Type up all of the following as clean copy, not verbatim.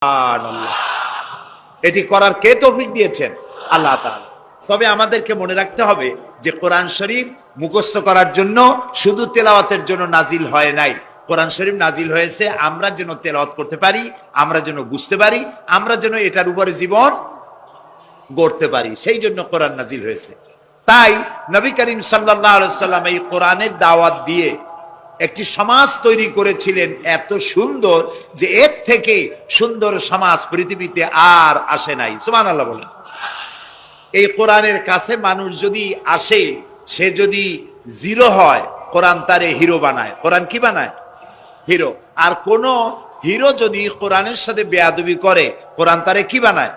সুবহানাল্লাহ। এটি করার কে তৌফিক দিয়েছেন? আল্লাহ তাআলা। তবে আমাদেরকে মনে রাখতে হবে যে কোরআন শরীফ মুখস্থ করার জন্য শুধু তেলাওয়াতের জন্য নাজিল হয় নাই। কোরআন শরীফ নাজিল হয়েছে আমরা যেন তেলাওয়াত করতে পারি, আমরা যেন বুঝতে পারি, আমরা যেন এটার উপরে জীবন গড়তে পারি, সেই জন্য কোরআন নাজিল হয়েছে। তাই নবী করিম সাল্লাল্লাহু আলাইহি সাল্লাম এই কোরআনের দাওয়াত দিয়ে একটি সমাজ তৈরি করেছিলেন এত সুন্দর যে এর থেকে সুন্দর সমাজ পৃথিবীতে আর আসে নাই। সুবহানাল্লাহ বলেন। এই কোরআনের কাছে মানুষ যদি আসে, সে যদি জিরো হয়, কোরআন তারে হিরো বানায়। কোরআন কি বানায়? হিরো। আর কোন হিরো যদি কোরআনের সাথে বেয়াদবি করে, কোরআন তারে কি বানায়?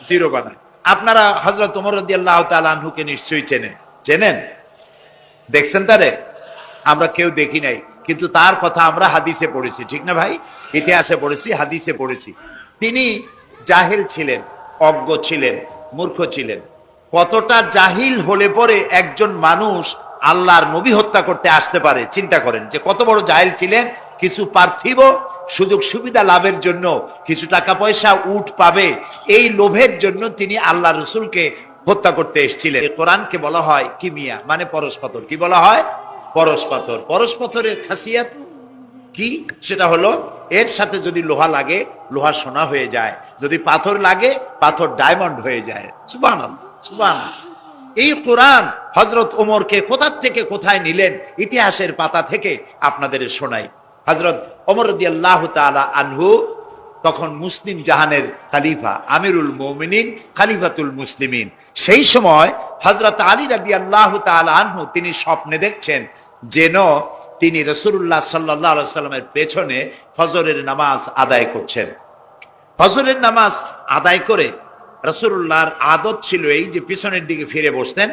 জিরো বানায়। আপনারা হযরত ওমর রাদিয়াল্লাহু তাআলা আনহুকে নিশ্চয়ই চেনেন, দেখছেন তারে? আমরা কেউ দেখি নাই, কিন্তু তার কথা আমরা হাদিসে পড়েছি, ঠিক না ভাই? ইতিহাসে পড়েছি, হাদিসে পড়েছি। তিনি জাহিল ছিলেন, অজ্ঞ ছিলেন, মূর্খ ছিলেন। কতটা জাহিল হলে পরে একজন মানুষ আল্লাহর নবী হত্যা করতে আসতে পারে, চিন্তা করেন যে কত বড় জাহিল ছিলেন। কিছু পার্থিব সুযোগ সুবিধা লাভের জন্য, কিছু টাকা পয়সা উট পাবে, এই লোভের জন্য তিনি আল্লাহ রসুলকে হত্যা করতে এসেছিলেন। কোরআনকে বলা হয় কিমিয়া, মানে পরশ পাথর। কি বলা হয়? পরশ পাথর। পরশ পাথরের খাসিয়াত কি? সেটা হলো এর সাথে যদি লোহা লাগে, লোহা সোনা হয়ে যায়, যদি পাথর লাগে, পাথর ডায়মন্ড হয়ে যায়। সুবহানাল্লাহ, সুবহানাল্লাহ। এই কোরআন হযরত ওমরকে কোথা থেকে কোথায় নিলেন, ইতিহাসের পাতা থেকে আপনাদের শোনাই। হযরত ওমর রাদিয়াল্লাহু তাআলা আনহু তখন মুসলিম জাহানের খলিফা, আমিরুল মুমিনিন, খলিফাতুল মুসলিমিন। সেই সময় হযরত আলী রাদিয়াল্লাহু তাআলা আনহু তিনি স্বপ্নে দেখছেন যেন তিনি রাসূলুল্লাহ সাল্লাল্লাহু আলাইহি সাল্লামের পেছনে ফজরের নামাজ আদায় করছেন। ফজরের নামাজ আদায় করে রাসূলুল্লাহর আদত ছিল এই যে পিছনের দিকে ফিরে বসতেন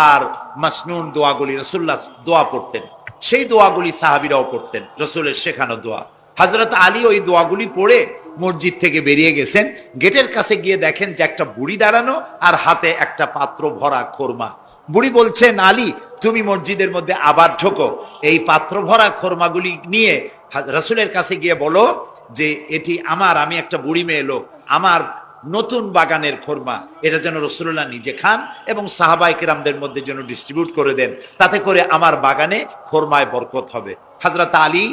আর মাসনুন দোয়াগুলি রাসূলুল্লাহ দোয়া পড়তেন। সেই দোয়াগুলি সাহাবীরাও পড়তেন, রাসূলের শেখানো দোয়া। হযরত আলী ওই দোয়াগুলি পড়ে মসজিদ থেকে বেরিয়ে গেছেন। গেটের কাছে গিয়ে দেখেন যে একটা বুড়ি দাঁড়ানো আর হাতে একটা পাত্র ভরা খোরমা। বুড়ি বলছেন, আলী তুমি মসজিদের মধ্যে আবার ঢোকো, এই পাত্র ভরা খোরমাগুলি নিয়ে রাসূলের কাছে গিয়ে বলো যে এটি আমার, আমি একটা বুড়ি মেয়ে লোক, আমার নতুন বাগানের খোরমা, এটা যেন রাসূলুল্লাহ নিজে খান এবং সাহাবায়ে কেরামদের মধ্যে যেন ডিস্ট্রিবিউট করে দেন, তাতে করে আমার বাগানে খোরমায় বরকত হবে। হযরত আলী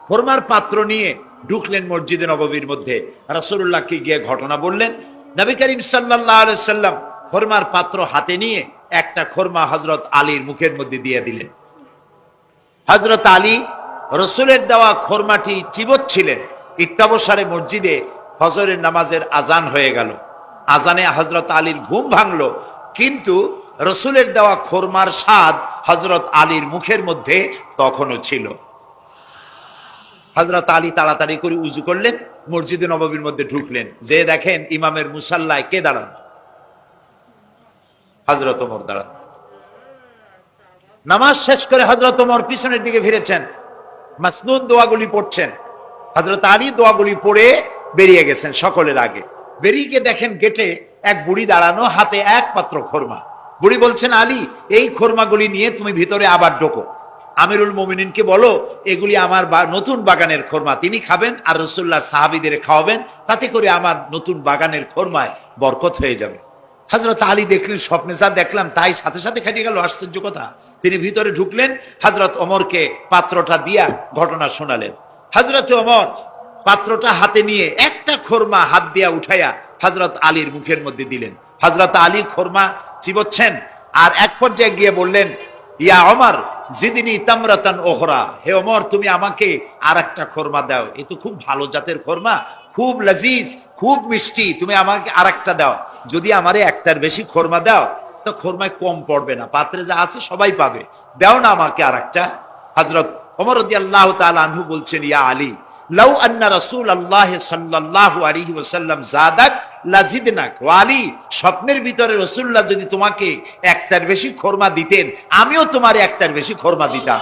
খোরমার পাত্র নিয়ে ঢুকলেন মসজিদে নববীর মধ্যে। রাসূলুল্লাহকে গিয়ে ঘটনা বললেন। নবী করিম সাল্লাল্লাহু আলাইহি সাল্লাম খোরমার পাত্র হাতে নিয়ে একটা খোরমা হযরত আলীর মুখের মধ্যে দিয়ে দিলেন। হযরত আলী রাসূলের দেওয়া খোরমাটি চিবোচ্ছিলেন। ইত্তাবসারে মসজিদে ফজরের নামাজের আজান হয়ে গেল। আজানে হযরত আলীর ঘুম ভাঙলো, কিন্তু রাসূলের দেওয়া খোরমার স্বাদ হযরত আলীর মুখের মধ্যে তখনও ছিল। হযরত আলী তাড়াতাড়ি করে উযু করলেন, মসজিদে নববীর মধ্যে ঢুকলেন। যে দেখেন ইমামের মুসাল্লায় কে দাঁড়ান? হযরত ওমর দাঁড়ান। নামাজ শেষ করে হযরত ওমর পিছনের দিকে ফিরেছেন, মাসনুন দোয়াগুলি পড়ছেন। হযরত আলী দোয়াগুলি পড়ে বেরিয়ে গেছেন সকলের আগে। বেরিয়ে গিয়ে দেখেন গেটে এক বুড়ি দাঁড়ানো, হাতে এক পাত্র খোরমা। বুড়ি বলছেন, আলী এই খোরমাগুলি নিয়ে তুমি ভিতরে আবার ঢোকো, আমিরুল মুমিনিনকে বলো এগুলি আমার নতুন বাগানের খোরমা, তিনি খাবেন আর রাসূলুল্লাহর সাহাবীদের খাওয়াবেন, তাতে করে আমার নতুন বাগানের খোরমায় বরকত হয়ে যাবে। হযরত আলী দেখলেন স্বপ্নে যা দেখলাম তাই সাথে সাথে খেটে গেল। আশ্চর্য কথা, তিনি ভিতরে ঢুকলেন, হযরত ওমরকে পাত্রটা দিয়া ঘটনা শোনালেন। হযরত ওমর পাত্রটা হাতে নিয়ে একটা খোরমা হাত দিয়া উঠাইয়া হযরত আলীর মুখের মধ্যে দিলেন। হযরত আলী খোরমা চিবোচ্ছেন আর এক পর্যায়ে গিয়ে বললেন, ইয়া ওমর জিদনি তামরাতান ওখরা, হে ওমর তুমি আমাকে আর একটা খোরমা দাও, এ তো খুব ভালো জাতের খোরমা, খুব লজিজ, খুব মিষ্টি, তুমি আমাকে আর একটা দাও। যদি আমারে একটার বেশি খোরমা দাও তো খোরমায় কম পড়বে না, পাত্রে যা আছে সবাই পাবে, দাও না আমাকে আর একটা। হযরত ওমর রাদিয়াল্লাহু তাআলা আনহু বলছেন, ইয়া আলী লাউ আন্না রাসূলুল্লাহ সাল্লাল্লাহু আলাইহি ওয়াসাল্লাম যাদাক লাজিদনাক। ওয়া আলী স্বপ্নের ভিতরে রাসূলুল্লাহ যদি তোমাকে একটার বেশি খোরমা দিতেন, আমিও তোমারে একটার বেশি খোরমা দিতাম।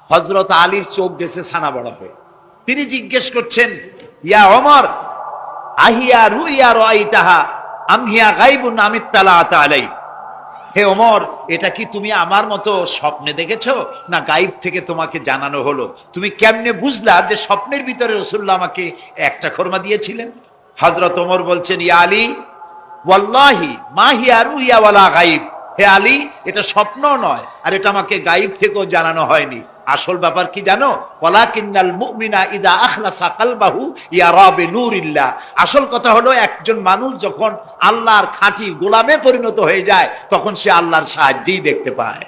হযরত আলীর চোখ গেছে ছানা বড় হয়ে। তিনি জিজ্ঞেস করছেন, ইয়া ওমর আহিয়া রুইয়া রাআইতাহা আম হিয়া গায়বুন আম ইত্তালাআতা আলাই। হে ওমর, এটা কি তুমি আমার মতো স্বপ্নে দেখেছো না গায়েব থেকে তোমাকে জানানো হলো? তুমি কেমনে বুঝলা যে স্বপ্নের ভিতরে রাসূলুল্লাহ আমাকে একটা খোরমা দিয়েছিলেন? হযরত ওমর বলছেন, ইয়া আলী, ওয়াল্লাহি মা হিয়া রুইয়া ওয়ালা গায়ব। হে আলী, এটা স্বপ্ন নয়, আর এটা আমাকে গায়েব থেকেও জানানো হয়নি। আসল ব্যাপার কি জানো? ওয়ালাকিন্নাল মুমিনা ইদা আখলাসা কলবাহু ইয়ারা বিনূরিল্লাহ। আসল কথা হলো, একজন মানুষ যখন আল্লাহর খাঁটি গোলামে পরিণত হয়ে যায়, তখন সে আল্লাহর সাহায্যেই দেখতে পায়।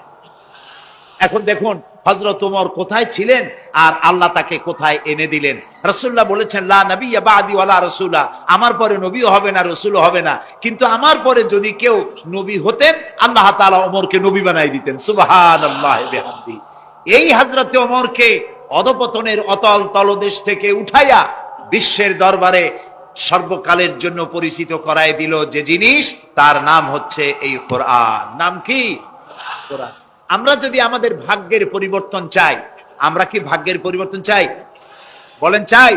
এখন দেখুন হযরত ওমর কোথায় ছিলেন আর আল্লাহ তাকে কোথায় এনে দিলেন। রাসূলুল্লাহ বলেছেন, লা নাবিয়্যা বা'দি ওয়ালা রাসূলা, আমার পরে নবীও হবে না, রাসূলও হবে না, কিন্তু আমার পরে যদি কেউ নবী হতেন, আল্লাহ তাআলা ওমরকে নবী বানাই দিতেন। সুবহানাল্লাহি ওয়া বিহামদিহি। এই হযরত ওমরকে অধপতনের অতল তলদেশ থেকে উঠাইয়া বিশ্বের দরবারে সর্বকালের জন্য পরিচিত করায় দিল যে জিনিস, তার নাম হচ্ছে এই কোরআন। নাম কি? কোরআন। আমরা যদি আমাদের ভাগ্যের পরিবর্তন চাই, আমরা কি ভাগ্যের পরিবর্তন চাই? বলেন চাই?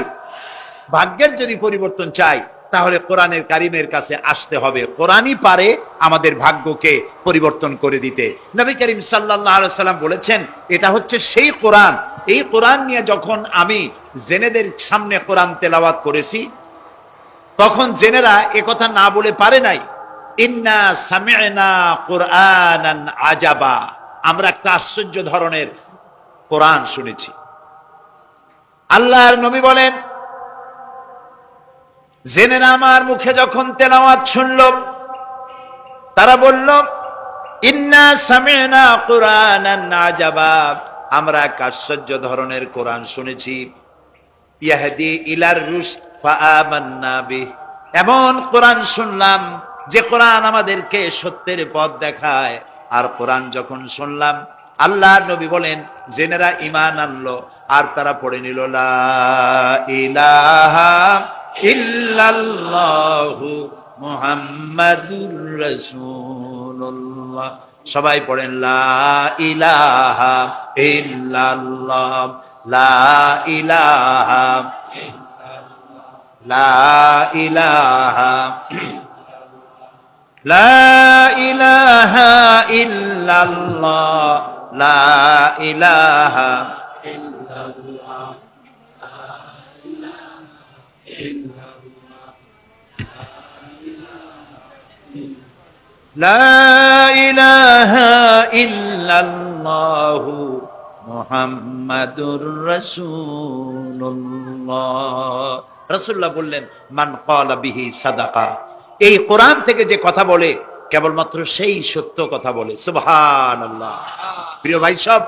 ভাগ্যের যদি পরিবর্তন চাই, তাহলে কোরআনের কারিমের কাছে আসতে হবে। কোরআনই পারে আমাদের ভাগ্যকে পরিবর্তন করে দিতে। নবী করিম সাল্লাল্লাহু আলাইহি সাল্লাম বলেছেন, এটা হচ্ছে সেই কোরআন। এই কোরআন নিয়ে যখন আমি জেনেদের সামনে কোরআন তেলাওয়াত করেছি, তখন জেনেরা একথা না বলে পারে নাই, ইন্না সামি'না কুরআনান আজাবা, আমরা একটা আশ্চর্য ধরনের কোরআন শুনেছি। আল্লাহর নবী বলেন, জেনেরা আমার মুখে যখন তেলাওয়াত শুনল, তারা বলল, ইন্না সামি'না কুরআনান আজাবা, আমরা এক আশ্চর্য ধরনের কোরআন শুনেছি। ইয়াহদি ইলার রুশদ ফাআমান্না বিহি, এমন কোরআন শুনলাম যে কোরআন আমাদেরকে সত্যের পথ দেখায়। আর কোরআন যখন শুনলাম, আল্লাহর নবী বলেন, জেনেরা ঈমান আনলো আর তারা পড়ে নিল, লা ইলাহা ইল্লাল্লাহু মুহাম্মাদুর রাসূলুল্লাহ। সবাই পড়েন, লা ইলাহা ইল্লাল্লাহ, লা ইলাহা, লা ইলাহা, লা ইলাহা ইল্লাল্লাহ, লা ইলাহা ইল্লাল্লাহ, লা ইলাহা ইল্লাল্লাহু মুহাম্মাদুর রাসূলুল্লাহ। রাসূলুল্লাহ বললেন, মান ক্বালা বিহি সাদাকা, এই কোরআন থেকে যে কথা বলে কেবলমাত্র সেই সত্য কথা বলে। সুবহানাল্লাহ। প্রিয় ভাই সব,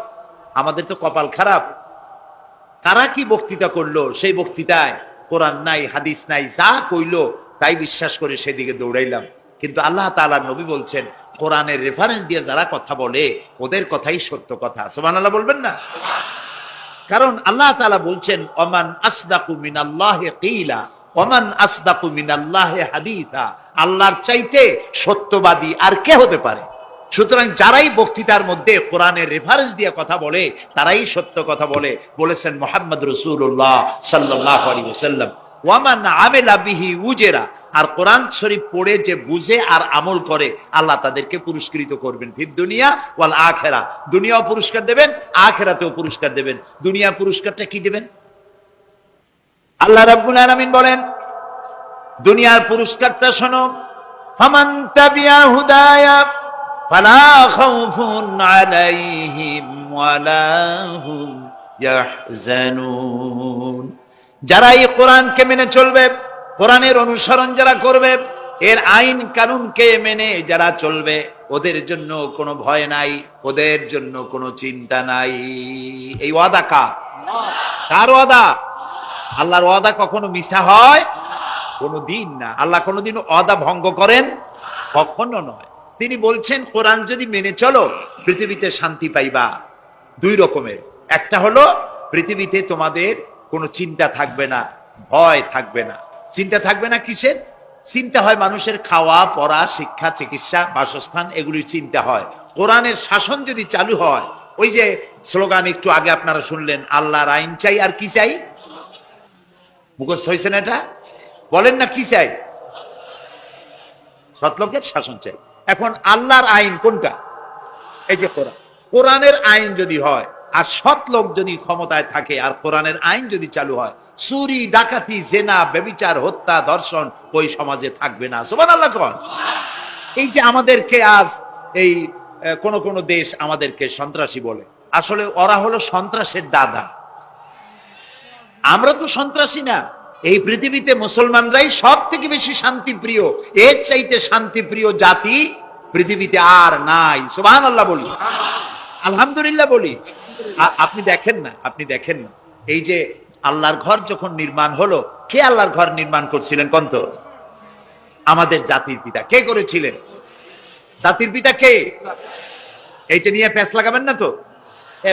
আমাদের তো কপাল খারাপ। কারা কি বক্তৃতা করলো, সেই বক্তৃতায় কোরআন নাই, হাদিস নাই, যা কইলো তাই বিশ্বাস করে সেদিকে দৌড়াইলাম। কিন্তু আল্লাহ তাআলার নবী বলছেন, কোরআনের রেফারেন্স দিয়ে যারা কথা বলে ওদের কথাই সত্য কথা। সুবহানাল্লাহ বলবেন না? কারণ আল্লাহ তাআলা বলছেন, ওমান আসদাকু মিনাল্লাহি কিলা ওমান আসদাকু মিনাল্লাহি হাদিসা, আল্লাহর চাইতে সত্যবাদী আর কে হতে পারে? সুতরাং যারাই বক্তৃতার মধ্যে কোরআনের রেফারেন্স দিয়ে কথা বলে, তারাই সত্য কথা বলে। বলেছেন মুহাম্মদ রাসূলুল্লাহ সাল্লাল্লাহু আলাইহি ওয়াসাল্লাম, ওয়ামান আমিলা বিহি উজরা, আর কোরআন শরীফ পড়ে যে বুঝে আর আমল করে, আল্লাহ তাদেরকে পুরস্কৃত করবেন ফিদ দুনিয়া ওয়াল আখিরা, দুনিয়াও পুরস্কার দেবেন, আখিরাতেও পুরস্কার দেবেন। দুনিয়া পুরস্কারটা কি দেবেন? আল্লাহ রাব্বুল আলামিন বলেন, দুনিয়ার পুরস্কারটা শোনো, ফামান তাবিয়া হুদায়া ফালা খাউফুন আলাইহিম ওয়ালা হুম ইয়াহজানুন, যারা এই কোরআনকে মেনে চলবে, কোরআনের অনুসরণ যারা করবে, এর আইন কানুনকে মেনে যারা চলবে, ওদের জন্য কোনো ভয় নাই, ওদের জন্য কোনো চিন্তা নাই। এই ওয়াদা কার ওয়াদা? আল্লাহর ওয়াদা কখনো মিছা হয়? কোনোদিন না। আল্লাহ কোনোদিন ওয়াদা ভঙ্গ করেন? কখনো নয়। তিনি বলছেন, কোরআন যদি মেনে চলো, পৃথিবীতে শান্তি পাইবা। দুই রকমের, একটা হলো পৃথিবীতে তোমাদের কোনো চিন্তা থাকবে না, ভয় থাকবে না। চিন্তা থাকবে না কিসের? চিন্তা হয় মানুষের খাওয়া পড়া, শিক্ষা, চিকিৎসা, বাসস্থান, এগুলির চিন্তা হয়। কোরআনের শাসন যদি চালু হয়, ওই যে স্লোগান একটু আগে আপনারা শুনলেন, আল্লাহর আইন চাই আর কি চাই? মুখস্থ হয়েছে না এটা? বলেন না কি চাই? সৎলোকের শাসন চাই। এখন আল্লাহর আইন কোনটা? এই যে কোরআন। কোরআনের আইন যদি হয় আর সৎ লোক যদি ক্ষমতায় থাকে আর কোরআনের আইন যদি চালু হয়, চুরি, ডাকাতি, জেনা, ব্যভিচার, হত্যা, ধর্ষণ ওই সমাজে থাকবে না। সুবহানাল্লাহ কোন। এই যে আমাদেরকে আজ এই কোন কোন দেশ আমাদেরকে সন্ত্রাসী বলে, আসলে ওরা হলো সন্ত্রাসের দাদা। আমরা তো সন্ত্রাসী না। এই পৃথিবীতে মুসলমানরাই সব থেকে বেশি শান্তিপ্রিয়। এর চাইতে শান্তিপ্রিয় জাতি পৃথিবীতে আর নাই। সুবহানাল্লাহ বলি, আলহামদুলিল্লাহ বলি। আপনি দেখেন না, আপনি দেখেন না, এই যে আল্লাহর ঘর যখন নির্মাণ হলো, কে আল্লাহর ঘর নির্মাণ করছিলেন কোন তো? আমাদের জাতির পিতা। কে করেছিলেন? জাতির পিতা কে? এইটা নিয়ে প্যাঁচ লাগাবেন না তো,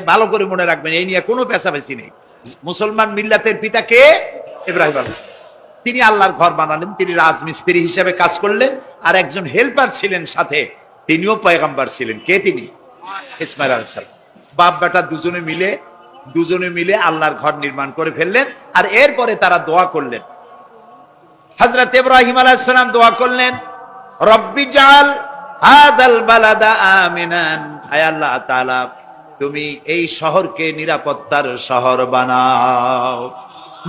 ভালো করে মনে রাখবেন, এই নিয়ে কোনো পেঁচাপেচি নেই। মুসলমান মিল্লাতের পিতা কে? ইব্রাহিম আলাইহিস সালাম। তিনি আল্লাহর ঘর বানালেন, তিনি রাজমিস্ত্রি হিসেবে কাজ করলেন, আর একজন হেল্পার ছিলেন সাথে, তিনিও পয়গম্বর ছিলেন। কে তিনি? ইসমাইল আলাইহিস সালাম। বাপ বেটা দুজনে মিলে আল্লাহর ঘর নির্মাণ করে ফেললেন। আর এরপরে তারা দোয়া করলেন। হযরত ইব্রাহিম আলাইহিস সালাম দোয়া করলেন, রব্বি জাল হাদাল বালাদা আমিনান, আয় আল্লাহ তাআলা তুমি এই শহরকে নিরাপত্তার শহর বানাও।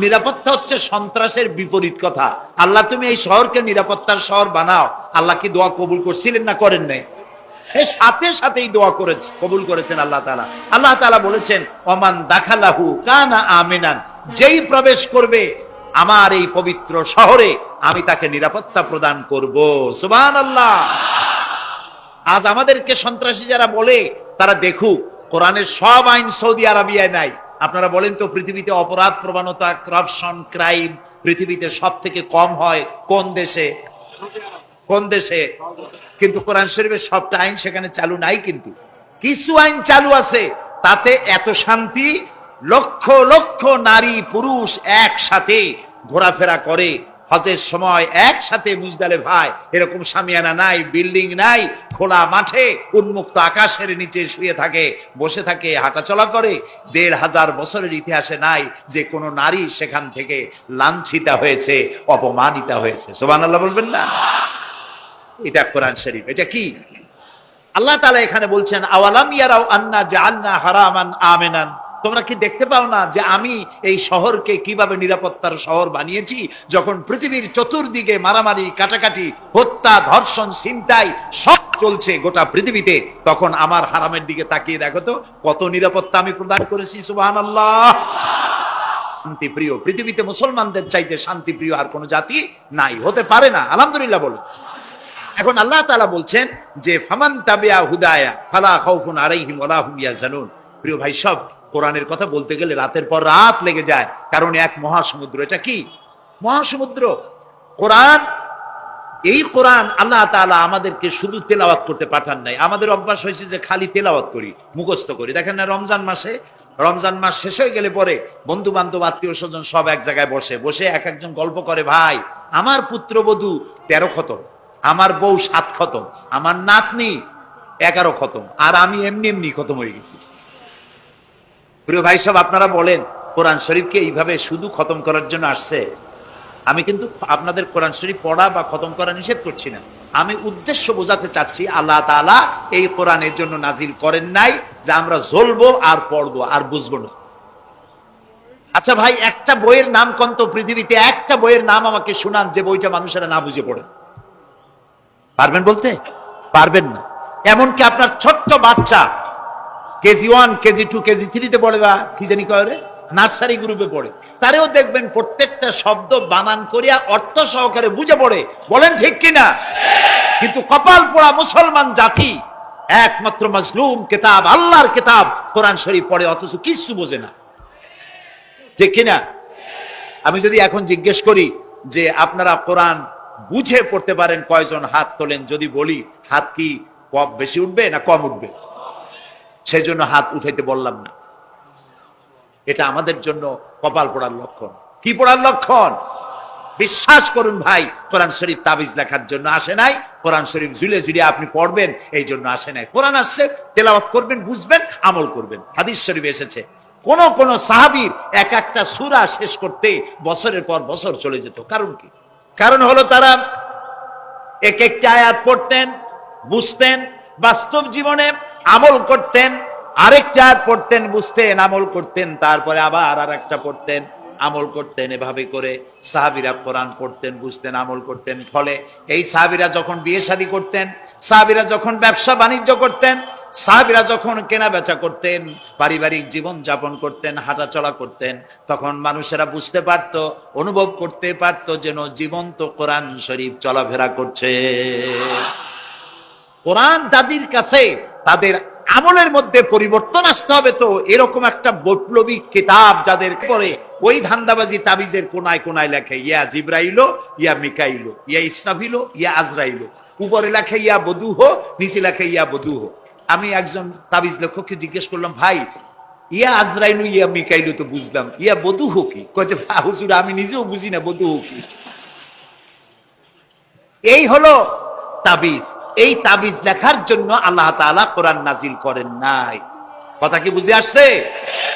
নিরাপত্তা হচ্ছে সন্ত্রাসের বিপরীত কথা। আল্লাহ তুমি এই শহরকে নিরাপত্তার শহর বানাও। আল্লাহ কি দোয়া কবুল করছিলেন না করেন নাই? সাথে সাথেই দোয়া করেছে, কবুল করেছেন আল্লাহ তাআলা। আল্লাহ তাআলা বলেছেন, ওমান দাখালাহু কানা আমিনান, যেই প্রবেশ করবে আমার এই পবিত্র শহরে আমি তাকে নিরাপত্তা প্রদান করব। সুবহানাল্লাহ। আজ আমাদেরকে সন্ত্রাসী যারা বলে, তারা দেখুক কোরআনের সব আইন সৌদি আরবিয়ায় নাই। আপনারা বলেন তো, পৃথিবীতে অপরাধ প্রবণতা, করাপশন, ক্রাইম পৃথিবীতে সব থেকে কম হয় কোন দেশে? কোন দেশে? কিন্তু কোরআন শরীফের সবটা আইন সেখানে চালু নাই। কিন্তু কিছু আইন চালু আছে, তাতে এত শান্তি, লক্ষ লক্ষ নারী পুরুষ একসাথে ঘোরাফেরা করে, হজের সময় একসাথে মুজদালিফায়, এরকম শামিয়ানা নাই, বিল্ডিং নাই, খোলা মাঠে উন্মুক্ত আকাশের নিচে শুয়ে থাকে, বসে থাকে, হাঁটাচলা করে। ১৫০০ বছরের ইতিহাসে নাই যে কোন নারী সেখান থেকে লাঞ্ছিতা হয়েছে, অপমানিতা হয়েছে। সুবহানাল্লাহ বলবেন না? এটা কোরআন শরীফ। এটা কি? আল্লাহ তাআলা এখানে বলছেন, আওয়ালাম ইয়ারাও আন্না জাআলনা হারামান আমিনান, তোমরা কি দেখতে পাও না যে আমি এই শহরকে কিভাবে নিরাপত্তার শহর বানিয়েছি? যখন পৃথিবীর চতুর্দিকে মারামারি, কাটাকাটি, হত্যা, ধর্ষণ, ছিনতাই সব চলছে গোটা পৃথিবীতে, তখন আমার হারামের দিকে তাকিয়ে দেখো তো কত নিরাপত্তা আমি প্রদান করেছি। সুবহানাল্লাহ। শান্তিপ্রিয়, পৃথিবীতে মুসলমানদের চাইতে শান্তিপ্রিয় আর কোন জাতি নাই, হতে পারে না। আলহামদুলিল্লাহ বলুন। এখন আল্লাহ তাআলা বলছেন যে ফামান তাবিয়া হুদায়া ফালা খাউফুন আলাইহিম ওয়ালা হুম ইয়াহজানুন। প্রিয় ভাই, সব কোরআনের কথা বলতে গেলে রাতের পর রাত লেগে যায়, কারণ এক মহাসমুদ্র। এটা কি? মহাসমুদ্র কোরআন। এই কোরআন আল্লাহ তাআলা আমাদেরকে শুধু তেলাওয়াত করতে পাঠান নাই। আমাদের অভ্যাস হয়েছে যে খালি তেলাওয়াত করি, মুখস্থ করি। দেখেন না, রমজান মাস শেষ হয়ে গেলে পরে বন্ধু বান্ধব, আত্মীয় স্বজন সব এক জায়গায় বসে এক একজন গল্প করে, ভাই আমার পুত্রবধূ 13 খতম, আমার বউ 7 খতম, আমার নাতনি 11 খতম, আর আমি এমনি খতম হয়ে গেছি। প্রিয় ভাই সব, আপনারা বলেন কোরআন শরীফকে এইভাবে শুধু খতম করার জন্য আসছে? আমি কিন্তু আপনাদের কোরআন শরীফ পড়া বা খতম করা নিষেধ করছি না। আমি উদ্দেশ্য বোঝাতে চাচ্ছি, আল্লাহ তাআলা এই কোরআনের জন্য নাজিল করেন নাই যে আমরা জ্বলবো আর পড়বো আর বুঝবো না। আচ্ছা ভাই, একটা বইয়ের নাম কোন তো? পৃথিবীতে একটা বইয়ের নাম আমাকে শুনান যে বইটা মানুষেরা না বুঝে পড়ে। পারবেন বলতে? পারবেন না। এমনকি আপনার ছোট্ট বাচ্চা কেজি 1, কেজি 2, কেজি 3 পড়ে, বা কি জানি করে নার্সারি গ্রুপে পড়ে, তারেও দেখবেন প্রত্যেকটা শব্দ বানান করিয়া অর্থ সহকারে বুঝে পড়ে। বলেন ঠিক কিনা? কিন্তু কপাল পোড়া মুসলমান জাতি একমাত্র মাজলুম কিতাব, আল্লাহর কিতাব কোরআন শরীফ পড়ে, অথচ কিছু বোঝে না। ঠিক কিনা? আমি যদি এখন জিজ্ঞেস করি যে আপনারা কোরআন বুঝে পড়তে পারেন কয়জন, হাত তোলেন। যদি বলি হাত কি কম বেশি উঠবে না কম উঠবে? সেই জন্য হাত উঠাইতে বললাম না। এটা আমাদের জন্য কপাল পোড়ার লক্ষণ। কি পোড়ার লক্ষণ? বিশ্বাস করুন ভাই, কোরআন শরীফ তাবিজ লেখার জন্য আসে নাই, কোরআন শরীফ ঝুলে ঝুলে আপনি পড়বেন এই জন্য আসে নাই। কোরআন আসছে তেলাওয়াত করবেন, বুঝবেন, আমল করবেন। হাদিস শরীফে এসেছে কোন কোন সাহাবীর এক একটা সূরা শেষ করতে বছরের পর বছর চলে যেত। কারণ কি? কারণ হলো তারা এক একটা আয়াত পড়তেন, বুঝতেন, বাস্তব জীবনে আমল করতেন, আরেকটা পড়তেন, বুঝতেন, আমল করতেন, তারপরে আবার আর একটা পড়তেন, আমল করতেন। এভাবে করে সাহাবীরা কোরআন পড়তেন, বুঝতেন, আমল করতেন। ফলে এই সাহাবীরা যখন বিয়ে শাদী করতেন, সাহাবীরা যখন ব্যবসা বাণিজ্য করতেন, সাহাবীরা যখন কেনা বেচা করতেন, পারিবারিক জীবন যাপন করতেন, হাঁটাচলা করতেন, তখন মানুষেরা বুঝতে পারত, অনুভব করতে পারত যেন জীবন্ত কোরআন শরীফ চলাফেরা করছে। কোরআন যাদের কাছে, তাদের আমলের মধ্যে পরিবর্তন আসতে হবে। তো এরকম একটা বৈপ্লবিক কিতাব যাদের পরে ওই ধান্দাবাজি তাবিজের কোনায় কোনায় লেখে ইয়া জিব্রাইল, ইয়া মিকাইল, ইয়া ইসরাফিল, ইয়া আজরাইল, উপরে লেখে ইয়া বদুহ, নিচে লেখে ইয়া বদুহ। আমি একজন তাবিজ লেখককে জিজ্ঞেস করলাম, ভাই ইয়া আজরাইল ইয়া মিকাইল তো বুঝলাম, ইয়া বদুহ কি? কয়েছে হুজুর আমি নিজেও বুঝি না বদুহ কি। এই হলো তাবিজ। এই তাবিজ লেখার জন্য আল্লাহ তাআলা কোরআন নাজিল করেন নাই। কথা কি বুঝে আসছে?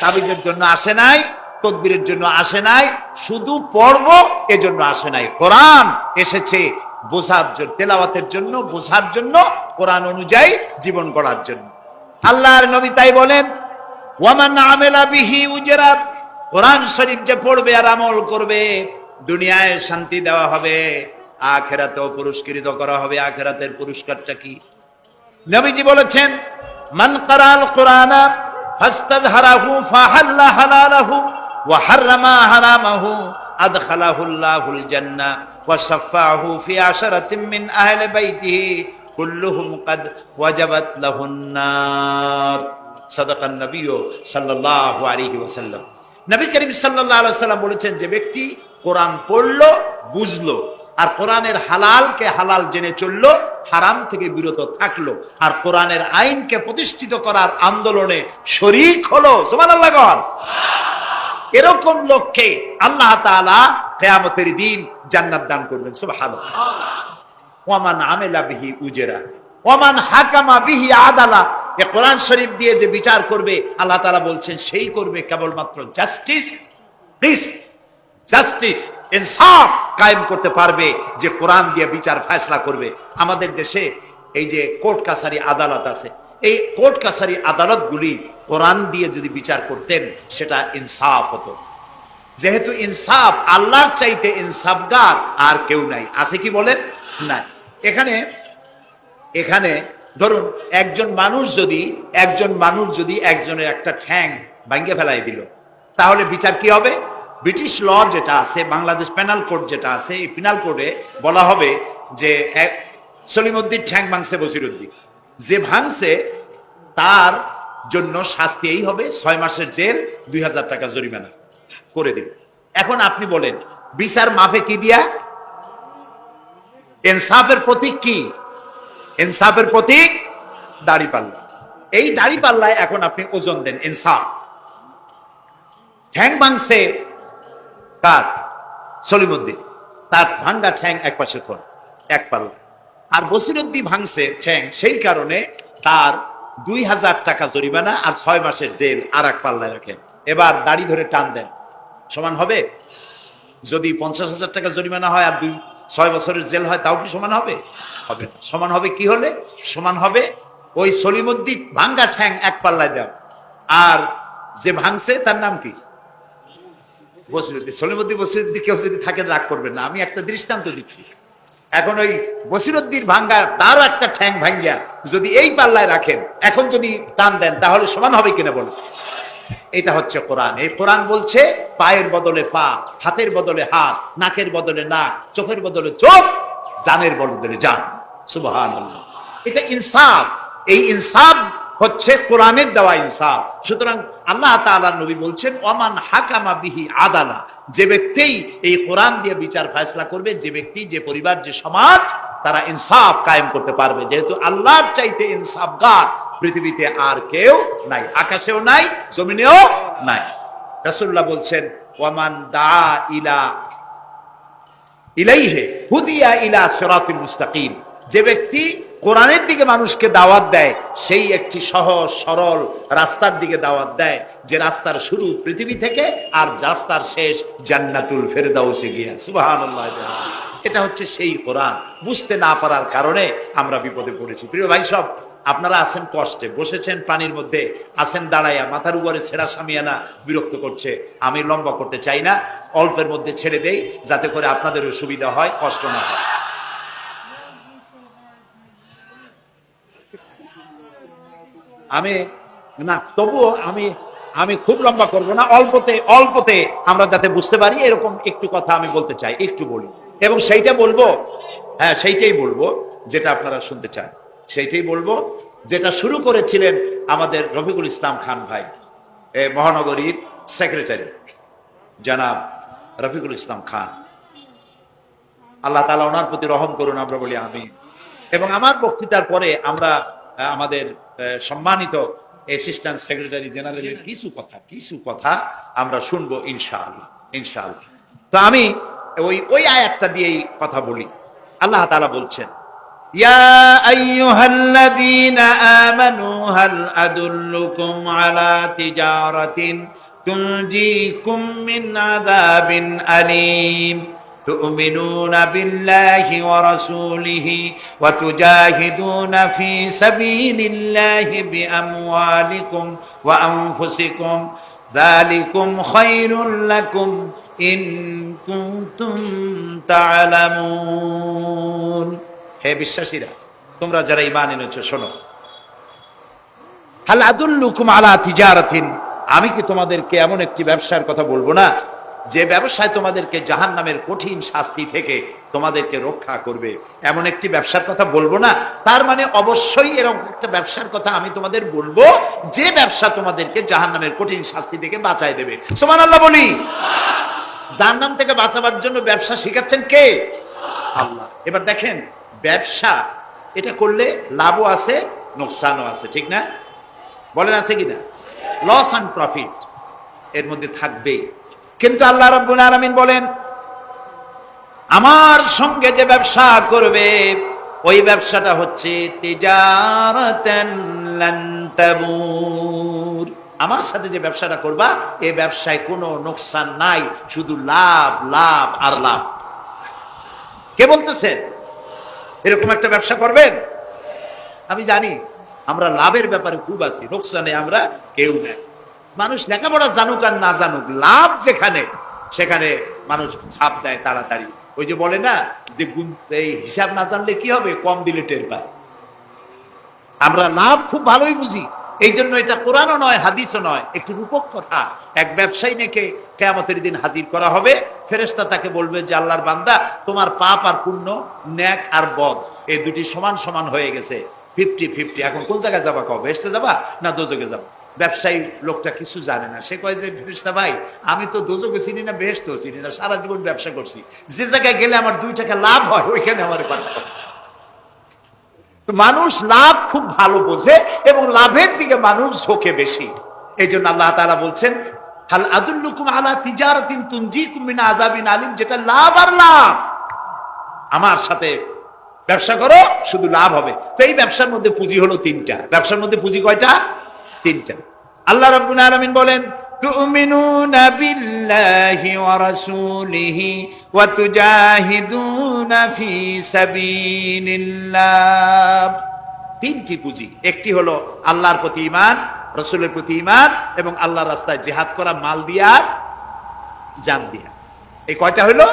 তাবিজের জন্য আসে নাই, তদবিরের জন্য আসে নাই, শুধু পড়ব এজন্য আসে নাই। কোরআন এসেছে বোঝার জন্য, তেলাওয়াতের জন্য, বোঝার জন্য, কোরআন অনুযায়ী জীবন গড়ার জন্য। আল্লাহর নবী তাই বলেন, ওয়ামান আমিলা বিহি উজরা, কোরআন শরীফ যে পড়বে আর আমল করবে, দুনিয়ায় শান্তি দেওয়া হবে, আখিরাতেও পুরস্কৃত করা হবে। আখিরাতের পুরস্কারটা কি? নবীজি বলেছেন, মান ক্বারাআল কুরআনা ফাস্তাযহারাহু ফাহাল্লা হালালাহু ওয়া হাররামা হারামাহু আদখালাহুল্লাহুল জান্নাহ ওয়া শাফাআহু ফি আশরাতিন মিন আহলি বাইতিহি কুল্লুহুম ক্বাদ ওয়াজাবাত লাহুন নার। সাদাকান নবী সাল্লাল্লাহু আলাইহি ওয়াসাল্লাম। নবী করিম সাল্লাল্লাহু আলাইহি ওয়াসাল্লাম বলেছেন, যে ব্যক্তি কোরআন পড়লো, বুঝলো, আর কোরআনের হালালকে হালাল জেনে চললো, হারাম থেকে বিরত থাকলো, আর কোরআনের আইনকে প্রতিষ্ঠিত করার আন্দোলনে শরীক হলো, সুবহানাল্লাহ, এরকম লোককে আল্লাহ তাআলা কিয়ামতের দিন জান্নাত দান করবেন। সুবহানাল্লাহ। ওয়ামান আমিলা বিহি উজরা ওয়ামান হাকামা বিহি আদালা, এই কোরআন শরীফ দিয়ে যে বিচার করবে, আল্লাহ তাআলা বলছেন সেই করবে কেবলমাত্র জাস্টিস, জাস্টিস, ইনসাফ কায়েম করতে পারবে, যে কোরআন দিয়ে বিচার ফয়সালা করবে। আমাদের দেশে এই যে কোর্ট কাছারি আদালত আছে, এই কোর্ট কাছারি আদালতগুলি কোরআন দিয়ে যদি বিচার করতেন, সেটা ইনসাফ হতো। যেহেতু ইনসাফ, আল্লাহর চাইতে ইনসাফগার আর কেউ নাই। আছে কি বলেন? নাই। এখানে ধরুন একজন মানুষ যদি একজনের একটা ঠ্যাং ভাঙিয়ে ফেলাই দিল, তাহলে বিচার কি হবে? ব্রিটিশ ল যেটা আছে, বাংলাদেশ পেনাল কোড যেটা আছে, এই পেনাল কোডে বলা হবে যে সলিমউদ্দিন ঠ্যাং ভাঙছে বসিরউদ্দিন, যে ভাঙছে তার জন্য শাস্তি এই হবে 6 মাসের জেল, 2000 টাকা জরিমানা করে দিবে। এখন আপনি বলেন, বিচার মাপে কি দিয়া? ইনসাফের প্রতীক কি? ইনসাফের প্রতীক দাড়িপাল্লা। এই দাড়িপাল্লায় এখন আপনি ওজন দেন ইনসাফ। ঠ্যাং ভাঙছে কার? সলিমউদ্দিন, তার ভাঙ্গা ঠ্যাং এক পাশে থন, এক পাল্লা। আর বসিরউদ্দিন ভাঙছে ঠ্যাং, সেই কারণে তার 2000 টাকা জরিমানা আর 6 মাসের জেল আর এক পাল্লায় রাখেন। এবার দাড়ি ধরে টান দেন, সমান হবে? যদি 50,000 টাকা জরিমানা হয় আর 6 বছরের জেল হয়, তাও কি সমান হবে? হবে না। সমান হবে কি হলে? সমান হবে ওই সলিমউদ্দিন ভাঙ্গা ঠ্যাং এক পাল্লায় দাও, আর যে ভাঙছে তার নাম কি? বসিরউদ্দিন। বসিরউদ্দিন কেউ যদি থাকেন রাগ করবেন না, আমি একটা দৃষ্টান্ত দিচ্ছি। এখন ওই বসিরউদ্দিন ভাঙ্গা, তার একটা ঠ্যাং ভাঙ্গিয়া যদি এই পাল্লায় রাখেন, এখন যদি টান দেন, তাহলে সমান হবে কিনা বলেন? এটা হচ্ছে কোরআন। এই কোরআন বলছে পায়ের বদলে পা, হাতের বদলে হাত, নাকের বদলে নাক, চোখের বদলে চোখ, জানের বদলে জান। সুবহানাল্লাহ। এটা ইনসাফ। এই ইনসাফ হচ্ছে কোরআনের দেওয়া ইনসাফ। সুতরাং আল্লাহ তাআলা নবী বলছেন, ওমান হাকামা বিহি আদালা, যে ব্যক্তি এই কোরআন দিয়ে বিচার ফয়সালা করবে, যে ব্যক্তি, যে পরিবার, যে সমাজ, তারা ইনসাফ কায়েম করতে পারবে। যেহেতু আল্লাহর চাইতে ইনসাফগার পৃথিবীতে আর কেউ নাই, আকাশেও নাই, জমিনেও নাই। রাসূলুল্লাহ বলছেন, ওয়ামান দা ইলাইহি হুদিয়া ইলা সিরাতিল মুস্তাকিম, যে ব্যক্তি কোরআনের দিকে মানুষকে দাওয়াত দেয়, সেই একটি সহজ সরল রাস্তার দিকে দাওয়াত দেয়, যে রাস্তার শুরু পৃথিবী থেকে আর রাস্তার শেষ জান্নাতুল ফেরদাউসে গিয়া। সুবহানাল্লাহ। এটা হচ্ছে সেই কোরআন। বুঝতে না পারার কারণে আমরা বিপদে পড়েছি। প্রিয় ভাই সব, আপনারা আছেন কষ্টে, বসেছেন পানির মধ্যে, আছেন দাঁড়াইয়া, মাথার উপরে ছেঁড়া সামিয়ানা বিরক্ত করছে। আমি লম্বা করতে চাই না, অল্পের মধ্যে ছেড়ে দেই যাতে করে আপনাদেরও সুবিধা হয়, কষ্ট না হয়। আমি না, তবুও আমি খুব লম্বা করব না, অল্পতে আমরা যাতে বুঝতে পারি এরকম একটু কথা আমি বলতে চাই, একটু বলি। এবং সেইটা বলবো, হ্যাঁ সেইটাই বলবো যেটা আপনারা শুনতে চান, সেইটাই বলবো যেটা শুরু করেছিলেন আমাদের রফিকুল ইসলাম খান ভাই, মহানগরীর সেক্রেটারি জনাব রফিকুল ইসলাম খান। আল্লাহ তাআলা ওনার প্রতি রহম করুন, আমরা বলি আমিন। এবং আমার বক্তৃতার পরে আমরা আমাদের সম্মানিত অ্যাসিস্ট্যান্ট সেক্রেটারি জেনারেলের কিছু কথা আমরা শুনবো ইনশাআল্লাহ। তো আমি ওই আয়াতটা দিয়েই কথা বলি। আল্লাহ তাআলা বলছেন, ইয়া আইয়ুহাল্লাযীনা আমানু হাল আদুল্লুকুম আলা তিজারাতিন তুনজিকুম মিন আযাবিন আলীম تؤمنون بالله ورسوله وتجاهدون في سبيل الله بأموالكم وأنفسكم ذلكم خير لكم إن كنتم تعلمون। হে বিশ্বাসীরা, তোমরা যারা ঈমান এনেছো শোনো, হাল আদুল্লুকুম আলা তিজারাতিন, আমি কি তোমাদেরকে এমন একটি ব্যবসার কথা বলবো না যে ব্যবসায় তোমাদেরকে জাহান্নামের কঠিন শাস্তি থেকে তোমাদেরকে রক্ষা করবে? এমন একটি ব্যবসার কথা বলবো না? তার মানে অবশ্যই এরকম একটা ব্যবসার কথা আমি তোমাদের বলবো যে ব্যবসা তোমাদেরকে জাহান্নামের কঠিন শাস্তি থেকে বাঁচায় দেবে। সুবহানাল্লাহ বলি। জাহান্নাম থেকে বাঁচাবার জন্য ব্যবসা শিখাচ্ছেন কে? আল্লাহ। এবার দেখেন, ব্যবসা এটা করলে লাভও আছে, নোকসানও আছে, ঠিক না? বলেন আছে কিনা? লস এন্ড প্রফিট এর মধ্যে থাকবেই। কিন্তু আল্লাহ রাব্বুল আলামিন বলেন, আমার সঙ্গে যে ব্যবসা করবে ওই ব্যবসাটা হচ্ছে তিজারাতান লান তাবুর। আমার সাথে যে ব্যবসাটা করবা এই ব্যবসায় কোনো নোকসান নাই, শুধু লাভ লাভ আর লাভ। কে বলতেছেন এরকম একটা ব্যবসা করবেন? আমি জানি আমরা লাভের ব্যাপারে খুব আছি, নোকসানে আমরা কেউ নাই। মানুষ লেখাপড়া জানুক আর না জানুক, লাভ যেখানে সেখানে মানুষ ছাপ দেয় তাড়াতাড়ি। ওই যে বলে না যে এই হিসাব না জানলে কি হবে, কম দিলে টের পায়। আমরা লাভ খুব ভালোই বুঝি, এই জন্য এটা কোরআনও নয় হাদিসও নয়, একটু রূপক কথা। এক ব্যবসায়ী নেকে কিয়ামতের দিন হাজির করা হবে, ফেরেশতা তাকে বলবে যে আল্লাহর বান্দা, তোমার পাপ আর পুণ্য, ন্যাক আর বদ এই দুটি সমান সমান হয়ে গেছে, 50-50। এখন কোন জায়গায় যাবা? কবে বেহেশতে যাবা না দোজখে যাবা? ব্যবসায়ী লোকটা কিছু জানে না, সে কয় যে ফেরেশতা ভাই, আমি তো দোজখও চিনি না, বেহেশতেও চিনি না, সারা জীবন ব্যবসা করছি, যে জায়গায় গেলে আমার 2 টাকা লাভ হয় ওইখানে আমার পাঠাবো। মানুষ লাভ খুব ভালো বোঝে এবং লাভের দিকে মানুষ ঝোঁকে বেশি। এই জন্য আল্লাহ তাআলা বলছেন, হাল আদুল্লুকুম আলা তিজারাতিন তুনজিকুম মিন আযাবিন আলীম, যেটা লাভ আর লাভ। আমার সাথে ব্যবসা করো, শুধু লাভ হবে। তো এই ব্যবসার মধ্যে পুঁজি হলো 3টা। ব্যবসার মধ্যে পুঁজি কয়টা? 3টা। আল্লাহ রাব্বুল আলামিন বলেন, তুমিনুনা বিল্লাহি ওয়া রাসূলিহি ওয়া তুজাহিদুনা ফি সাবিলিল্লাহ। 3টি পুঁজি। একটি হলো আল্লাহর প্রতি ঈমান, রাসূলের প্রতি ঈমান এবং আল্লাহর রাস্তায় জিহাদ করা, মাল দিয়া জান দিয়া। এই কয়টা হলো?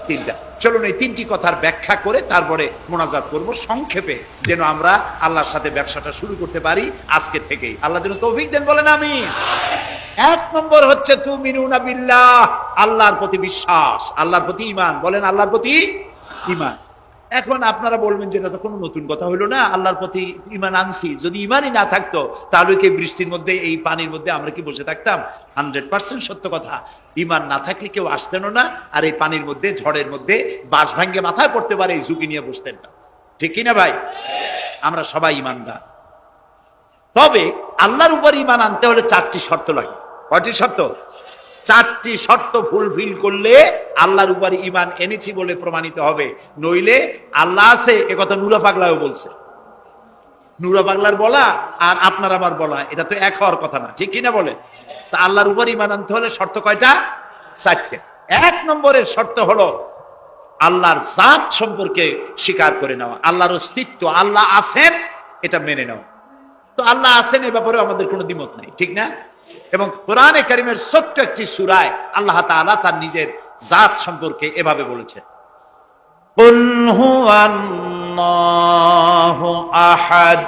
3টা। চলুন এই 3টি কথার ব্যাখ্যা করে তারপরে মোনাজাত করব সংক্ষেপে, যেন আমরা আল্লাহর সাথে ব্যবসাটা শুরু করতে পারি আজকে থেকেই। আল্লাহ যেন তৌফিক দেন, বলেন আমিন। 1 নম্বর হচ্ছে তুমিনুনা বিল্লাহ, আল্লাহর প্রতি বিশ্বাস, আল্লাহর প্রতি ঈমান। বলেন আল্লাহর প্রতি ঈমান। এখন আপনারা বলবেন যে এটা তো কোনো নতুন কথা হলো না, আল্লাহর প্রতি ঈমান আনছি, যদি ঈমানই না থাকতো তাহলে কি বৃষ্টির মধ্যে এই পানির মধ্যে আমরা কি বসে থাকতাম? 100% সত্য কথা। ঈমান না থাকলে কেউ আসতেন না, আর এই পানির মধ্যে, ঝড়ের মধ্যে বাঁশ ভাঙ্গে মাথায় পড়তে পারে এই ঝুঁকি নিয়ে বসতেন না, ঠিক কিনা ভাই? আমরা সবাই ঈমানদার। তবে আল্লাহর উপর ঈমান আনতে হলে 4টি শর্ত লাগে। কয়টি শর্ত? 4টি শর্ত ফুলফিল করলে আল্লাহর উপর ঈমান এনেছি বলে প্রমাণিত হবে। নইলে আল্লাহ আছে এ কথা নুরা পাগলাও বলছে। নুরা পাগলার বলা আর আপনার আমার বলা এটা তো এক হওয়ার কথা না, ঠিক কিনা বলে? তা আল্লাহর উপর ঈমান আনতে হলে শর্ত কয়টা? 4টে। 1 নম্বরের শর্ত হলো আল্লাহর জাত সম্পর্কে স্বীকার করে নেওয়া, আল্লাহর অস্তিত্ব, আল্লাহ আছেন, এটা মেনে নেওয়া। তো আল্লাহ আছেন এ ব্যাপারে আমাদের কোনো দ্বিমত নেই, ঠিক না? এবং কোরআনে কারীমের ছোট্ট একটি সূরায় আল্লাহ তাআলা তার নিজের জাত সম্পর্কে এভাবে বলেছেন, কুল হুয়াল্লাহু আহাদ।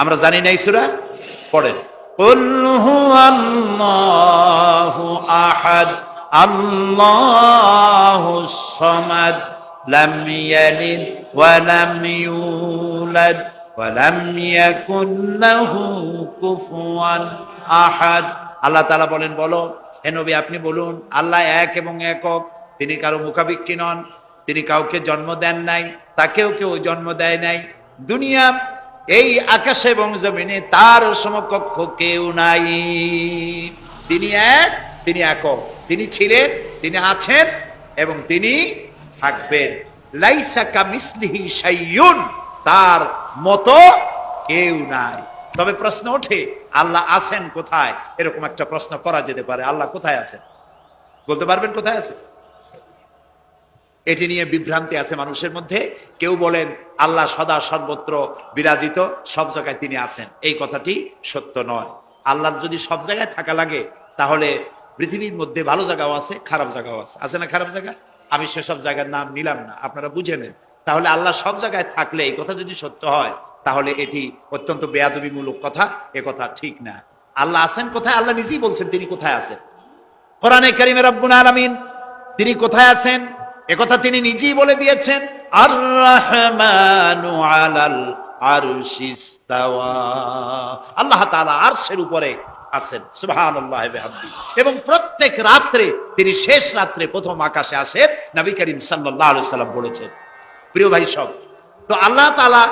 আমরা জানি না এই সূরা? পড়েন, কুল হুয়াল্লাহু আহাদ আল্লাহুস সামাদ লাম ইয়ালিদ ওয়া লাম ইউলাদ ওয়া লাম ইয়াকুন লাহু কুফুয়ান আহাদ। আল্লাহ তাআলা বলেন, বলো হে নবী আপনি বলুন, আল্লাহ এক এবং একক, তিনি কারো মুখাপেক্ষী নন, তিনি কাউকে জন্ম দেন নাই, তাকেও কেউ জন্ম দেয় নাই। দুনিয়া, এই আকাশে এবং জমিনে তার সমকক্ষ কেউ নাই। তিনি এক, তিনি একক, তিনি ছিলেন, তিনি আছেন এবং তিনি থাকবেন। লাইসা কামিসলিহি শাইউন, তার মতো কেউ নাই। তবে প্রশ্ন ওঠে, আল্লাহ আছেন কোথায়? এরকম একটা প্রশ্ন করা যেতে পারে, আল্লাহ কোথায় আছেন? বলতে পারবেন কোথায় আছে? এটি নিয়ে বিভ্রান্তি আছে মানুষের মধ্যে। কেউ বলেন আল্লাহ সদা সর্বত্র বিরাজিত, সব জায়গায় তিনি আছেন। এই কথাটি সত্য নয়। আল্লাহর যদি সব জায়গায় থাকা লাগে, তাহলে পৃথিবীর মধ্যে ভালো জায়গাও আছে, খারাপ জায়গাও আছে। আছে না খারাপ জায়গা? আমি সেসব জায়গার নাম নিলাম না, আপনারা বুঝে নেন। তাহলে আল্লাহ সব জায়গায় থাকলে এই কথা যদি সত্য হয়, তাহলে এটি অত্যন্ত বেয়াদবিমূলক কথা, এ কথা ঠিক না। আল্লাহ আছেন কোথায়? আল্লাহ নিজেই বলছেন তিনি কোথায় আছেন। কোরআনে কারীমে রব্বুল আলামিন তিনি কোথায় আছেন একথা তিনি নিজেই বলে দিয়েছেন, আর রহমানু আলাল আরশিস্তাওয়া। আল্লাহ তাআলা আরশের উপরে আছেন, সুবহানাল্লাহি ওয়া বিহামদিহি। এবং প্রত্যেক রাত্রে তিনি শেষ রাত্রে প্রথম আকাশে আসেন, নবী করিম সাল্লাল্লাহু আলাইহি সাল্লাম বলেছেন। প্রিয় ভাই সব, তো আল্লাহ তাআলা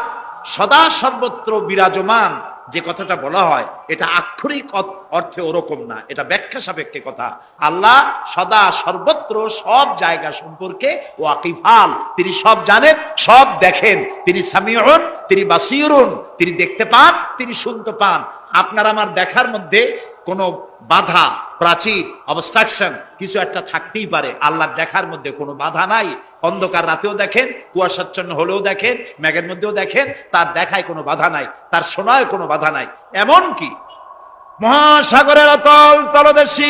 সদা সর্বত্র বিরাজমান যে কথাটা বলা হয়, এটা আক্ষরিক অর্থে ওরকম না, এটা ব্যাখ্যা সাপেক্ষে কথা। আল্লাহ সদা সর্বত্র সব জায়গা সম্পর্কে ওয়াকিফাল, তিনি সব জানেন, সব দেখেন। তিনি সামিউন, তিনি বাসিরুন, তিনি দেখতে পান, তিনি শুনতে পান। আপনার আমার দেখার মধ্যে কোনো বাধা, প্রাচীর, অবস্ট্রাকশন কিছু একটা থাকতেই পারে। আল্লাহর দেখার মধ্যে কোনো বাধা নাই। অন্ধকার রাতেও দেখেন, কুয়াশাচ্ছন্ন হলেও দেখেন, মেঘের মধ্যেও দেখেন, তার দেখায় কোনো বাধা নাই, তার শোনায় কোনো বাধা নাই। এমন কি মহাসাগরের অতল তলদেশে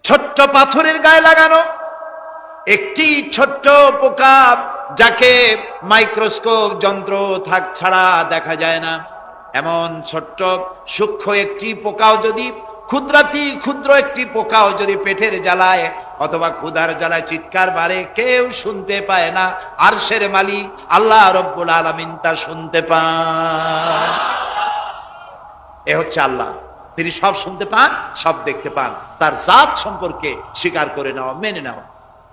ছোট্ট পাথরের গায়ে লাগানো একটি ছোট্ট পোকা, যাকে মাইক্রোস্কোপ যন্ত্র ছাড়া দেখা যায় না, এমন ছোট্ট সূক্ষ্ম একটি পোকাও যদি, ক্ষুদ্রাতি ক্ষুদ্র একটি পোকাও যদি পেটের জ্বালায় অথবা ক্ষুধার জ্বালায় চিৎকার বাড়ে, কেউ শুনতে পায় না। আরশের মালিক আল্লাহ রব্বুল আলামিন তা শুনতে পান। এ হচ্ছে আল্লাহ, তিনি সব শুনতে পান, সব দেখতে পান। তার জাত সম্পর্কে স্বীকার করে নেওয়া, মেনে নেওয়া,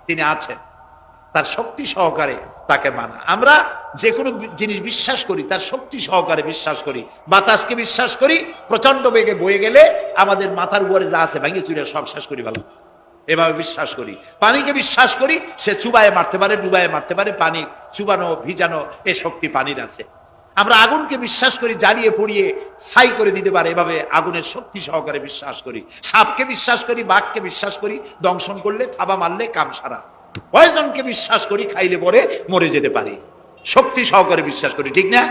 তিনি আছেন, তার শক্তি সহকারে তাকে মানা। আমরা যে কোনো জিনিস বিশ্বাস করি তার শক্তি সহকারে বিশ্বাস করি। বাতাসকে বিশ্বাস করি, প্রচন্ড বেগে বয়ে গেলে আমাদের মাথার উপরে যা আছে ভেঙে চুরে সব শেষ করি ভালো, এভাবে বিশ্বাস করি। পানিকে বিশ্বাস করি, সে চুবায়ে মারতে পারে, ডুবায়ে মারতে পারে, পানি চুবানো ভিজানো এ শক্তি পানির আছে। আমরা আগুনকে বিশ্বাস করি, জ্বালিয়ে পুড়িয়ে ছাই করে দিতে পারে, এভাবে আগুনের শক্তি সহকারে বিশ্বাস করি। সাপকে বিশ্বাস করি, বাঘকে বিশ্বাস করি, দংশন করলে, থাবা মারলে কাম সারা। পয়জনকে বিশ্বাস করি, খাইলে পরে মরে যেতে পারি, শক্তি সহকারে বিশ্বাস করি, ঠিক না?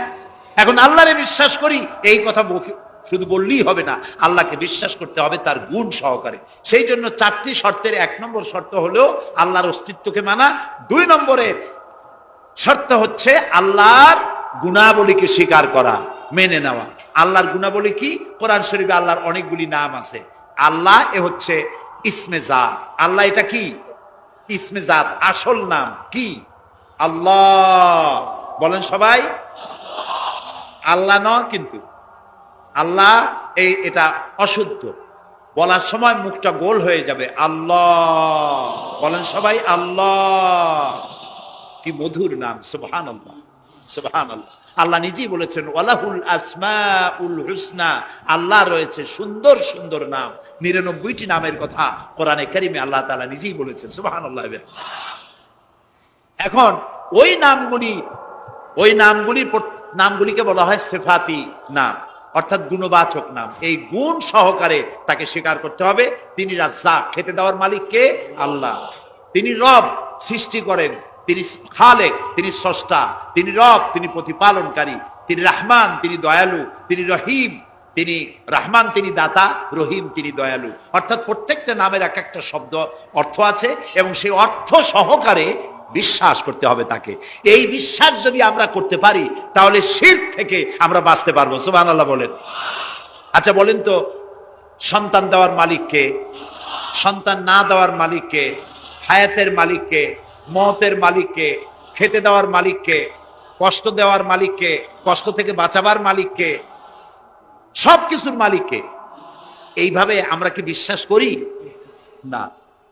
এখন আল্লাহরে বিশ্বাস করি, এই কথা শুধু বললেই হবে না, আল্লাহকে বিশ্বাস করতে হবে তার গুণ সহকারে। সেই জন্য 4টি শর্তের 1 নম্বর শর্ত হলো আল্লাহর অস্তিত্বকে মানা। 2 নম্বরের শর্ত হচ্ছে আল্লাহর গুণাবলীকে স্বীকার করা, মেনে নেওয়া। আল্লাহর গুণাবলী কি? কোরআন শরীফে আল্লাহর অনেকগুলি নাম আছে। আল্লাহ এ হচ্ছে ইসমে জাত। আল্লাহ এটা কি? ইসমে জাত, আসল নাম কি? আল্লাহ। বলেন সবাই আল্লাহ নয়, কিন্তু আল্লাহ এটা অশুদ্ধ, বলার সময় মুখটা গোল হয়ে যাবে। আল্লাহ বলেন সবাই আল্লাহ। কি মধুর নাম, সুবহানাল্লাহ, সুবহানাল্লাহ। আল্লাহ নিজেই বলেছেন ওয়ালাহুল আসমাউল হুসনা, আল্লাহ রয়েছে সুন্দর সুন্দর নাম। 99টি নামের কথা কোরআনে কারিমে আল্লাহ তাআলা নিজেই বলেছেন, সুবহানাল্লাহ। এখন ওই নামগুলিকে বলা হয় সিফাতি নাম, অর্থাৎ গুণবাচক নাম। এই গুণ সহকারে তাকে স্বীকার করতে হবে। তিনি রাজ্জাক, খেতে দেওয়ার মালিক কে? আল্লাহ। তিনি রব, সৃষ্টি করেন, তিনি খালেক, তিনি স্রষ্টা, তিনি রব, তিনি প্রতিপালনকারী, তিনি রহমান, তিনি দয়ালু, তিনি রহিম, তিনি রহমান, তিনি দাতা, রহিম, তিনি দয়ালু। অর্থাৎ প্রত্যেকটা নামের এক একটা শব্দ অর্থ আছে এবং সেই অর্থ সহকারে বিশ্বাস করতে হবে তাকে। এই বিশ্বাস যদি আমরা করতে পারি তাহলে শিরক থেকে আমরা বাঁচতে পারবো। সুবহানাল্লাহ বলেন। আচ্ছা বলেন তো, সন্তান দেওয়ার মালিককে, সন্তান না দেওয়ার মালিককে, হায়াতের মালিককে, মওতের মালিককে, খেতে দেওয়ার মালিককে, কষ্ট দেওয়ার মালিককে, কষ্ট থেকে বাঁচাবার মালিককে, সবকিছুর মালিককে, এইভাবে আমরা কি বিশ্বাস করি? না,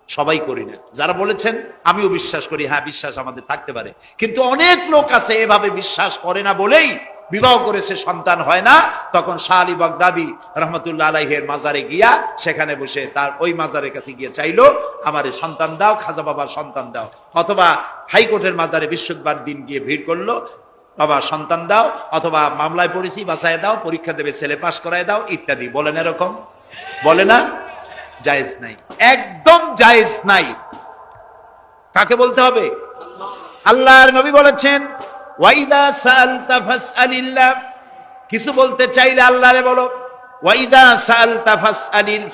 সবাই করি না। যারা বলেছেন আমিও বিশ্বাস করি, হ্যাঁ বিশ্বাস আমাদের থাকতে পারে, কিন্তু অনেক লোক আছে এভাবে বিশ্বাস করে না বলেই বিবাহ করেছে, সন্তান হয় না। তখন শাহ আলী বাগদাদি রহমতুল্লাহ আলাইহির মাজারে গিয়া সেখানে বসে তার ওই মাজারের কাছে গিয়ে চাইলো আমারে সন্তান দাও, খাজা বাবার সন্তান দাও। অথবা হাইকোর্টের মাজারে বৃহস্পতিবার দিন গিয়ে ভিড় করলো, বাবা সন্তান দাও, অথবা মামলায় পড়েছি বাঁচায় দাও, পরীক্ষা দেবে ছেলে পাশ করায় দাও ইত্যাদি। বলেন এরকম? বলে না? জায়েজ নাই, একদম জায়েজ নাই। কাকে বলতে হবে? আল্লাহর নবী বলেছেন ওয়াইদা সাআলতা ফাসআলিল্লাহ, কিছু বলতে চাইলে আল্লাহরে বলো। ওয়াইদা সাআলতা ফাসআলিল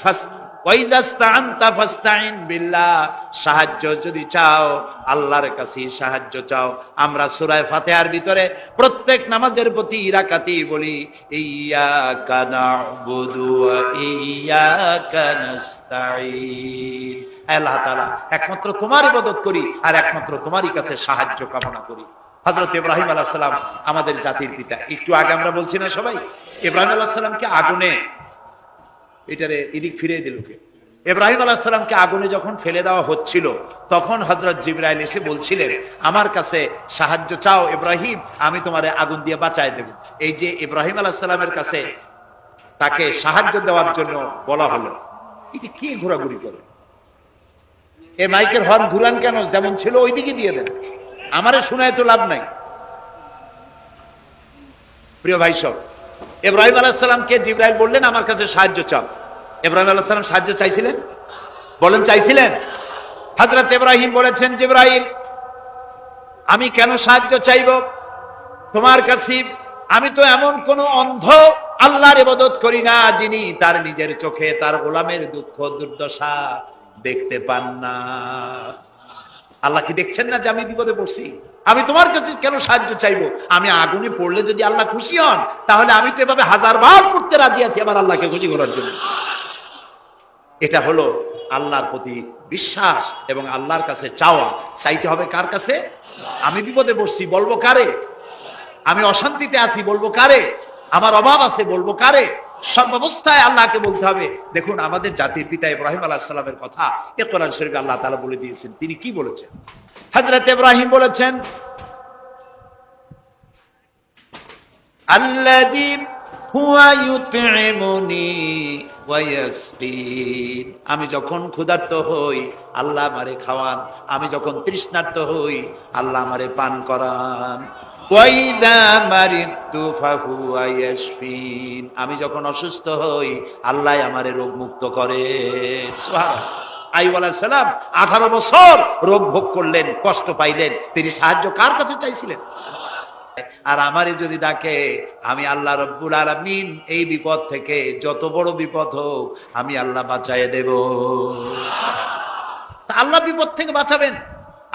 ওয়াইদা ইসতাআনতা ফাসতাইন বিল্লাহ, সাহায্য যদি চাও আল্লাহর কাছে সাহায্য চাও। আমরা সূরা ফাতিহার ভিতরে প্রত্যেক নামাজের প্রতি রাকাতেই বলি ইয়্যাকা না'বুদু ওয়া ইয়্যাকা নাস্তাঈন, আল্লাহ তাআলা একমাত্র তোমার ইবাদত করি আর একমাত্র তোমারই কাছে সাহায্য কামনা করি। হযরত ইব্রাহিম আলাইহিস সালাম আমাদের জাতির পিতা। একটু আগে আমরা বলছি না সবাই, ইব্রাহিম আলাইহিস সালামকে আগুনে, এটারে এদিক ফিরে দিল কে? ইব্রাহিম আলাইহিস সালামকে আগুনে যখন ফেলে দেওয়া হচ্ছিল তখন হযরত জিবরাইল এসে বলছিলেন আমার কাছে সাহায্য চাও ইব্রাহিম, আমি তোমারে আগুন দিয়ে বাঁচায় দেব। এই যে ইব্রাহিম আলাইহিস সালামের কাছে তাকে সাহায্য দেওয়ার জন্য বলা হলো, এটা কি ঘোরাঘুরি করে? এই মাইকের হর্ন ঘুরান কেন? যেমন ছিল ওইদিকে দিয়ে দেন, আমারে শোনায় তো লাভ নাই। প্রিয় ভাই সব, ইব্রাহিম আলাইহিস সালামকে জিবরাইল বললেন আমার কাছে সাহায্য চাও। ইব্রাহিম আলাইহিস সালাম সাহায্য চাইছিলেন? বলেন চাইছিলেন? হযরত ইব্রাহিম বলেছেন জিবরাইল আমি কেন সাহায্য চাইব তোমার কাছে? আমি তো এমন কোন অন্ধ আল্লাহর ইবাদত করি না যিনি তার নিজের চোখে তার গোলামের দুঃখ দুর্দশা দেখতে পান না। আল্লাহ কি দেখছেন না যে আমি বিপদে পড়ছি? আমি তোমার কাছে কেন সাহায্য চাইবো? আমি আগুনে পড়লে যদি আল্লাহ খুশি হন তাহলে আমি তো এভাবে হাজার বার পড়তে রাজি আছি আমার আল্লাহকে খুশি করার জন্য। এটা হলো আল্লাহর প্রতি বিশ্বাস এবং আল্লাহর কাছে চাওয়া। চাইতে হবে কার কাছে? আমি বিপদে পড়ছি বলবো কারে? আমি অশান্তিতে আছি বলবো কারে? আমার অভাব আছে বলবো কারে? সর্বাবস্থায় আল্লাহকে বলতে হবে। দেখুন আমাদের জাতির পিতা ইব্রাহিম আলাইহিস সালামের কথা এ কোরআন শরীফে আল্লাহ তাআলা বলে দিয়েছেন। তিনি কি বলেছেন? হযরত ইব্রাহিম বলেছেন আল্লাযী হুয়া ইউতঈমুনি ওয়া ইয়াসকিন, আমি যখন ক্ষুধার্ত হই আল্লাহ আমারে খাওয়ান, আমি যখন তৃষ্ণার্ত হই আল্লাহ আমারে পান করান। ওয়াইদা মারিদতু ফাহুয়া ইয়াশফিন, আমি যখন অসুস্থ হই আল্লাহ আমারে রোগ মুক্ত করেন। সুবহানাল্লাহ। আইয়ুব আলাইহিস সালাম 18 বছর রোগ ভোগ করলেন, কষ্ট পাইলেন, তিনি সাহায্য কার কাছে চাইছিলেন? আর আমারে যদি ডাকে আমি আল্লাহ রব্বুল আলামিন এই বিপদ থেকে যত বড় বিপদ হোক আমি আল্লাহ বাঁচায় দেব। আল্লাহ বিপদ থেকে বাঁচাবেন।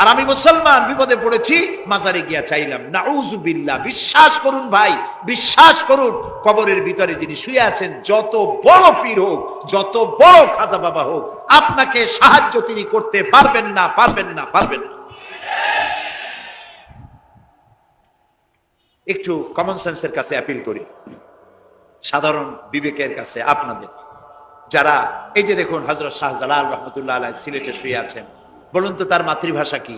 আর আমি মুসলমান বিপদে পড়েছি মাজারে গিয়া চাইলাম, নাউযুবিল্লাহ। বিশ্বাস করুন ভাই, বিশ্বাস করুন, কবরের ভিতরে যিনি শুয়ে আছেন যত বড় পীর হোক, যত বড় খাজা বাবা হোক, আপনাকে সাহায্য তিনি করতে পারবেন না, পারবেন না, পারবেন না। একটু কমন সেন্সের কাছে অ্যাপিল করি, সাধারণ বিবেকের কাছে আপনাদের, যারা এই যে দেখুন হযরত শাহজালাল রহমতুল্লাহ আলাইহি সিলেটে শুয়ে আছেন, বলুন তো তার মাতৃভাষা কি?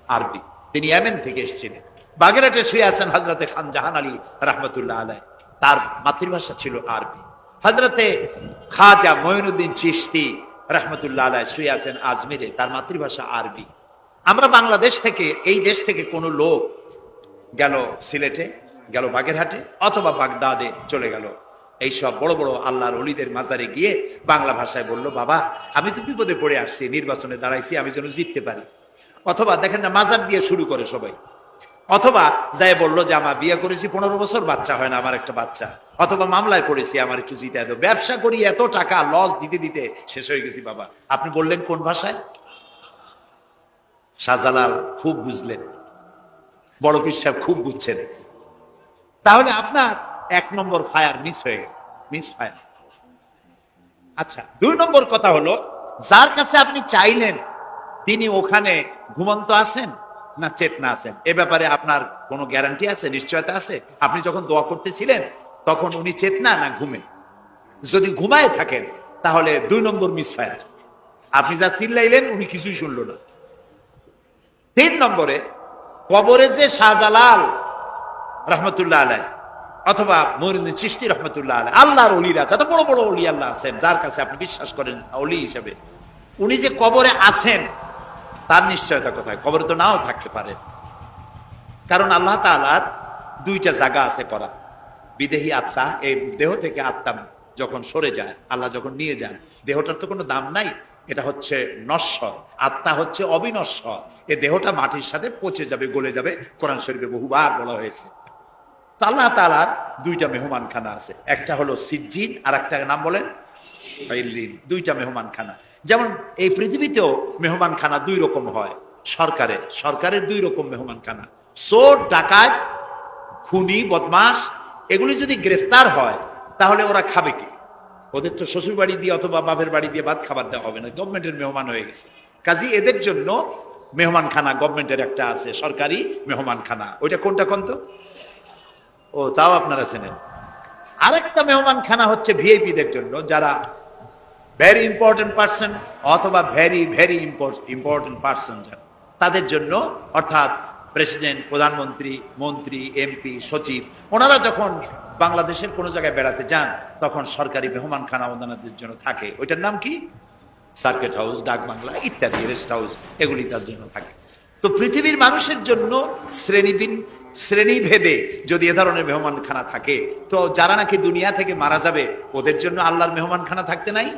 আরবি। তিনি ইয়েমেন থেকে এসেছিলেন। বাগেরহাটে শুয়ে আছেন হযরতে খান জাহান আলী রহমতুল্লাহ আলাইহি, তার মাতৃভাষা ছিল আরবি। হযরতে খাজা মঈনুদ্দিন চিশতি রহমতুল্লাহ আলাইহি শুয়ে আছেন আজমিরে, তার মাতৃভাষা আরবি। আমরা বাংলাদেশ থেকে, এই দেশ থেকে কোনো লোক গেল সিলেটে, গেল বাগেরহাটে অথবা বাগদাদে চলে গেল, এইসব বড় বড় আল্লাহর ওলিদের মাজারে গিয়ে বাংলা ভাষায় বলল, বাবা আমি তো বিপদে পড়ে আসছি, নির্বাচনে দাঁড়াইছি, আমি যেন জিততে পারি। অথবা দেখেন না, মাজার দিয়ে শুরু করে সবাই। অথবা যাই বললো যে আমার বিয়ে করেছি 15 বছর, বাচ্চা হয় না, আমার একটা বাচ্চা। অথবা মামলায় পড়েছি, আমার একটু জিতে এত, ব্যবসা করি এত টাকা লস দিতে দিতে শেষ হয়ে গেছি বাবা। আপনি বললেন কোন ভাষায়? শাহজালাল খুব বুঝলেন, বড় পীর সাহেব খুব বুঝছেন। তাহলে আপনার 1 নম্বর ফায়ার মিস হয়ে গেল, মিস ফায়ার। আচ্ছা, 2 নম্বর কথা হলো, যার কাছে আপনি চাইলেন তিনি ওখানে ঘুমন্ত আছেন না চেতনা আছেন, এ ব্যাপারে আপনার কোনো গ্যারান্টি আছে, নিশ্চয়তা আছে? আপনি যখন দোয়া করতেছিলেন তখন উনি চেতনা না ঘুমে? যদি ঘুমায় থাকেন তাহলে 2 নম্বর মিস ফায়ার। আপনি যা চিল্লাইলেন উনি কিছুই শুনলো না। 3 নম্বরে, কবরে যে শাহজালাল রহমতুল্লাহ আলাইহি অথবা মঈনুদ্দিন চিশতি রহমতুল্লাহ আলাইহি, আল্লাহর ওলিরা, যত বড় বড় ওলি আল্লাহ আছেন যার কাছে আপনি বিশ্বাস করেন ওলি হিসেবে, উনি যে কবরে আছেন তার নিশ্চয়তা কোথায়? কবরে তো নাও থাকতে পারে, কারণ আল্লাহ তাআলার 2টা জায়গা আছে করা। বিদেহী আত্মা, এই দেহ থেকে আত্মা যখন সরে যায়, আল্লাহ যখন নিয়ে যান, দেহটার তো কোনো দাম নাই, এটা হচ্ছে নশ্বর, আত্মা হচ্ছে অবিনশ্বর। এই দেহটা মাটির সাথে পচে যাবে, গলে যাবে, কোরআন শরীফে বহুবার বলা হয়েছে। তো আল্লাহ তাআলার 2টা মেহমানখানা আছে, একটা হলো সিজ্জিন আর একটা নাম বলেন ইল্লিন। 2টা মেহমানখানা। যেমন এই পৃথিবীতেও মেহমানখানা 2 রকম হয়। সরকারের 2 রকম মেহমানখানা। চোর, ডাকাত, খুনি, বদমাস এগুলি যদি গ্রেফতার হয় তাহলে ওরা খাবে কি? ওদের তো শ্বশুর বাড়ি দিয়ে অথবা বাপের বাড়ি দিয়ে ভাত খাবার দেওয়া হবে না, গভর্নমেন্টের মেহমান হয়ে গেছে। কাজী এদের জন্য মেহমানখানা গভর্নমেন্টের একটা আছে, সরকারি মেহমানখানা। ওইটা কোনটা কোন তো? ও, তাও আপনারা চেনেন। আরেকটা মেহমানখানা হচ্ছে ভিআইপিদের জন্য, যারা ভেরি ইম্পর্টেন্ট পার্সন অথবা ভেরি ভেরি ইম্পর্টেন্ট পার্সন যারা, তাদের জন্য, অর্থাৎ প্রেসিডেন্ট, প্রধানমন্ত্রী, মন্ত্রী, এমপি, সচিব, ওনারা যখন বাংলাদেশের কোনো জায়গায় বেড়াতে যান তখন সরকারি মেহমানখানা ওনাদের জন্য থাকে। ওইটার নাম কি? সার্কিট হাউস, ডাক বাংলা ইত্যাদি, রেস্ট হাউস, এগুলি তার জন্য থাকে। তো পৃথিবীর মানুষের জন্য শ্রেণীভেদে যদি এ ধরনের মেহমানখানা থাকে, তো যারা নাকি দুনিয়া থেকে মারা যাবে ওদের জন্য আল্লাহর মেহমানখানা থাকতে নাই?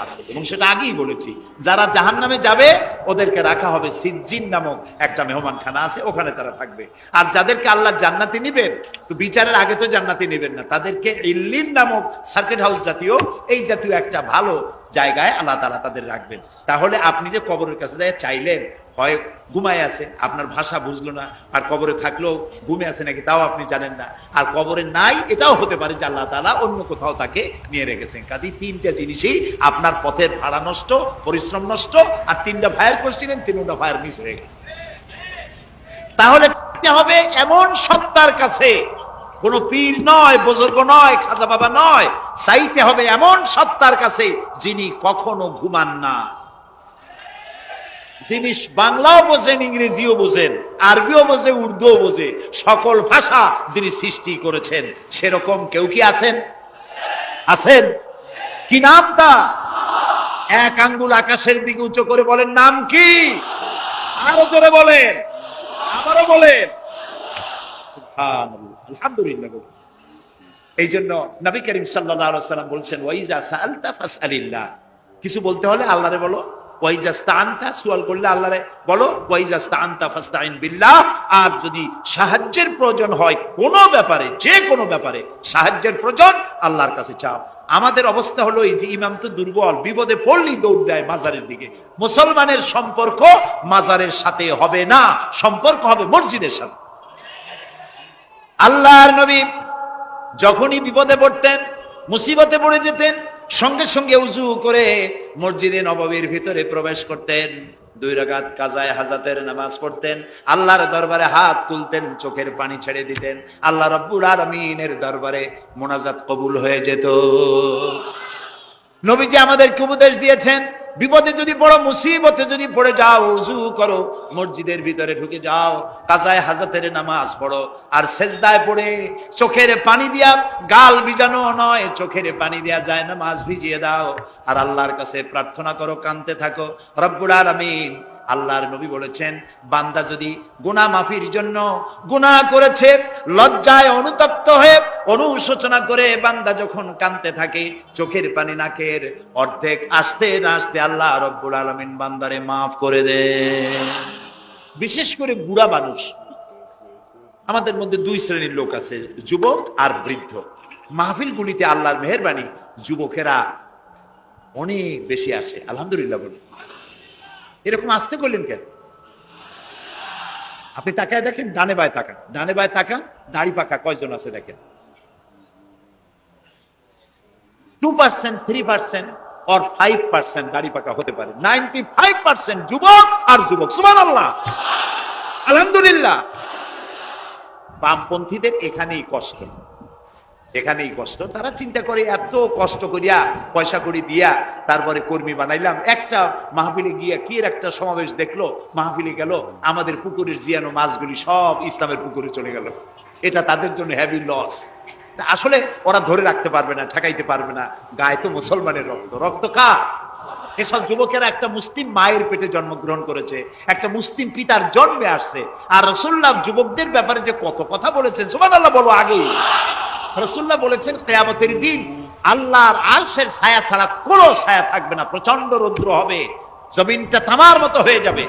আছে, এবং সেটা আগেই বলেছি। যারা জাহান্নামে যাবে ওদেরকে রাখা হবে সিজ্জিন নামক একটা মেহমানখানা আছে, ওখানে তারা থাকবে। আর যাদেরকে আল্লাহ জান্নাতে নিবেন, তো বিচারের আগে তো জান্নাতে নিবেন না, তাদেরকে ইল্লিন নামক সার্কিট হাউস জাতীয়, এই জাতীয় একটা ভালো জায়গায় আল্লাহ তাআলা তাদের রাখবেন। তাহলে আপনি যে কবরের কাছে যায় চাইলেন, হয় ঘুমায় আছে, আপনার ভাষা বুঝলো না, আর কবরে থাকলেও ঘুমে আছে নাকি তাও আপনি জানেন না, আর কবরে নাই এটাও হতে পারে যে আল্লাহ তাআলা অন্য কোথাও তাকে নিয়ে রেখেছেন। কাজেই 3টা জিনিসই আপনার পথের ভাড়া নষ্ট, পরিশ্রম নষ্ট, আর 3টা ফায়ার করছিলেন, 3টা ফায়ার মিস হয়ে গেল। তাহলে হবে এমন সত্তার কাছে, কোন পীর নয়, বুজুর্গ নয়, খাজা বাবা নয়, চাইতে হবে এমন সত্তার কাছে যিনি কখনো ঘুমান না, যিনি বাংলাও বোঝেন, ইংরেজিও বোঝেন, আরবিও বোঝে, উর্দুও বোঝে, সকল ভাষা যিনি সৃষ্টি করেছেন, সেরকম কেউ কি আছেন? আছেন? কি নাম তা? 1 আঙ্গুল আকাশের দিকে উঁচু করে বলেন, নাম কি? আরো জোরে বলেন, আবারও বলেন, সুবহানাল্লাহ, আলহামদুলিল্লাহ। এই জন্য নবী করিম সাল্লাল্লাহু আলাইহি ওয়াসাল্লাম বলছেন, ওয়াইজা সাআলতা ফাসআলিল্লাহ, কিছু বলতে হলে আল্লাহরে বলো। ওয়াইজা ইসতাআনতা, সুয়াল করলে আল্লাহরে বলো। ওয়াইজা ইসতাআনতা ফাসতাইন বিল্লাহ, আর যদি সাহায্যের প্রয়োজন হয় কোনো ব্যাপারে, যে কোনো ব্যাপারে সাহায্যের প্রয়োজন, আল্লাহর কাছে চাও। আমাদের অবস্থা হলো এই যে ইমাম তো দুর্বল, বিপদে পড়লেই দৌড় দেয় মাজারের দিকে। মুসলমানের সম্পর্ক মাজারের সাথে হবে না, সম্পর্ক হবে মসজিদের সাথে। আল্লাহর নবী যখনই বিপদে পড়তেন, মুসিবতে পড়ে যেতেন, সঙ্গে সঙ্গে উজু করে মসজিদে নববীর ভিতরে প্রবেশ করতেন, 2 রাকাত কাজায়ে হাজাতের নামাজ পড়তেন, আল্লাহর দরবারে হাত তুলতেন, চোখের পানি ছেড়ে দিতেন, আল্লাহ রাব্বুল আলামিনের দরবারে মোনাজাত কবুল হয়ে যেত। নবীজি আমাদেরকে উপদেশ দিয়েছেন, বিপদে যদি বড় মুসিবতে যদি পড়ে যাও, উজু করো, মসজিদের ভিতরে ঢুকে যাও, কাজায়ে হাজাতের নামাজ পড়ো, আর সেজদায় পড়ে চোখের পানি দিয়া, গাল ভিজানো নয়, চোখের পানি দিয়া যায় নামাজ ভিজিয়ে দাও, আর আল্লাহর কাছে প্রার্থনা করো, কাঁদতে থাকো। রব্বুল আলামিন, আল্লাহর নবী বলেছেন, বান্দা যদি গুনাহ মাফির জন্য গুনাহ করেছে, লজ্জায় অনুতপ্ত হয়ে অনুশোচনা করে বান্দা যখন কাঁদতে থাকে, চোখের পানি নাকের অর্ধেক আসতে না আসতে আল্লাহ রব্বুল আলামিন বান্দারে মাফ করে দেন। বিশেষ করে বুড়া মানুষ, আমাদের মধ্যে দুই শ্রেণীর লোক আছে, যুবক আর বৃদ্ধ। মাহফিলগুলিতে আল্লাহর মেহেরবানি যুবকেরা অনেক বেশি আসে, আলহামদুলিল্লাহ বলুন। এরকম আসতে করলেন কেন? আপনি তাকায় দেখেন, ডানে বায় তাকান, ডানে বায় তাকান, দাড়ি পাকা কয়জন আছে দেখেন। 2%, 3% or 5% দাড়ি পাকা হতে পারে, 95% যুবক আর যুবক। সুবহানাল্লাহ, আলহামদুলিল্লাহ। বামপন্থীদের এখানেই কষ্ট, এখানেই কষ্ট। তারা চিন্তা করে এত কষ্ট করিয়া পয়সা করি দিয়া তারপরে কর্মী বানাইলাম, একটা মাহফিলে গিয়া কি একটা সমাবেশ দেখলো, মাহফিলে গেল, আমাদের পুকুরের জিয়ানো মাছগুলি সব ইসলামের পুকুরে চলে গেল। এটা তাদের জন্য হেভি লস। আসলে ওরা ধরে রাখতে পারবে না, ঠেকাইতে পারবে না, গায়ে তো মুসলমানের রক্ত। রক্ত কার? এসব যুবকেরা একটা মুসলিম মায়ের পেটে জন্মগ্রহণ করেছে, একটা মুসলিম পিতার জন্মে আসছে। আর রাসূলুল্লাহ যুবকদের ব্যাপারে যে কত কথা বলেছেন, সুবহানাল্লাহ বলো। আগেই রাসূলুল্লাহ বলেছেন কিয়ামতের দিন আল্লাহর আরশের ছায়া ছাড়া কোনো ছায়া থাকবে না, প্রচন্ড রৌদ্র হবে, জমিনটা তামার মতো হয়ে যাবে।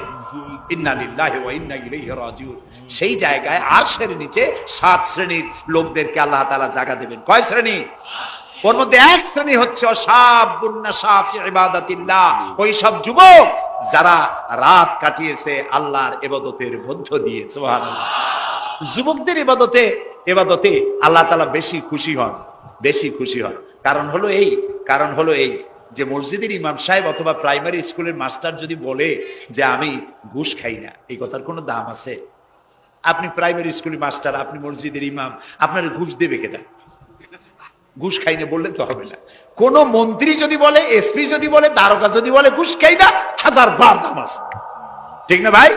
ইন্না লিল্লাহি ওয়া ইন্না ইলাইহি রাজিউন। সেই জায়গায় আরশের নিচে 7 শ্রেণীর লোকদেরকে আল্লাহ তাআলা জায়গা দেবেন। কয় শ্রেণী? ওর মধ্যে এক শ্রেণী হচ্ছে শাবুন নাশা ফি ইবাদাতিল্লাহ, ওই সব যুবক যারা রাত কাটিয়েছে আল্লাহর ইবাদতের মধ্য দিয়ে। সুবহানাল্লাহ। যুবকদের ইবাদতে আল্লাহ তাআলা বেশি খুশি হন, বেশি খুশি হন। কারণ হলো এই যে মসজিদের ইমাম সাহেব অথবা প্রাইমারি স্কুলের মাস্টার যদি বলে যে আমি ঘুষ খাই না, এই কথার কোনো দাম আছে? আপনি প্রাইমারি স্কুলের মাস্টার, আপনি মসজিদের ইমাম, আপনার ঘুষ দেবে কেটা? ঘুষ খাই না বললে তো হবে না। কোন মন্ত্রী যদি বলে, এসপি যদি বলে, দারোগা যদি বলে ঘুষ খাই না, 1000 বার দাম আছে, ঠিক না ভাই?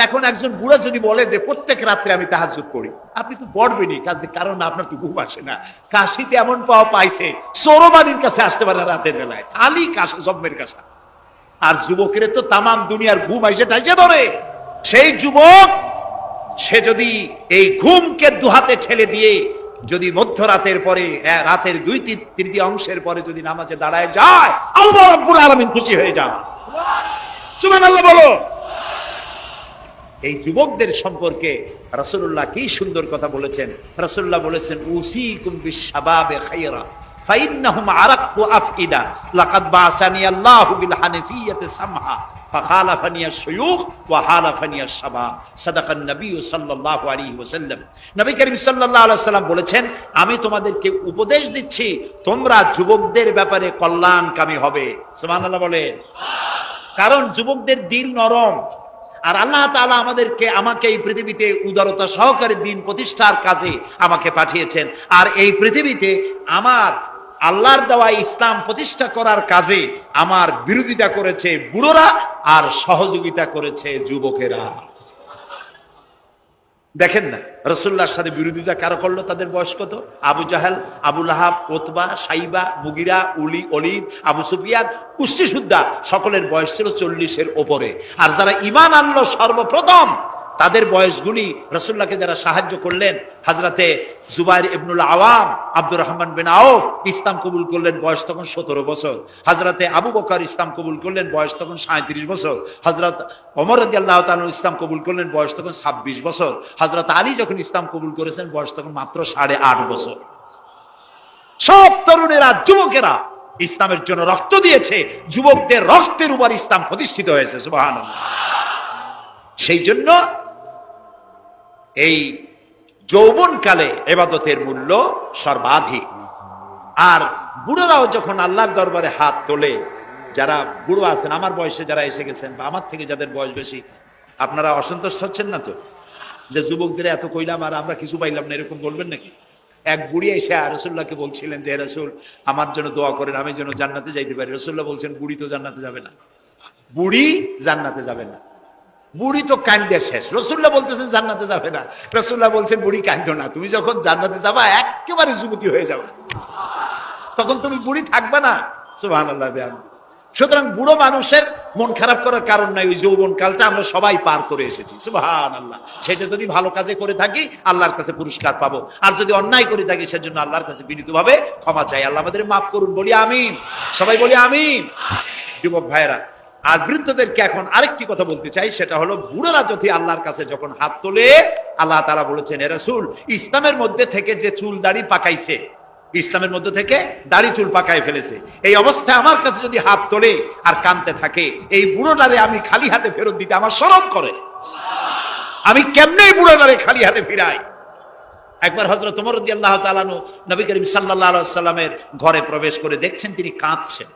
এখন একজন বুড়া যদি বলে যে প্রত্যেক রাত্রে আমি তাহাজ্জুদ পড়ি, আপনি তো পড়বেনই, কারণ আপনার তো ঘুম আসে না। কাশিতে এমন পাওয়া পাইছে, চোরবাড়ির কাছে আসতে পারে না রাতের বেলায়, খালি কাশা, জম্মের কাশা। আর যুবকের তো তামাম দুনিয়ার ঘুম আইসে টাইসে ধরে। সেই যুবক সে যদি এই ঘুমকে দুহাতে ঠেলে দিয়ে যদি মধ্যরাতের পরে, রাতের 2/3 পরে যদি নামাজে দাঁড়ায় যায়, আল্লাহ রাব্বুল আলামিন খুশি হয়ে যান। সুবহানাল্লাহ বলো। এই যুবকদের সম্পর্কে রাসূলুল্লাহ কি সুন্দর কথা বলেছেন। রাসূলুল্লাহ বলেছেন, উসিকুম বিশ-শাবাবে খায়রা ফাইন্নাহুম আরাক্কু আফইদা লাকাদ বাসানি আল্লাহু বিল হানিফিয়্যাতি সামহা ফাখালাফানি আশ-শুয়ুখ ওয়া হালাফানি আশ-শাবাব। সাদাকান নবী সাল্লাল্লাহু আলাইহি ওয়াসাল্লাম। নবী করিম সাল্লাল্লাহু আলাইহি ওয়াসাল্লাম বলেছেন, আমি তোমাদেরকে উপদেশ দিচ্ছি, তোমরা যুবকদের ব্যাপারে কল্যাণকামী হবে। সুবহানাল্লাহ বলেন। কারণ যুবকদের দিল নরম, আর আল্লাহ তাআলা আমাকে এই পৃথিবীতে উদারতা সহকারে দিন প্রতিষ্ঠার কাজে আমাকে পাঠিয়েছেন। আর এই পৃথিবীতে আমার আল্লাহর দেওয়া ইসলাম প্রতিষ্ঠা করার কাজে আমার বিরোধিতা করেছে বুড়োরা, আর সহযোগিতা করেছে যুবকেরা। দেখেন না রাসূলুল্লাহর সাথে বিরোধিতা কারা করলো? তাদের বয়স কত? আবু জাহেল, আবু লাহাব, উতবা, সাইবা, মুগিরা, ওলীদ, আবু সুফিয়ান, কুষ্টি সুদ্দা, সকলের বয়স ছিল 40-এর ওপরে। আর যারা ঈমান আনলো সর্বপ্রথম, তাদের বয়সগুলি রাসূলুল্লাহকে যারা সাহায্য করলেন, হযরতে জুবাইর ইবনুল আওয়াম, আব্দুর রহমান বিন আউফ ইসলাম কবুল করলেন, বয়স তখন 17 বছর। হযরতে আবু বকর ইসলাম কবুল করলেন, বয়স তখন 37 বছর। হযরত ওমর রাদিয়াল্লাহু তাআলা ইসলাম কবুল করলেন, বয়স তখন 26 বছর। হযরত আলী যখন ইসলাম কবুল করেছেন, বয়স তখন মাত্র 8.5 বছর। সব তরুণেরা, যুবকেরা ইসলামের জন্য রক্ত দিয়েছে, যুবকদের রক্তের উপর ইসলাম প্রতিষ্ঠিত হয়েছে। সুবহানাল্লাহ। সেই জন্য এই যৌবনকালে ইবাদতের মূল্য সর্বাধিক। আর বুড়োরাও যখন আল্লাহর দরবারে হাত তোলে, যারা বুড়ো আছেন, আমার বয়সে যারা এসে গেছেন বা আমার থেকে যাদের বয়স বেশি, আপনারা অসন্তুষ্ট হচ্ছেন না তো যে যুবকদের এত কইলাম আর আমরা কিছু পাইলাম না, এরকম বলবেন নাকি? এক বুড়ি এসে রাসূলুল্লাহকে বলছিলেন যে, রাসূল আমার জন্য দোয়া করেন, আমি যেন জান্নাতে যাইতে পারি। রাসূলুল্লাহ বলছেন, বুড়ি তো জান্নাতে যাবে না, বুড়ি জান্নাতে যাবে না, বুড়ি তো কান্দে শেষ। রাসূলুল্লাহ বলতেছেন জান্নাতে যাবে না, রাসূলুল্লাহ বলছেন বুড়ি কান্দো না, তুমি যখন জান্নাতে যাবা একেবারে যুবতী হয়ে যাবে, তখন তুমি বুড়ি থাকবে না। সুবহানাল্লাহ। সুতরাং বুড়ো মানুষের মন খারাপ করার কারণ নাই, ওই যৌবন কালটা আমরা সবাই পার করে এসেছি, সুবহানাল্লাহ। সেটা যদি ভালো কাজে করে থাকি আল্লাহর কাছে পুরস্কার পাবো, আর যদি অন্যায় করে থাকি সেজন্য আল্লাহর কাছে বিনীতভাবে ক্ষমা চাই। আল্লাহ আমাদের মাফ করুন, বলি আমিন, সবাই বলি আমিন। যুবক ভাইরা আর বৃদ্ধদেরকে এখন আরেকটি কথা বলতে চাই, সেটা হলো বুড়োরা যদি আল্লাহর কাছে যখন হাত তোলে, আল্লাহ তাআলা বলেছেন, হে রাসূল, ইসলামের মধ্যে থেকে যে চুল দাড়ি পাকাইছে, ইসলামের মধ্যে থেকে দাড়ি চুল পাকায় ফেলেছে, এই অবস্থায় আমার কাছে যদি হাত তোলে আর কাঁদতে থাকে, এই বুড়োটারে আমি খালি হাতে ফেরত দিতে আমার শরম করে। আমি কেমনে বুড়োটারে খালি হাতে ফিরাই? একবার হযরত ওমর রাদিয়াল্লাহু তাআলা আনহু নবী করিম সাল্লাল্লাহু আলাইহি ওয়াসাল্লামের ঘরে প্রবেশ করে দেখছেন তিনি কাঁদছেন।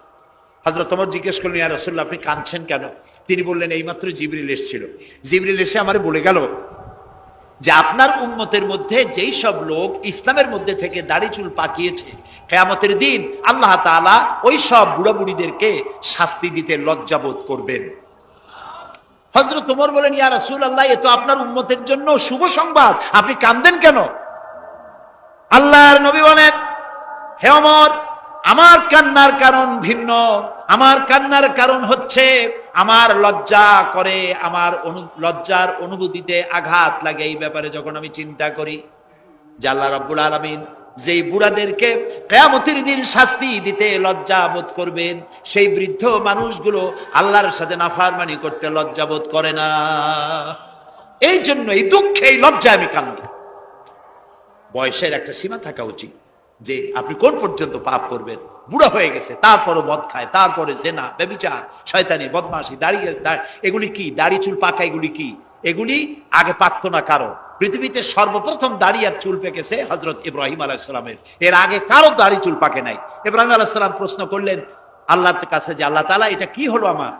হযরত ওমর জিজ্ঞেস করলেন, ইয়া রাসূলুল্লাহ, আপনি কাঁদছেন কেন? তিনি বললেন, এইমাত্র জিবরিল এসেছিল, জিবরিল এসে আমারে বলে গেল যে আপনার উম্মতের মধ্যে যেই সব লোক ইসলামের মধ্যে থেকে দাড়ি চুল পাকিয়েছে, কিয়ামতের দিন আল্লাহ তাআলা ওই সব বুড়া বুড়িদেরকে শাস্তি দিতে লজ্জাবোধ করবেন। হযরত ওমর বলেন, ইয়া রাসূলুল্লাহ, এ তো আপনার উম্মতের জন্য শুভ সংবাদ, আপনি কাঁদেন কেন? আল্লাহর নবী বলেন, হে ওমর, আমার কান্নার কারণ ভিন্ন। আমার কান্নার কারণ হচ্ছে আমার লজ্জা করে, আমার লজ্জার অনুভূতিতে আঘাত লাগে এই ব্যাপারে যখন আমি চিন্তা করি যে আল্লাহ রাব্বুল আলামিন যেই বুড়াদেরকে কিয়ামতের দিন শাস্তি দিতে লজ্জা বোধ করবেন, সেই বৃদ্ধ মানুষগুলো আল্লাহর সাথে নাফরমানি করতে লজ্জা বোধ করে না। এই জন্য এই দুঃখে, এই লজ্জায় আমি কান্দি। বয়সের একটা সীমা থাকা উচিত যে আপনি কোন পর্যন্ত পাপ করবেন। বুড়া হয়ে গেছে, তারপরও মদ খায়, তারপরে জেনা, ব্যভিচার, শয়তানি, বদমাশি, দাঁড়িয়ে এগুলি কি? দাড়ি চুল পাকা এগুলি কি? এগুলি আগে পাকতো না কারো। পৃথিবীতে সর্বপ্রথম দাড়ি আর চুল পেকেছে হযরত ইব্রাহিম আলাইহিস সালামের, এর আগে কারো দাড়ি চুল পাকে নাই। ইব্রাহিম আলাইহিস সালাম প্রশ্ন করলেন আল্লাহর কাছে যে আল্লাহ তাআলা, এটা কি হলো আমার?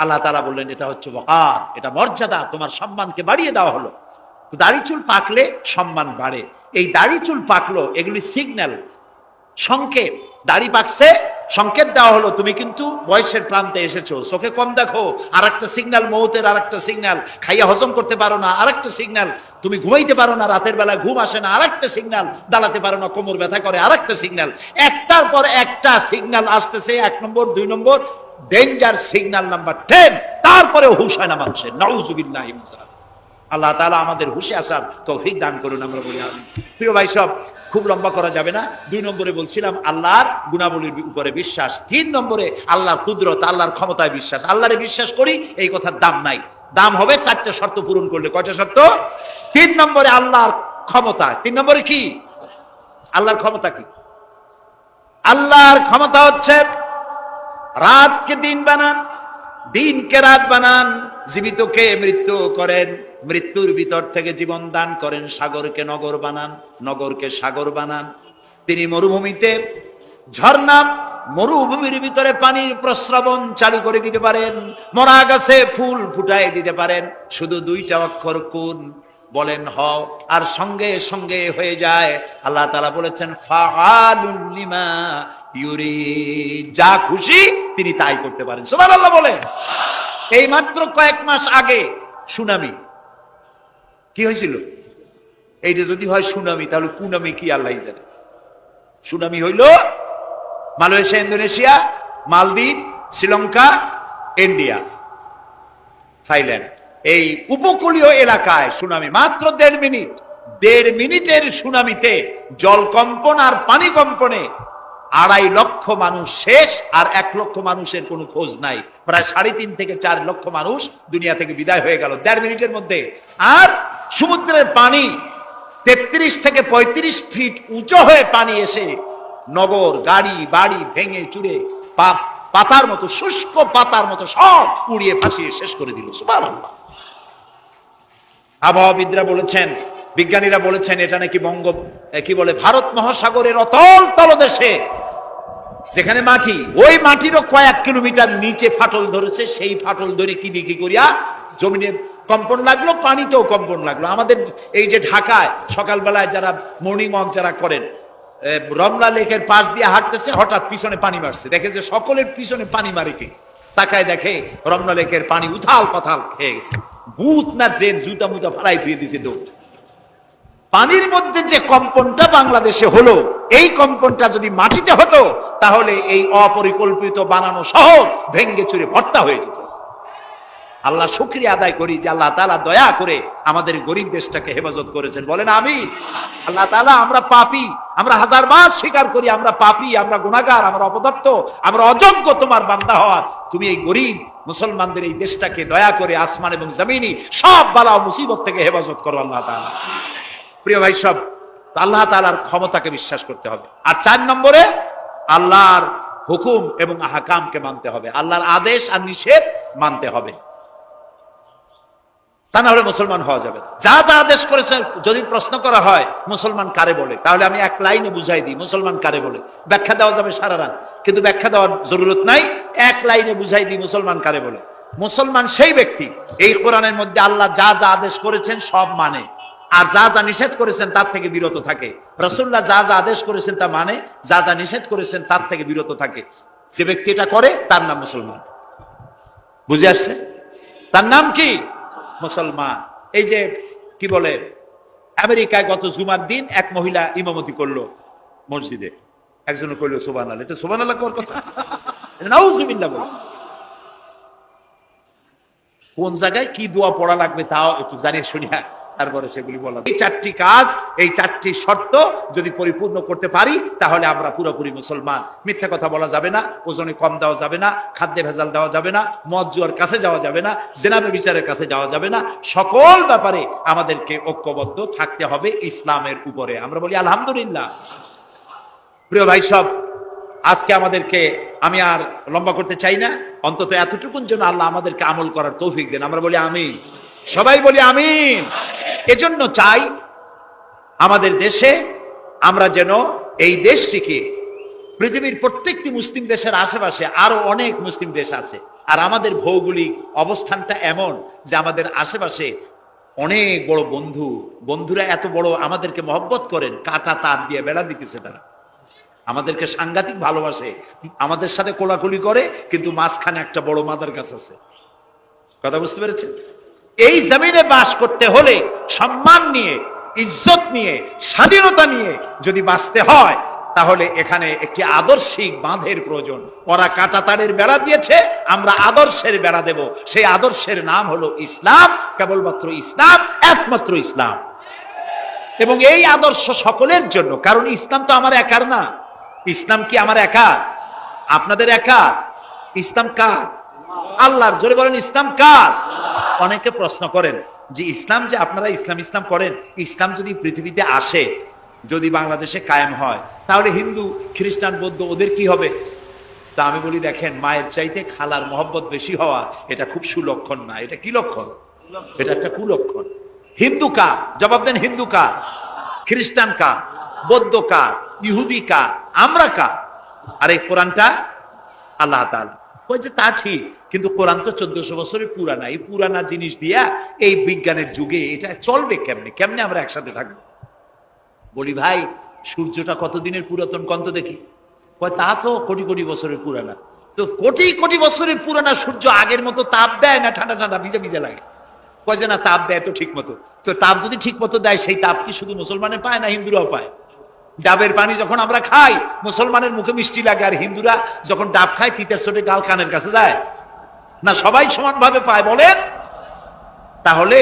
আল্লাহ তাআলা বললেন, এটা হচ্ছে ওয়াকার, এটা মর্যাদা, তোমার সম্মানকে বাড়িয়ে দেওয়া হলো। তো দাড়ি চুল পাকলে সম্মান বাড়ে। এই দাড়ি চুল পাকলো, এগুলি সিগন্যাল, সংকেত। দাড়ি পাকছে, সংকেত দেওয়া হলো তুমি কিন্তু বয়সের প্রান্তে এসেছো। চোখে কম দেখো, আর একটা সিগন্যাল, মৌতের আর একটা সিগন্যাল। খাইয়া হজম করতে পারো না, আর একটা সিগন্যাল। তুমি ঘুমাইতে পারো না, রাতের বেলা ঘুম আসে না, আর একটা সিগন্যাল। দাঁড়াতে পারো না, কোমর ব্যথা করে, আর একটা সিগন্যাল। একটার পর একটা সিগন্যাল আসতেছে, 1 নম্বর, 2 নম্বর, ডেঞ্জার সিগন্যাল নাম্বার 10। তারপরে হুঁশ হয় না মানুষের। নাউযুবিল্লাহি মিন যালিক। আল্লাহ তাআলা আমাদের হুঁশে আসার তৌফিক দান করুন, আমরা বলি আমিন। প্রিয় ভাই সব, খুব লম্বা করা যাবে না। 2 নম্বরে বলছিলাম আল্লাহর গুণাবলীর উপরে বিশ্বাস। 3 নম্বরে আল্লাহর কুদরত, আল্লাহর ক্ষমতায় বিশ্বাস। আল্লাহরে বিশ্বাস করি, এই কথার দাম নাই। দাম হবে 4টা শর্ত পূরণ করলে। কয়টা শর্ত? 3 নম্বরে আল্লাহর ক্ষমতা। 3 নম্বরে কি? আল্লাহর ক্ষমতা কি? আল্লাহর ক্ষমতা হচ্ছে রাতকে দিন বানান, দিনকে রাত বানান, জীবিতকে মৃত্যু করেন, মৃত্যুর ভিতর থেকে জীবন দান করেন, সাগরকে নগর বানান, নগরকে সাগর বানান। তিনি মরুভূমিতে ঝর্ণা, মরুভূমির ভিতরে পানির প্রস্রবণ চালু করে দিতে পারেন, মরা গাছে ফুল ফুটায় দিতে পারেন। শুধু 2টা অক্ষর কুন বলেন হও, আর সঙ্গে সঙ্গে হয়ে যায়। আল্লাহ তাআলা বলেছেন ফাআলুন লিমা ইউরিদ, যা খুশি তিনি তাই করতে পারেন। সুবহানাল্লাহ বলেন। এই মাত্র কয়েক মাস আগে সুনামি কি হয়েছিল? এইটা যদি হয় সুনামি, তাহলে কুনামি কি আল্লাহ জানে। সুনামি হইল মালয়েশিয়া, ইন্দোনেশিয়া, মালদ্বীপ, শ্রীলঙ্কা, ইন্ডিয়া, থাইল্যান্ড, এই উপকূলীয় এলাকায় সুনামি। মাত্র 1.5 মিনিট, 1.5 মিনিটের সুনামিতে জলকম্পন আর পানি কম্পনে 2.5 লক্ষ মানুষ শেষ, আর 1 লক্ষ মানুষের কোনো খোঁজ নাই। প্রায় 3.5 থেকে 4 লক্ষ মানুষ দুনিয়া থেকে বিদায় হয়ে গেল 1.5 মিনিটের মধ্যে। আর সমুদ্রের পানি 33 থেকে 35 ফিট উঁচু হয়ে পানি এসে নগর, গাড়ি বাড়ি ভেঙে চুরে পাতার মতো, শুষ্ক পাতার মতো সব উড়িয়ে ভাসিয়ে শেষ করে দিল। সুবহানাল্লাহ। আবহাওয়াবিদরা বলেছেন, বিজ্ঞানীরা বলেছেন, এটা নাকি ভারত মহাসাগরের অতল তলদেশে যেখানে মাটি, ওই মাটিরও কয়েক কিলোমিটার নিচে ফাটল ধরেছে। সেই ফাটল ধরে কি দিকে করিয়া জমিনে কম্পন লাগলো, পানিতেও কম্পন লাগলো। আমাদের এই যে ঢাকায় সকালবেলায় যারা মর্নিং ওয়াক যারা করেন, রমনা লেকের পাশ দিয়ে হাঁটতেছে, হঠাৎ পিছনে পানি মারছে, দেখে যে সকলের পিছনে পানি মারে কে, তাকায় দেখে রমনা লেকের পানি উথাল পাথাল খেয়ে গেছে। ভূত না জেন জুতা মুতা ফালাই ধুয়ে দিছে দৌড়। পানির মধ্যে যে কম্পনটা বাংলাদেশে হলো, এই কম্পনটা যদি মাটিতে হতো তাহলে এই অপরিকল্পিত বানানো শহর ভেঙ্গে চুরে ভর্তা হয়ে যেত। আল্লাহ শুকরিয়া আদায় করি যে আল্লাহ তাআলা দয়া করে আমাদের গরিব দেশটাকে হেফাজত করেছেন, বলেন আমিন। আল্লাহ তাআলা, আমরা পাপী, আমরা হাজারবার স্বীকার করি আমরা পাপী, আমরা গুনাহগার, আমরা অপদার্থ, আমরা অযোগ্য তোমার বান্দা হওয়ার। তুমি এই গরিব মুসলমানদের এই দেশটাকে দয়া করে আসমান এবং জমিনি সব বালা ও মুসিবত থেকে হেফাজত করো আল্লাহ তাআলা। প্রিয় ভাই সব, আল্লাহ তাআলার ক্ষমতাকে বিশ্বাস করতে হবে। আর 4 নম্বরে আল্লাহর হুকুম এবং আহকামকে মানতে হবে, আল্লাহর আদেশ আর নিষেধ মানতে হবে, তা না হলে মুসলমান হওয়া যাবে না। যা যা আদেশ করেছে যদি প্রশ্ন করা হয় মুসলমান কারে বলে, তাহলে আমি এক লাইনে বুঝাই দিই মুসলমান কারে বলে। ব্যাখ্যা দেওয়া যাবে সারা রাত, কিন্তু ব্যাখ্যা দেওয়ার জরুরত নাই, এক লাইনে বুঝাই দিই মুসলমান কারে বলে। মুসলমান সেই ব্যক্তি এই কোরআনের মধ্যে আল্লাহ যা যা আদেশ করেছেন সব মানে, আর যা যা নিষেধ করেছেন তার থেকে বিরত থাকে। রাসূলুল্লাহ যা যা আদেশ করেছেন তা মানে, যা যা নিষেধ করেছেন তার থেকে বিরত থাকে। যে ব্যক্তি এটা করে তার নাম মুসলমান। বুঝে আসছে? তার নাম কি? মুসলমান। এই যে কি বলে, আমেরিকায় গত জুমার দিন এক মহিলা ইমামতি করলো মসজিদে, একজন কইলো সুবহানাল্লাহ। এটা সুবহানাল্লাহ কোন কথা? নাউজুবিল্লাহ বল। কোন জায়গায় কি দোয়া পড়া লাগবে তাও একটু জানিয়ে শুনিয়া তারপরে সেগুলি বলা। এই 4টি কাজ, এই 4টি শর্ত যদি পরিপূর্ণ করতে পারি তাহলে আমরা পুরোপুরি মুসলমান। মিথ্যা কথা বলা যাবে না, ওজনে কম দেওয়া যাবে না, খাদ্যে ভেজাল দেওয়া যাবে না, মদ জুয়ার কাছে যাওয়া যাবে না, জেনাবে বিচারের কাছে যাওয়া যাবে না। সকল ব্যাপারে আমাদেরকে ঐক্যবদ্ধ থাকতে হবে ইসলামের উপরে। আমরা বলি আলহামদুলিল্লাহ। প্রিয় ভাই সব, আজকে আমাদেরকে, আমি আর লম্বা করতে চাই না, অন্তত এতটুকুন যেন আল্লাহ আমাদেরকে আমল করার তৌফিক দেন। আমরা বলি আমিন, সবাই বলি আমিন। এজন্য চাই আমাদের দেশে আমরা যেন এই দেশটিকে, পৃথিবীর প্রত্যেকটি মুসলিম দেশের আশেপাশে আরো অনেক মুসলিম দেশ আছে, আর আমাদের ভৌগোলিক অবস্থানটা এমন যে আমাদের আশেপাশে অনেক বড় বন্ধুরা এত বড় আমাদেরকে মহব্বত করেন, কাটা তার দিয়ে বেড়া দিতেছে। তারা আমাদেরকে সাংঘাতিক ভালোবাসে, আমাদের সাথে কোলাকুলি করে, কিন্তু মাঝখানে একটা বড় মাদার গাছ আছে। কথা বুঝতে পেরেছেন? এই জমিনে বাস করতে হলে সম্মান নিয়ে, ইজ্জত নিয়ে, স্বাধীনতা নিয়ে যদি বাঁচতে হয় তাহলে এখানে একটি আদর্শিক বাঁধের প্রয়োজন। ওরা কাঁটা তারের বেড়া দিয়েছে, আমরা আদর্শের বেড়া দেব। সেই আদর্শের নাম হলো ইসলাম, কেবলমাত্র ইসলাম, একমাত্র ইসলাম। এবং এই আদর্শ সকলের জন্য, কারণ ইসলাম তো আমার একার না। ইসলাম কি আমার একার? আপনাদের একার? ইসলাম কার? আল্লাহর। জোরে বলেন ইসলাম কার? অনেকে প্রশ্ন করেন যে ইসলাম যে আপনারা ইসলাম করেন, ইসলাম যদি পৃথিবীতে আসে, যদি বাংলাদেশে কায়েম হয়, তাহলে হিন্দু, খ্রিস্টান, বৌদ্ধ ওদের কি হবে? তা আমি বলি, দেখেন, মায়ের চাইতে খালার মহব্বত বেশি হওয়া এটা খুব সুলক্ষণ না। এটা কি লক্ষণ? এটা একটা কুলক্ষণ। হিন্দু কার? জবাব দেন। হিন্দু কার? খ্রিস্টান কার? বৌদ্ধ কার? ইহুদি কার? আমরা কার? আর এই কোরআনটা আল্লাহ তাআলা বলছে। তা ঠিক, কিন্তু কোরআন তো 1400 বছরের পুরানা। এই পুরানা জিনিস দিয়া এই বিজ্ঞানের যুগে এটা চলবে কেমনে? কেমনে আমরা একসাথে থাকবো? বলি, ভাই, সূর্যটা কতদিনের পুরাতন কন্ত দেখি? কয় তা তো কোটি কোটি বছরের পুরানা। তো কোটি কোটি বছরের পুরানা সূর্য আগের মতো তাপ দেয় না ঠান্ডা ঠান্ডা ভিজে ভিজে লাগে? কয় যে না, তাপ দেয় তো ঠিক মতো। তো তাপ যদি ঠিক মতো দেয়, সেই তাপ কি শুধু মুসলমানে পায় না হিন্দুরাও পায়? ডাবের পানি যখন আমরা খাই, মুসলমানের মুখে মিষ্টি লাগে, আর হিন্দুরা যখন ডাব খায় তিতের চোটে গাল কানের কাছে যায় না? সবাই সমানভাবে পায় বলেন? তাহলে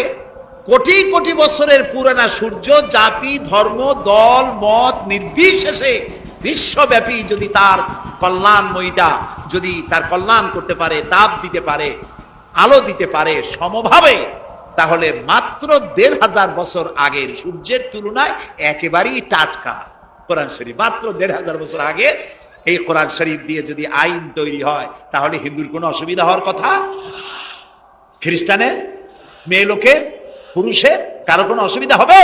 কোটি কোটি বছরের পুরানা সূর্য জাতি, ধর্ম, দল, মত নির্বিশেষে বিশ্বব্যাপী যদি তার কল্যাণময়িতা, যদি তার কল্যাণ করতে পারে, তাপ দিতে পারে, আলো দিতে পারে সমভাবে, তাহলে মাত্র 1500 বছর আগের সূর্যের তুলনায় একেবারেই টাটকা কোরআন শরীফ। মাত্র 1500 বছর আগে এই কোরআন শরীফ দিয়ে যদি আইন তৈরি হয়, তাহলে হিন্দুর কোনো অসুবিধা হওয়ার কথা? খ্রিস্টানের, মেয়ে লোকের, পুরুষের কারো কোনো অসুবিধা হবে?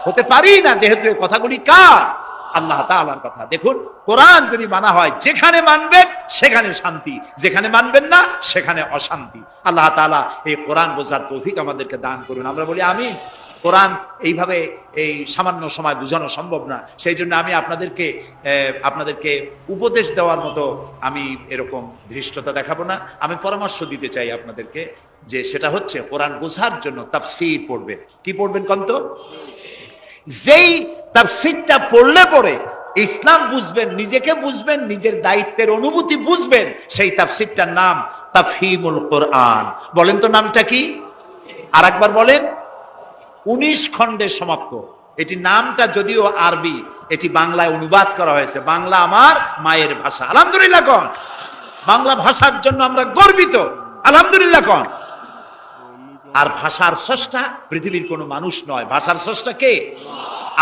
হতে পারি না, যেহেতু এই কথাগুলি কার? আল্লাহ তাআলার কথা। দেখুন, কোরআন যদি মানা হয়, যেখানে মানবেন সেখানে শান্তি, যেখানে মানবেন না সেখানে অশান্তি। আল্লাহ তাআলা এই কোরআন বোঝার তৌফিক আমাদেরকে দান করুন। আমরা বলি আমিন। কোরআন এইভাবে এই সামান্য সময় বোঝানো সম্ভব না, সেই জন্য আমি আপনাদেরকে উপদেশ দেওয়ার মতো আমি এরকম ধৃষ্টতা দেখাবো না। আমি পরামর্শ দিতে চাই আপনাদেরকে, যে সেটা হচ্ছে কোরআন বোঝার জন্য তাফসীর পড়বেন। কি পড়বেন কন্ত? যেই তাফসীরটা পড়লে পরে ইসলাম বুঝবেন, নিজেকে বুঝবেন, নিজের দায়িত্বের অনুভূতি বুঝবেন, সেই তাফসীরটার নাম তাফহিমুল কোরআন। বলেন তো নামটা কি? আর একবার বলেন। 19 খণ্ডে সমাপ্ত। এটি নামটা যদিও আরবি, এটি বাংলায় অনুবাদ করা হয়েছে। বাংলা আমার মায়ের ভাষা, আলহামদুলিল্লাহ কোন। বাংলা ভাষার জন্য আমরা গর্বিত, আলহামদুলিল্লাহ কোন। আর ভাষার স্রষ্টা পৃথিবীর কোনো মানুষ নয়, ভাষার স্রষ্টা কে?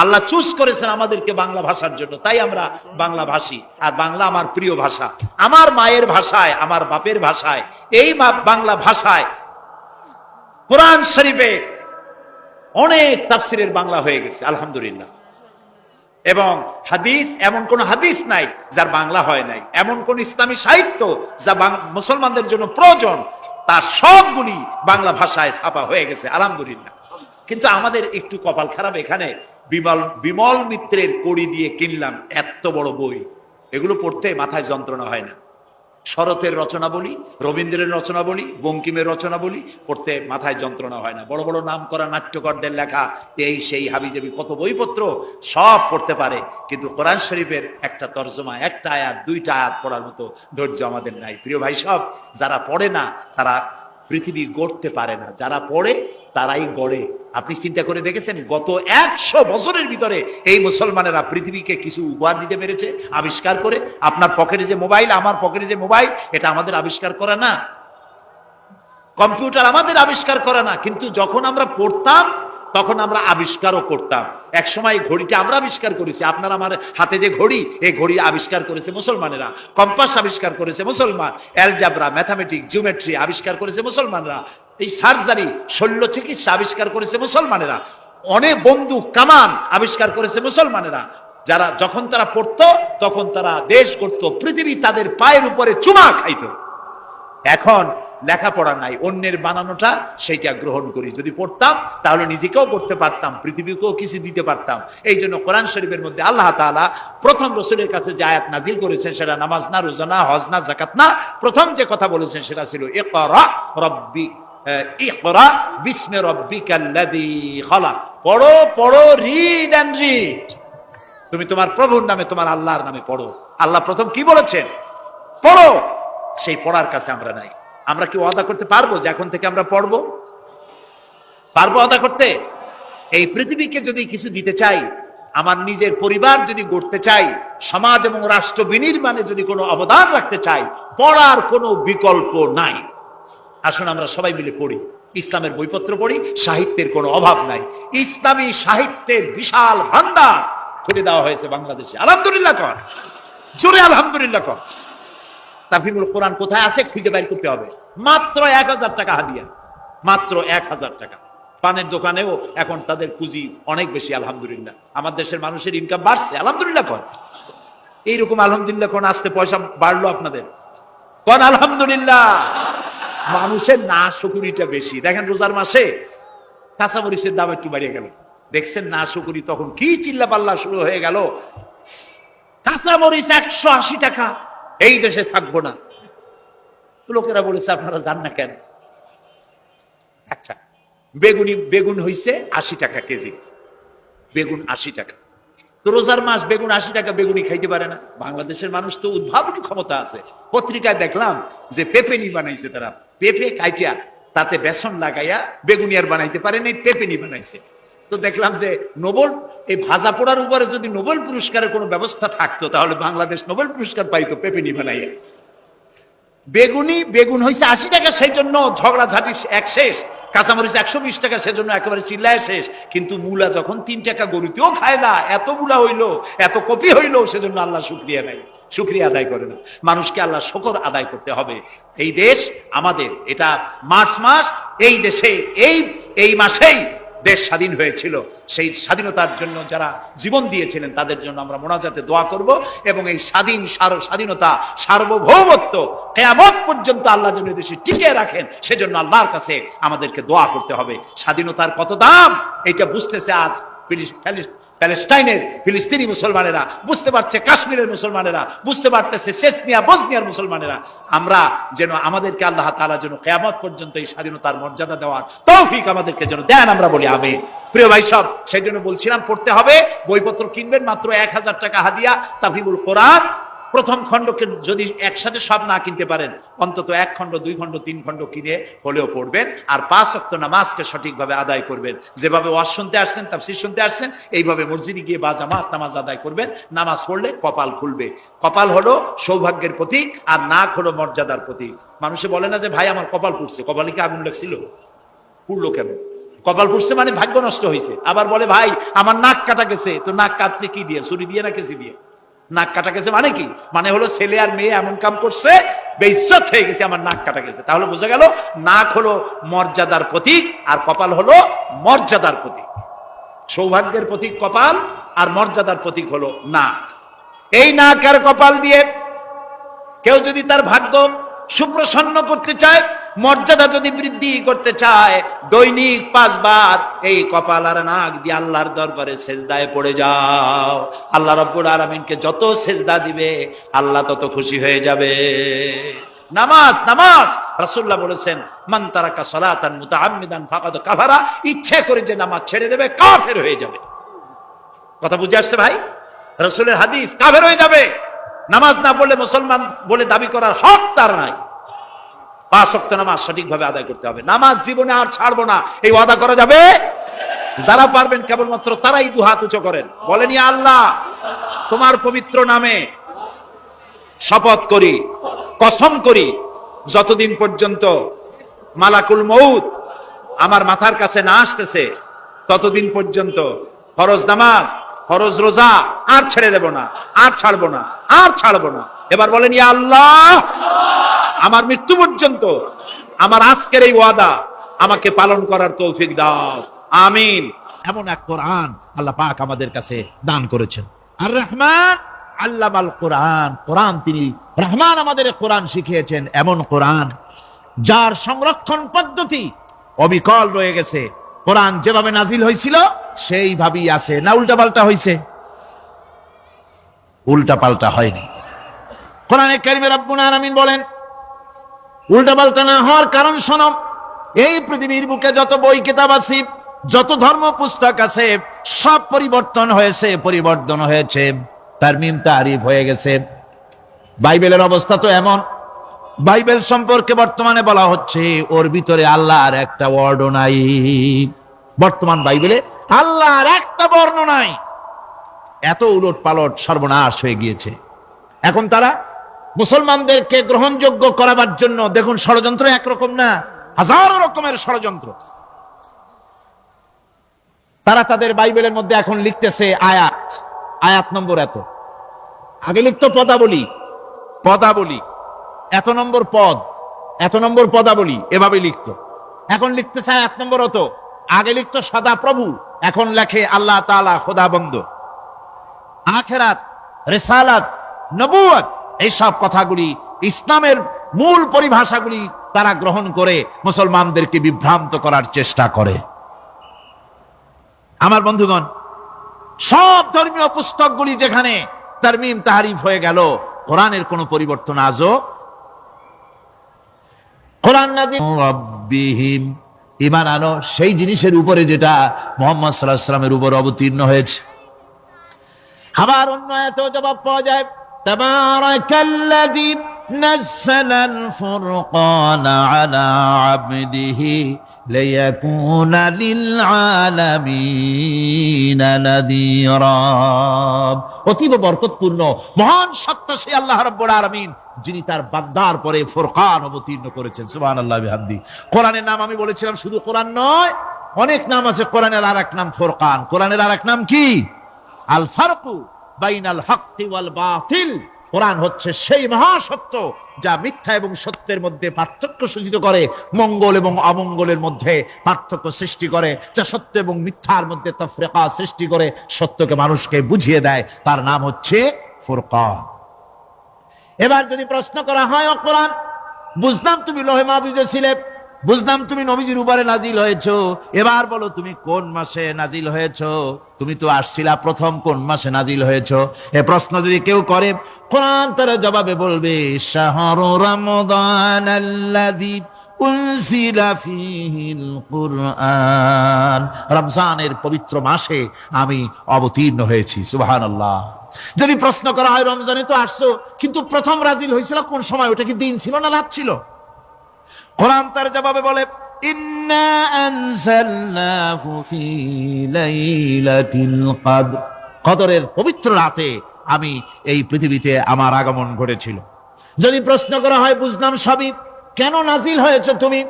আল্লাহ চুজ করেছেন আমাদেরকে বাংলা ভাষার জন্য, তাই আমরা বাংলা ভাষী। আর বাংলা আমার প্রিয় ভাষা, আমার মায়ের ভাষায়, আমার বাপের ভাষায়, এই বাংলা ভাষায় কোরআন শরীফে অনেক তাফসিরের বাংলা হয়ে গেছে, আলহামদুলিল্লাহ। এবং হাদিস, এমন কোন হাদিস নাই যার বাংলা হয় নাই। এমন কোন ইসলামী সাহিত্য যা মুসলমানদের জন্য প্রয়োজন, তার সবগুলি বাংলা ভাষায় ছাপা হয়ে গেছে, আলহামদুলিল্লাহ। কিন্তু আমাদের একটু কপাল খারাপ, এখানে বিমল মিত্রের কড়ি দিয়ে কিনলাম এত বড় বই, এগুলো পড়তে মাথায় যন্ত্রণা হয় না। শরতের রচনা বলি, রবীন্দ্রের রচনা বলি, বঙ্কিমের রচনা বলি, পড়তে মাথায় যন্ত্রণা হয় না। বড় বড় নাম করা নাট্যকারদের লেখা এই সেই হাবিজাবি কত বইপত্র, সব পড়তে পারে, কিন্তু কোরআন শরীফের একটা তর্জমা, একটা আয়াত, 2টা আয়াত পড়ার মতো ধৈর্য আমাদের নাই। প্রিয় ভাই সব, যারা পড়ে না তারা পৃথিবী গড়তে পারে না, যারা পড়ে তারাই গড়ে। আপনি চিন্তা করে দেখেছেন গত 100 বছরের ভিতরে এই মুসলমানেরা পৃথিবীকে কিছু উপহার দিতে পেরেছে আবিষ্কার করে? আপনার পকেটে যে মোবাইল, আমার পকেটে যে মোবাইল, এটা আমাদের আবিষ্কার করা না? কম্পিউটার আমাদের আবিষ্কার করা না? কিন্তু যখন আমরা পড়তাম তখন আমরা আবিষ্কারও করতাম। এক সময় ঘড়িটা আমরা আবিষ্কার করেছি। আপনার আমার হাতে যে ঘড়ি, এই ঘড়ি আবিষ্কার করেছে মুসলমানেরা। কম্পাস আবিষ্কার করেছে মুসলমান। অ্যালজাবরা, ম্যাথামেটিক, জিওমেট্রি আবিষ্কার করেছে মুসলমানরা। এই সার্জারি, শল্য চিকিৎসা আবিষ্কার করেছে মুসলমানেরা। অনেক বন্দুক, কামান আবিষ্কার করেছে মুসলমানেরা। যারা যখন তারা পড়তো তখন তারা দেশ করতো, পৃথিবী তাদের পায়ের উপরে চুমা খাইতো। এখন লেখাপড়া নাই, অন্যের বানানোটা সেইটা গ্রহণ করি। যদি পড়তাম তাহলে নিজেকেও করতে পারতাম, পৃথিবীকেও কিছু দিতে পারতাম। এই জন্য কোরআন শরীফের মধ্যে আল্লাহ তাআলা প্রথম রাসূলের কাছে যে আয়াত নাজিল করেছেন, সেটা নামাজ না, রোজা না, হজ না, যাকাত না। প্রথম যে কথা বলেছেন সেটা ছিল ইকরা বিসমি রাব্বিকাল্লাযী খালাক। পড়ো পড়ো, রিড এন্ড রিড। তুমি তোমার প্রভুর নামে, তোমার আল্লাহর নামে পড়ো। আল্লাহ প্রথম কি বলেছেন? পড়ো। সেই পড়ার কাছে আমরা নাই। আমরা কি ওয়াদা করতে পারবো যে এখন থেকে আমরা পড়বো? পারবো ওয়াদা করতে? এই পৃথিবীকে যদি কিছু দিতে চাই, আমার নিজের পরিবার যদি গড়তে চাই, সমাজ এবং রাষ্ট্র বিনির্মাণে যদি কোনো অবদান রাখতে চাই, পড়ার কোনো বিকল্প নাই। আসুন আমরা সবাই মিলে পড়ি, ইসলামের বইপত্র পড়ি, সাহিত্যের কোনো অভাব নাই। ইসলামী সাহিত্যের বিশাল ভান্ডার খুলে দেওয়া হয়েছে বাংলাদেশে, আলহামদুলিল্লাহ কর, জোরে আলহামদুলিল্লাহ কর। তাফহিমুল কোরআন কোথায় আছে খুঁজে বের করতে হবে। মাত্র 1000 টাকা হাদিয়া, মাত্র 1000 টাকা। পানের দোকানেও এখন তাদের পুঁজি অনেক বেশি, আলহামদুলিল্লাহ। আমার দেশের মানুষের ইনকাম বাড়ছে, আলহামদুলিল্লাহ কর। এইরকম আলহামদুলিল্লাহ কোন আসতে পয়সা বাড়লো আপনাদের? কোন আলহামদুলিল্লাহ। মানুষের না শুকুরিটা বেশি। দেখেন রোজার মাসে কাঁচামরিচের দাম একটু বাড়িয়ে গেল, দেখছেন না শুকুরি, তখন কি চিল্লা পাল্লা শুরু হয়ে গেল। কাঁচামরিচ 180 টাকা, এই দেশে থাকবো না। লোকেরা বলেছে আপনারা যান না কেন? আচ্ছা, বেগুন হইছে 80 টাকা কেজি, বেগুন 80 টাকা। তো রোজার মাস, বেগুন 80 টাকা, বেগুনি খাইতে পারে না। বাংলাদেশের মানুষ তো উদ্ভাবনী ক্ষমতা আছে। পত্রিকায় দেখলাম যে পেপেনি বানাইছে তারা, পেঁপে কাইটিয়া তাতে বেসন লাগাইয়া বেগুনি আর বানাইতে পারেন, এই পেপেনি বানাইছে। তো দেখলাম যে নোবেল, এই ভাজা পোড়ার উপরে যদি নোবেল পুরস্কারের কোনো ব্যবস্থা থাকতো তাহলে বাংলাদেশ নোবেল পুরস্কার পাইতো পেপেনি বানাইয়া। বেগুন হয়েছে 80 টাকা, সেই জন্য ঝগড়াঝাটি এক শেষ। কাঁচামরিচ 120 টাকা, সেজন্য একেবারে চিল্লায় শেষ। কিন্তু মূলা যখন 3 টাকা, গরুতেও খায় না, এত মূলা হইলো, এত কপি হইলো, সেজন্য আল্লাহ শুকরিয়া নাই, শুকরিয়া আদায় করে না। মানুষকে আল্লাহ শুকর আদায় করতে হবে। এই দেশ আমাদের, এটা মার্চ মাস, এই দেশে এই মাসেই দেশ স্বাধীন হয়েছিল। সেই স্বাধীনতার জন্য যারা জীবন দিয়েছিলেন তাদের জন্য আমরা মোনাজাতে দোয়া করব, এবং এই স্বাধীনতা, সার্বভৌমত্ব কিয়ামত পর্যন্ত আল্লাহ যেন দেশে টিকিয়ে রাখেন, সেজন্য আল্লাহর কাছে আমাদেরকে দোয়া করতে হবে। স্বাধীনতার কত দাম এটা বুঝতেছে আজ প্যালেস্টাইনের, ফিলিস্তিনি মুসলমানেরা বুঝতে পারছে, কাশ্মীরের মুসলমানেরা বুঝতে পারতেছে, চেচনিয়া, বসনিয়ার মুসলমানেরা। আমরা যেন, আমাদেরকে আল্লাহ তাআলা যেন কিয়ামত পর্যন্ত এই স্বাধীনতার মর্যাদা দেওয়ার তৌফিক আমাদেরকে যেন দেন, আমরা বলি আমিন। প্রিয় ভাই সব, সেই জন্য বলছিলাম পড়তে হবে, বইপত্র কিনবেন, মাত্র 1000 টাকা হাদিয়া, তাফহিমুল কোরআন। প্রথম খণ্ডকে যদি একসাথে সব না কিনতে পারেন, অন্তত 1 খণ্ড 2 খণ্ড 3 খণ্ড কিনে হলেও পড়বেন। আর 5 ওয়াক্ত নামাজকে সঠিকভাবে আদায় করবেন। যেভাবে ওয়াজ শুনতে আসছেন, তাফসীর শুনতে আসছেন, এইভাবে মসজিদে গিয়ে বা জামাত নামাজ আদায় করবেন। নামাজ পড়লে কপাল খুলবে। কপাল হলো সৌভাগ্যের প্রতীক, আর নাক হলো মর্যাদার প্রতীক। মানুষে বলে না যে ভাই আমার কপাল পুড়ছে, কপালে কি আগুন লাগছিল? পুড়লো কেন? কপাল পুড়ছে মানে ভাগ্য নষ্ট হয়েছে। আবার বলে ভাই আমার নাক কাটা গেছে, তো নাক কাটছে কি দিয়ে? ছুরি দিয়ে না কেসি দিয়ে? নাক কাটা গেছে মানে কি? মানে হলো ছেলে আর মেয়ে এমন কাম করছে, বেইজ্জত হয়ে গেছে, আমার নাক কাটা গেছে। তাহলে বোঝা গেল নাক হলো মর্যাদার প্রতীক, আর কপাল হলো মর্যাদার প্রতীক। সৌভাগ্যের প্রতীক কপাল, আর মর্যাদার প্রতীক হলো নাক। এই নাক আর কপাল দিয়ে কেউ যদি তার ভাগ্য সুপ্রসন্ন করতে চায়, মর্যাদা যদি বৃদ্ধি করতে চায়, দৈনিক 5 বার এই কপাল আর নাক দিয়ে আল্লাহর দরবারে সেজদায় পড়ে যাও। আল্লাহ রাব্বুল আলামিনকে যত সেজদা দিবে আল্লাহ তত খুশি হয়ে যাবে। নামাজ, নামাজ রাসূলুল্লাহ বলেছেন মান তারাকা সালাতান মুতাআম্মিদান ফাকাদ কাফারা, ইচ্ছে করে যে নামাজ ছেড়ে দেবে কাফের হয়ে যাবে। কথা বুঝে আসছে ভাই? রাসূলের হাদিস, কাফের হয়ে যাবে। নামাজ না পড়লে মুসলমান বলে দাবি করার হক তার নাই। 5 ওয়াক্ত নামাজ সঠিকভাবে আদায় করতে হবে। নামাজ জীবনে আর ছাড়বো না, এই ওয়াদা করা যাবে? যারা পারবেন কেবলমাত্র তারাই দুহাত উঁচু করেন, বলেন ইয়া আল্লাহ তোমার পবিত্র নামে শপথ করি, কসম করি, যতদিন পর্যন্ত মালাকুল মউত আমার মাথার কাছে না আসতেছে ততদিন পর্যন্ত ফরজ নামাজ, ফরজ রোজা আর ছেড়ে দেব না, আর ছাড়বো না, আর ছাড়বো না। এবার বলেন ইয়া আল্লাহ আমার মৃত্যু পর্যন্ত আমার আজকের এই ওয়াদা আমাকে পালন করার তৌফিক দাও, আমিন। এমন এক কোরআন আল্লাহ পাক আমাদের কাছে দান করেছেন। আর রহমান আল্লামাল কোরআন, কোরআন তিনি রহমান আমাদের কোরআন শিখিয়েছেন। এমন কোরআন যার সংরক্ষণ পদ্ধতি অবিকল রয়ে গেছে। কোরআন যেভাবে নাজিল হয়েছিল সেইভাবেই আছে, না উল্টা পাল্টা হয়েছে? উল্টা পাল্টা হয়নি। কোরআনে কারিমে রব্বুল আলামিন বলেন উল্টা পাল্টা না হওয়ার কারণ শোনো, এই পৃথিবীর বুকে যত বই কিতাব আছে, যত ধর্ম পুস্তক আছে, সব পরিবর্তন হয়েছে, পরিবর্তন হয়েছে, তারমিম তারিফ হয়ে গেছে। বাইবেলের অবস্থা তো এমন, বাইবেল সম্পর্কে বর্তমানে বলা হচ্ছে ওর ভিতরে আল্লাহর একটা ওয়ার্ডও নাই। বর্তমান বাইবেলে আল্লাহর একটা বর্ণ নাই। এত উলট পালট সর্বনাশ হয়ে গিয়েছে। এখন তারা মুসলমানদেরকে গ্রহণযোগ্য করাবার জন্য দেখুন ষড়যন্ত্র একরকম না, হাজারো রকমের ষড়যন্ত্র। তারা তাদের বাইবেলের মধ্যে এখন লিখতেছে আয়াত, আয়াত নম্বর এত, আগে লিখতো পদাবলী, পদাবলী এত নম্বর পদ, এত নম্বর পদাবলী, এভাবে লিখতো। এখন লিখতেছে আয়াত নম্বর অত, আগে লিখতো সদা প্রভু, এখন লেখে আল্লাহ তাআলা খোদাবন্দ। আখিরাত, রিসালাত, নবুয়ত, এইসব কথাগুলি ইসলামের মূল পরিভাষাগুলি তারা গ্রহণ করে মুসলমানদেরকে বিভ্রান্ত করার চেষ্টা করে। আমার বন্ধুগণ, সব ধর্মীয় পুস্তকগুলি যেখানে তারমিম তাহরিফ হয়ে গেল, কোরআনের কোনো পরিবর্তন আজও। কোরআন নাযিল রাব্বিহিম, ঈমান আনো সেই জিনিসের উপরে যেটা মুহাম্মদ সাল্লাল্লাহু আলাইহি ওয়াসাল্লামের উপর অবতীর্ণ হয়েছে। আবার অন্য আয়াতেও জবাব পাওয়া যায় তাবারাকাল্লাযী নাযালাল ফুরকানা আলা আবদিহি লিয়াকুনা লিল আলামিনা নাযীরা। অতীব বরকতপূর্ণ মহান সত্য সেই আল্লাহ রাব্বুল আলামিন যিনি তার বান্দার পরে ফুরকান অবতীর্ণ করেছেন। সুবহানাল্লাহ বিহামদি। কোরআনের নাম আমি বলেছিলাম শুধু কোরআন নয়, অনেক নাম আছে। কোরআনের আরেক নাম ফুরকান। কোরআনের আরেক নাম কি? আল ফারকু বাইনাল হক্কি ওয়াল বাতিল। কোরআন হচ্ছে সেই মহাসত্য যা মিথ্যা এবং সত্যের মধ্যে পার্থক্য সূচিত করে, মঙ্গল এবং অমঙ্গলের মধ্যে পার্থক্য সৃষ্টি করে, যা সত্য এবং মিথ্যার মধ্যে তাফরিকা সৃষ্টি করে, সত্যকে মানুষকে বুঝিয়ে দেয়। তার নাম হচ্ছে ফুরকান। এবার যদি প্রশ্ন করা হয় ও কোরআন, বুঝলাম তুমি লৌহে মাহফুজে ছিলে, বুঝলাম তুমি নবীজির উপরে নাজিল হয়েছো, এবার বলো তুমি কোন মাসে নাজিল হয়েছো? তুমি তো আসছিলা প্রথম কোন মাসে নাজিল হয়েছো? এ প্রশ্ন যদি কেউ করে, কোরআন তার জবাবে বলবে শাহরু রমাদান আল্লাযী উনজিলা ফীহিল কুরআন, রমজানের পবিত্র মাসে আমি অবতীর্ণ হয়েছি। সুবহানাল্লাহ। যদি প্রশ্ন করা হয় রমজানে তো আসছো, কিন্তু প্রথম নাজিল হয়েছিল কোন সময়? ওটা কি দিন ছিল না রাত ছিল? কোরআন তার জবাবে বলে, ইন্না আনজালনাহু ফি লাইলাতিল কদর, কদরের পবিত্র রাতে আমি এই পৃথিবীতে আমার আগমন ঘটেছিল। যদি প্রশ্ন করা হয় বুঝলাম সবই, কেন নাজিল হয়েছে তুমি?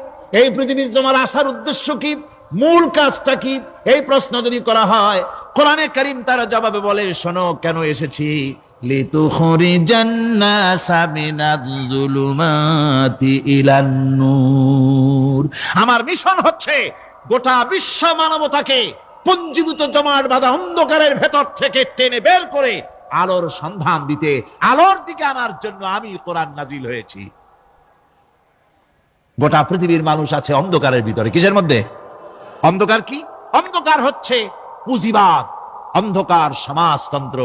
এই পৃথিবীতে তোমার আসার উদ্দেশ্য কি? মূল কাজটা কি? এই প্রশ্ন যদি করা হয়, কোরআনে কারীম তার জবাবে বলে, শোনো কেন এসেছি। লিতুখরিজান নাসা মিনাজ যুলুমাতি ইলান নূর, আমার মিশন হচ্ছে গোটা বিশ্ব মানবতাকে পঞ্জীভূত জমাট বাঁধা অন্ধকারের ভেতর থেকে টেনে বের করে আলোর সন্ধান দিতে, আলোর দিকে আনার জন্য আমি কোরআন নাজিল হয়েছি। গোটা পৃথিবীর মানুষ আছে অন্ধকারের ভিতরে। কিসের মধ্যে? অন্ধকার কি? অন্ধকার হচ্ছে পুঁজিবাদ, অন্ধকার সমাজতন্ত্র,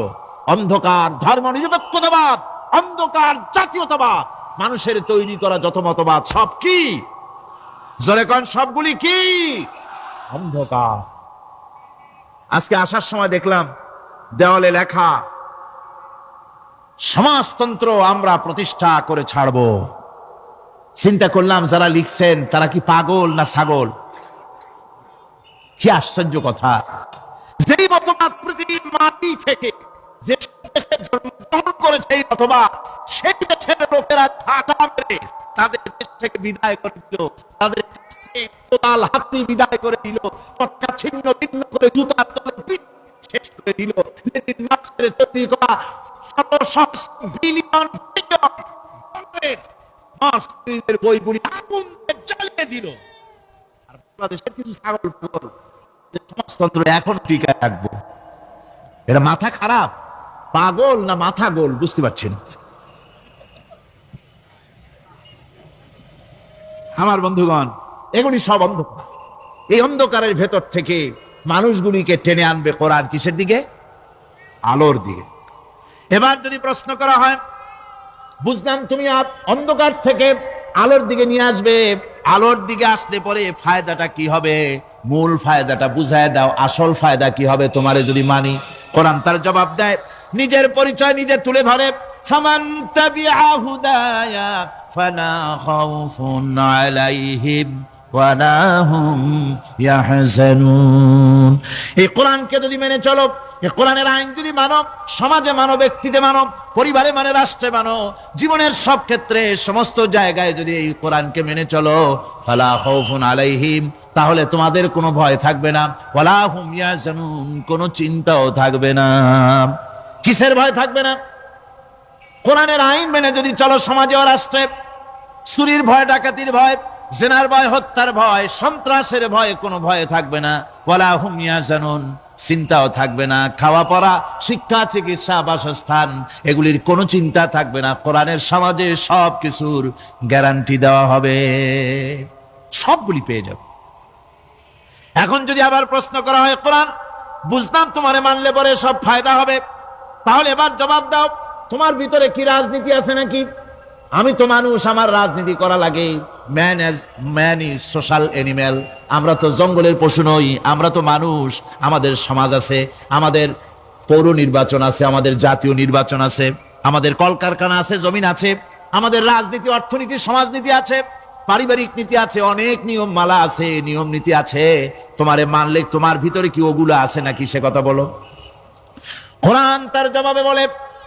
অন্ধকার ধর্ম নিরপেক্ষতাবাদ, অন্ধকার জাতীয়তাবাদ, মানুষের তৈরি করা যত মতবাদ সব কি? জোরে কোন সবগুলি কি? অন্ধকার। আজকে আসার সময় দেখলাম দেওয়ালে লেখা, সমাজতন্ত্র আমরা প্রতিষ্ঠা করে ছাড়ব। চিন্তা করলাম যারা লিখছেন তারা কি পাগল না ছাগল? কি আশ্চর্য কথা! যেই মতবাদ পৃথিবীর মাটি থেকে যে দেশে জন্মগ্রহণ করেছে এই মতবাদ, সেই দেশের লোকেরা ঝাঁটা মেরে তাদের দেশ থেকে বিদায় করে দিল, তাদের তোলাল হাতি বিদায় করে দিল, পটকা ছিন্ন ভিন্ন করে জুতার তলে পিঠ শেষ করে দিল। লেনিন মার্ক্সের তৈরি করা শত সহস্র বিলিয়ন মার্ক্সের বইগুলি আগুন জ্বালিয়ে দিল। আর বাংলাদেশের কিছু ছাগল পাগল সমাজতন্ত্র এখন টিকায় রাখবো। এটা মাথা খারাপ, পাগল না মাথা গোল বুঝতে পারছি না। আমার বন্ধুগণ, এগুলি সব অন্ধকার। এই অন্ধকারের ভেতর থেকে মানুষগুলিকে টেনে আনবে কোরআন কিসের দিকে? আলোর দিকে। এবার যদি প্রশ্ন করা হয়, বুঝলাম তুমি অন্ধকার থেকে আলোর দিকে নিয়ে আসবে, আলোর দিকে আসলে পরে ফায়দাটা কি হবে? মূল ফায়দাটা বুঝায় দাও, আসল ফায়দা কি হবে তোমারে যদি মানি? কোরআন তার জবাব দেয়, নিজের পরিচয় নিজে তুলে ধরে, ফামান তাবিআ হুদায়া ফালা খাউফুন আলাইহিম ওয়ালা হুম ইয়াহজানুন। এই কোরআনকে যদি মেনে চলো, এই কোরআনের আইন যদি মানো, সমাজে মানো, ব্যক্তিতে মানো, পরিবারে মানে, রাষ্ট্রে মানো, জীবনের সব ক্ষেত্রে সমস্ত জায়গায় যদি এই কোরআনকে মেনে চলো, ফালা খাউফুন আলাইহিম, তাহলে তোমাদের কোনো ভয় থাকবে না, ওয়ালা হুম ইয়াহজানুন, কোনো চিন্তাও থাকবে না। কিসের ভয় থাকবে না? কোরআনের আইন মেনে যদি চলো সমাজে ও রাষ্ট্রে, চুরির ভয়, ডাকাতির ভয়, জিনার ভয়, হত্যার ভয়, সন্ত্রাসের ভয়, কোনো ভয় থাকবে না। ওয়ালা হুম ইয়াহজানুন, চিন্তাও থাকবে না। খাওয়া পড়া, শিক্ষা, চিকিৎসা, বাসস্থান, এগুলির কোনো চিন্তা থাকবে না। কোরআনের সমাজে সব কিছুর গ্যারান্টি দেওয়া হবে, সবগুলি পেয়ে যাবে। এখন যদি আবার প্রশ্ন করা হয়, কোরআন বুঝলাম তোমারে মানলে পরে সব ফায়দা হবে, তাহলে এবার জবাব দাও, তোমার ভিতরে কি রাজনীতি আছে নাকি? আমি তো মানুষ, আমার রাজনীতি করা লাগে। Man is social animal. আমরা তো জঙ্গলের পশু নই, আমরা তো মানুষ। আমাদের সমাজ আছে, আমাদের পৌর নির্বাচন আছে, আমাদের জাতীয় নির্বাচন আছে, আমাদের কলকারখানা আছে, জমিন আছে, আমাদের রাজনীতি, অর্থনীতি, সমাজনীতি আছে, পারিবারিক নীতি আছে, অনেক নিয়ম মালা আছে, নিয়ম নীতি আছে। তোমারে মানলে তোমার ভিতরে কি ওগুলো আছে নাকি সে কথা বলো। কোরআন তার জবাবে বলে,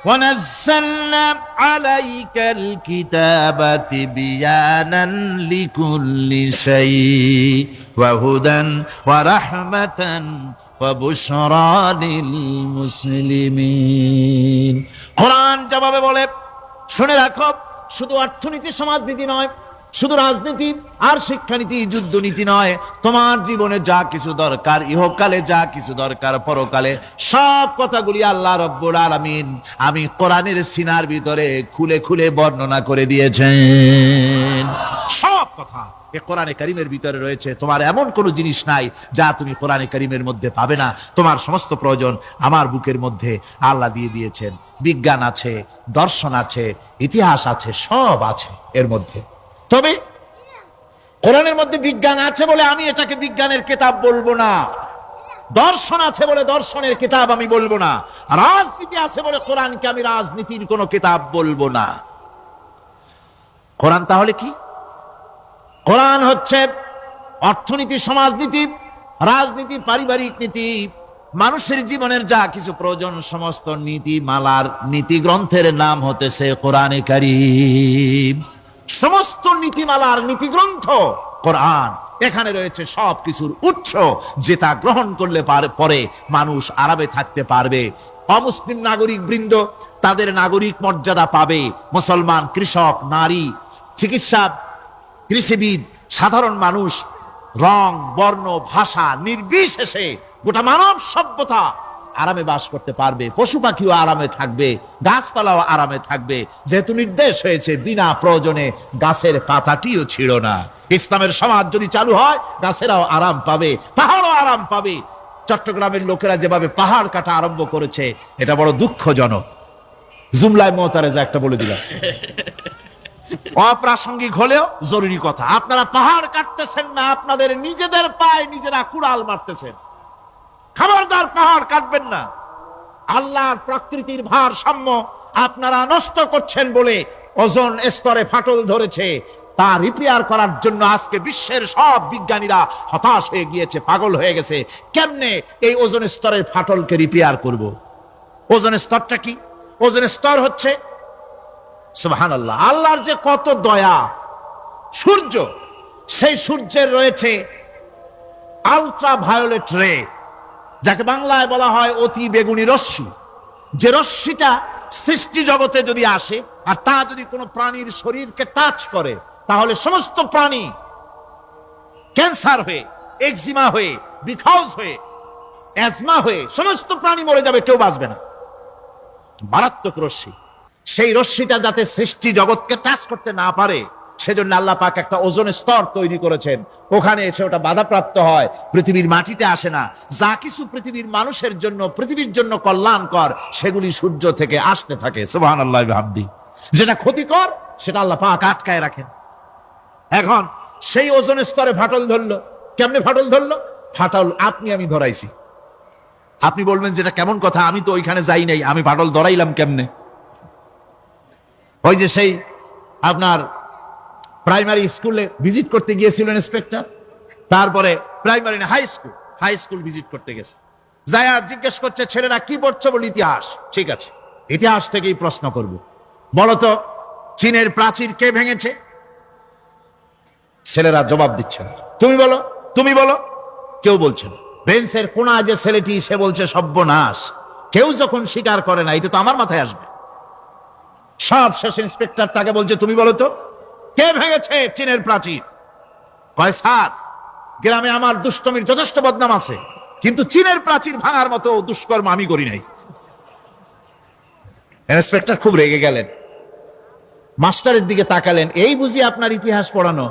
وَنَزَّلْنَا عَلَيْكَ الْكِتَابَ تِبْيَانًا لِكُلِّ شَيْءٍ وَهُدًى وَرَحْمَةً وَبُشْرَى لِلْمُسْلِمِينَ। কোরআন জবাবে বলে, শুনে রাখো, শুধু অর্থনীতি সমাজনীতি নয়, শুধু রাজনীতি আর শিক্ষানীতি, যুদ্ধনীতি নয়, তোমার জীবনে যা কিছু দরকার, ইহকালে যা কিছু দরকার, পরকালে, সব কথাগুলি আল্লাহ রব্বুল আলামিন আমি কোরআনের সিনার ভিতরে খুলে খুলে বর্ণনা করে দিয়েছেন। সব কথা এই কোরআনে কারীমের ভিতরে রয়েছে। তোমার এমন কোনো জিনিস নাই যা তুমি কোরআনে কারীমের মধ্যে পাবে না। তোমার সমস্ত প্রয়োজন আমার বুকের মধ্যে আল্লাহ দিয়ে দিয়েছেন। বিজ্ঞান আছে, দর্শন আছে, ইতিহাস আছে, সব আছে এর মধ্যে। তবে কোরআনের মধ্যে বিজ্ঞান আছে বলে আমি এটাকে বিজ্ঞানের কিতাব বলবো না, দর্শন আছে বলে দর্শনের কিতাব আমি বলবো না, রাজনীতি আছে বলে কোরআনকে আমি রাজনীতির কোনো কিতাব বলবো না। কোরআন তাহলে কি? কোরআন হচ্ছে অর্থনীতি, সমাজনীতি, রাজনীতি, পারিবারিক নীতি, মানুষের জীবনের যা কিছু প্রয়োজন সমস্ত নীতিমালার নীতি গ্রন্থের নাম হতেছে কোরআনে কারীম। সমস্ত নীতিমালার নীতি গ্রন্থ কোরআন। এখানে রয়েছে সবকিছুর উৎস, যেটা গ্রহণ করলে পরে মানুষ আরামে থাকতে পারবে। অমুসলিম নাগরিক বৃন্দ তাদের নাগরিক মর্যাদা পাবে। মুসলমান, কৃষক, নারী, চিকিৎসা, কৃষিবিদ, সাধারণ মানুষ, রং, বর্ণ, ভাষা নির্বিশেষে গোটা মানব সভ্যতা আরামে বাস করতে পারবে। পশু পাখিও আরামে থাকবে, গাছপালাও আরামে থাকবে, যেহেতু নির্দেশ হয়েছে বিনা প্রয়োজনে গাছের পাতাটিও ছিঁড়ো না। ইসলামের সমাজ যদি চালু হয়, গাছেরাও আরাম পাবে, পাহাড়ও আরাম পাবে। চট্টগ্রামের লোকেরা যেভাবে পাহাড় কাটা আরম্ভ করেছে, এটা বড় দুঃখজনক। জুমলায় মোতারেজা একটা বলে দিলাম, অপ্রাসঙ্গিক হলেও জরুরি কথা। আপনারা পাহাড় কাটতেছেন না, আপনাদের নিজেদের পায়ে নিজেরা কুড়াল মারতেছেন। খবরদার পাহাড় কাটবেন না। আল্লাহর প্রকৃতির ভারসাম্য আপনারা নষ্ট করছেন বলে ওজোন স্তরে ফাটল ধরেছে। তা রিপেয়ার করার জন্য আজকে বিশ্বের সব বিজ্ঞানীরা হতাশ হয়ে গিয়েছে, পাগল হয়ে গেছে। কেমনে এই ওজোন স্তরের ফাটলকে রিপেয়ার করব? ওজোন স্তরটা কি? ওজোন স্তর হচ্ছে, সুবহানাল্লাহ, আল্লাহর যে কত দয়া। সূর্য, সেই সূর্যের রয়েছে আলট্রা ভায়োলেট রে, যাকে বাংলায় বলা হয় অতি বেগুনি রশ্মি। যে রশ্মিটা সৃষ্টি জগতে যদি আসে আর তা যদি কোনো প্রাণীর শরীরকে টাচ করে, তাহলে সমস্ত প্রাণী ক্যান্সার হয়ে, এক্সিমা হয়ে, বিখাউজ হয়ে, অ্যাজমা হয়ে সমস্ত প্রাণী মরে যাবে, কেউ বাঁচবে না। মারাত্মক রশ্মি। সেই রশ্মিটা যাতে সৃষ্টি জগৎকে টাচ করতে না পারে, সেজন্য আল্লাহ পাক একটা ওজোন স্তর তৈরি করেছেন। ওখানে এসে ওটা বাধাপ্রাপ্ত হয়, পৃথিবীর মাটিতে আসে না। যা কিছু পৃথিবীর মানুষের জন্য, পৃথিবীর জন্য কল্যাণকর, সেগুলি সূর্য থেকে আসতে থাকে। সুবহানাল্লাহ বিহামদি। যেটা ক্ষতিকর, সেটা আল্লাহ পাক আটকায় রাখেন। এখন সেই ওজোন স্তরে ফাটল ধরলো। কেমনে ফাটল ধরলো? ফাটল আপনি আমি ধরাইছি। আপনি বলবেন যেটা কেমন কথা, আমি তো ওইখানে যাই নাই, আমি ফাটল ধরাইলাম কেমনে? ওই যে সেই আপনার প্রাইমারি স্কুলে ভিজিট করতে গিয়েছিলেন ইন্সপেক্টর, তারপরে প্রাইমারি না হাই স্কুল ভিজিট করতে গেছে, যায়া জিজ্ঞেস করছে ছেলেরা কি পড়ছে? বলে ইতিহাস। ঠিক আছে, ইতিহাস থেকেই প্রশ্ন করব। বলতো চীনের প্রাচীর কে ভেঙেছে? ছেলেরা জবাব দিচ্ছে না। তুমি বলো, তুমি বলো। কেউ বলছে না। বেঞ্চের কোনা যে ছেলেটি, সে বলছে সর্বনাশ। কেউ যখন স্বীকার করে না, এটা তো আমার মাথায় আসবে। সব শেষ ইন্সপেক্টর তাকে বলছে তুমি বলো তো, কে ভেঙেছে চীনের প্রাচীর? কয় স্যার, গ্রামে আমার দুষ্টমির যথেষ্ট বদনাম আছে, কিন্তু চীনের প্রাচীর ভাঙার মতো দুষ্কর্ম আমি করি নাই। ইন্সপেক্টর খুব রেগে গেলেন, মাস্টারের দিকে তাকালেন, এই বুঝি আপনার ইতিহাস পড়ানো?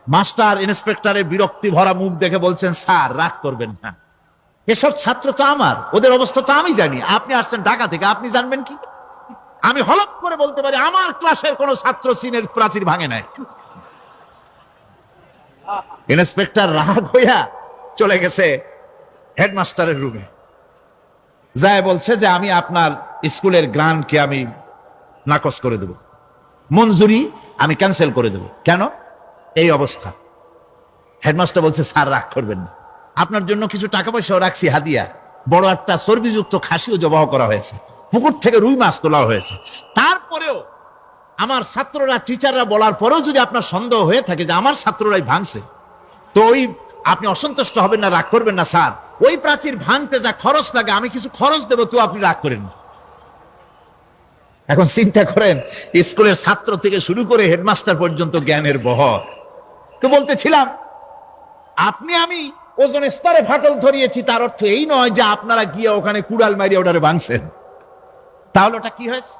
মাস্টার ইন্সপেক্টরের বিরক্তি ভরা মুখ দেখে বলছেন, স্যার রাগ করবেন না, এসব ছাত্র তো আমার, ওদের অবস্থা তো আমি জানি। আপনি আসছেন ঢাকা থেকে, আপনি জানবেন কি? আমি হলপ করে বলতে পারি আমার ক্লাসের কোন ছাত্র চীনের প্রাচীর ভাঙে নাই। ইন্সপেক্টর রাগ হইয়া চলে গেছে হেডমাস্টারের রুমে, যায় বলছে যে আমি আপনার স্কুলের গ্রান্টকে আমি নাকচ করে দেব, মঞ্জুরি আমি ক্যান্সেল করে দেব। কেন? এই অবস্থা। হেডমাস্টার বলছে স্যার রাগ করবেন না, আপনার জন্য কিছু টাকা পয়সাও রাখছি হাদিয়া, বড় একটা চর্বিযুক্ত খাসিও জবাহ করা হয়েছে, পুকুর থেকে রুই মাছ তোলা হয়েছে। তারপরেও আমার ছাত্ররা, টিচাররা বলার পরেও যদি আপনার সন্দেহ হয়ে থাকে যে আমার ছাত্ররাই ভাঙছে, তো ওই আপনি অসন্তুষ্ট হবেন না, রাগ করবেন না স্যার। ওই প্রাচীর ভাঙতে যা খরচ লাগে আমি কিছু খরচ দেবো, তো আপনি রাগ করেন না। এখন চিন্তা করেন, স্কুলের ছাত্র থেকে শুরু করে হেডমাস্টার পর্যন্ত জ্ঞানের বহর। তো বলতেছিলাম, আপনি আমি ওজোন স্তরে ফাটল ধরিয়েছি, তার অর্থ এই নয় যে আপনারা গিয়ে ওখানে কুড়াল মারিয়ে ওটারে ভাঙছেন। তাহলে ওটা কি হয়েছে?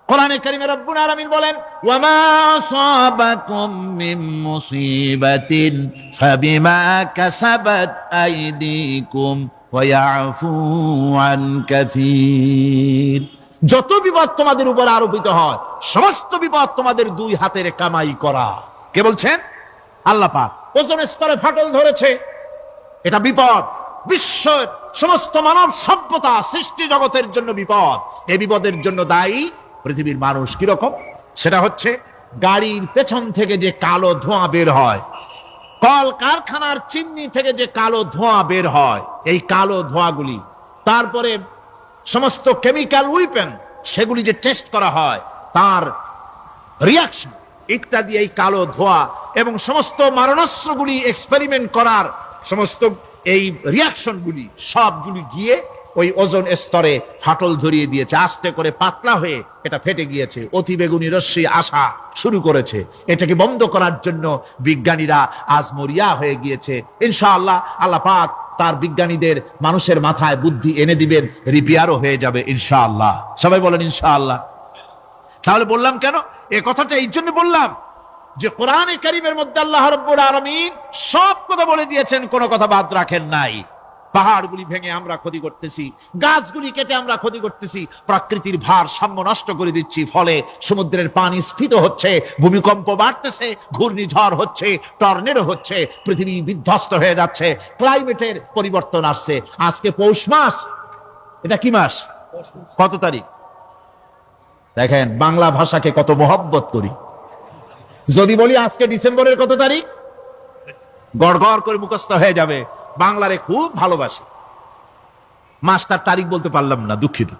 কোরআনে কারীমে রব্বুল আলামিন বলেন, ওয়ামা আসাবাকুম মিন মুসিবাতিন ফাবিমা কাসাবাত আইদিকুম ওয়া ইয়াফু আন কাসীর। যত বিপদ তোমাদের উপর আরোপিত হয়, সমস্ত বিপদ তোমাদের দুই হাতের কামাই করা। কে বলছেন? আল্লাহ পাক ওজোন স্তরে ফাটল ধরেছে, এটা বিপদ, বিশ্বের সমস্ত মানব সভ্যতা সৃষ্টি জগতের জন্য বিপদ। এই বিপদের জন্য দায়ী পৃথিবীর মানুষ। কিরকম? সেটা হচ্ছে গাড়ির পেছন থেকে যে কালো ধোঁয়া বের হয়, কল কারখানার চিমনি থেকে যে কালো ধোঁয়া বের হয়, এই কালো ধোঁয়াগুলি, তারপরে সমস্ত কেমিক্যাল উইপেন সেগুলি যে টেস্ট করা হয়, তার রিয়াকশন ইত্যাদি, এই কালো ধোঁয়া এবং সমস্ত মারণাস্ত্রগুলি এক্সপেরিমেন্ট করার সমস্ত এই রিয়াকশনগুলি সবগুলি গিয়ে ওই ওজোন স্তরে ফাটল ধরিয়ে দিয়েছে। আস্তে করে পাতলা হয়ে এটা ফেটে গিয়েছে, অতি বেগুনি রশ্মি আসা শুরু করেছে। এটাকে বন্ধ করার জন্য বিজ্ঞানীরা আজ মরিয়া হয়ে গিয়েছে। ইনশাআল্লাহ আল্লাহ পাক তার বিজ্ঞানীদের মানুষের মাথায় বুদ্ধি এনে দিবেন, রিপেয়ারও হয়ে যাবে ইনশাআল্লাহ। সবাই বলেন ইনশাআল্লাহ। তাহলে বললাম কেন এ কথাটা? এই জন্য বললাম যে কোরআনে কারীমের মধ্যে আল্লাহ রাব্বুল আলামিন সব কথা বলে দিয়েছেন, কোনো কথা বাদ রাখেন নাই। পাহাড়গুলি ভেঙে আমরা ক্ষতি করতেছি, গাছগুলি কেটে আমরা ক্ষতি করতেছি, প্রকৃতির ভারসাম্য নষ্ট করে দিচ্ছি, ফলে সমুদ্রের পানি স্ফীত হচ্ছে, ভূমিকম্প বাড়তেছে, ঘূর্ণিঝড় হচ্ছে, টর্নেডো হচ্ছে, পৃথিবী বিধ্বস্ত হয়ে যাচ্ছে, ক্লাইমেটের পরিবর্তন আসছে। আজকে পৌষ মাস, এটা কি মাস? কত তারিখ? দেখেন বাংলা ভাষাকে কত মহব্বত করি। যদি বলি আজকে ডিসেম্বরের কত তারিখ, গড় গড় করে মুখস্থ হয়ে যাবে। বাংলারে খুব ভালোবাসি, মাসটার তারিখ বলতে পারলাম না, দুঃখিত।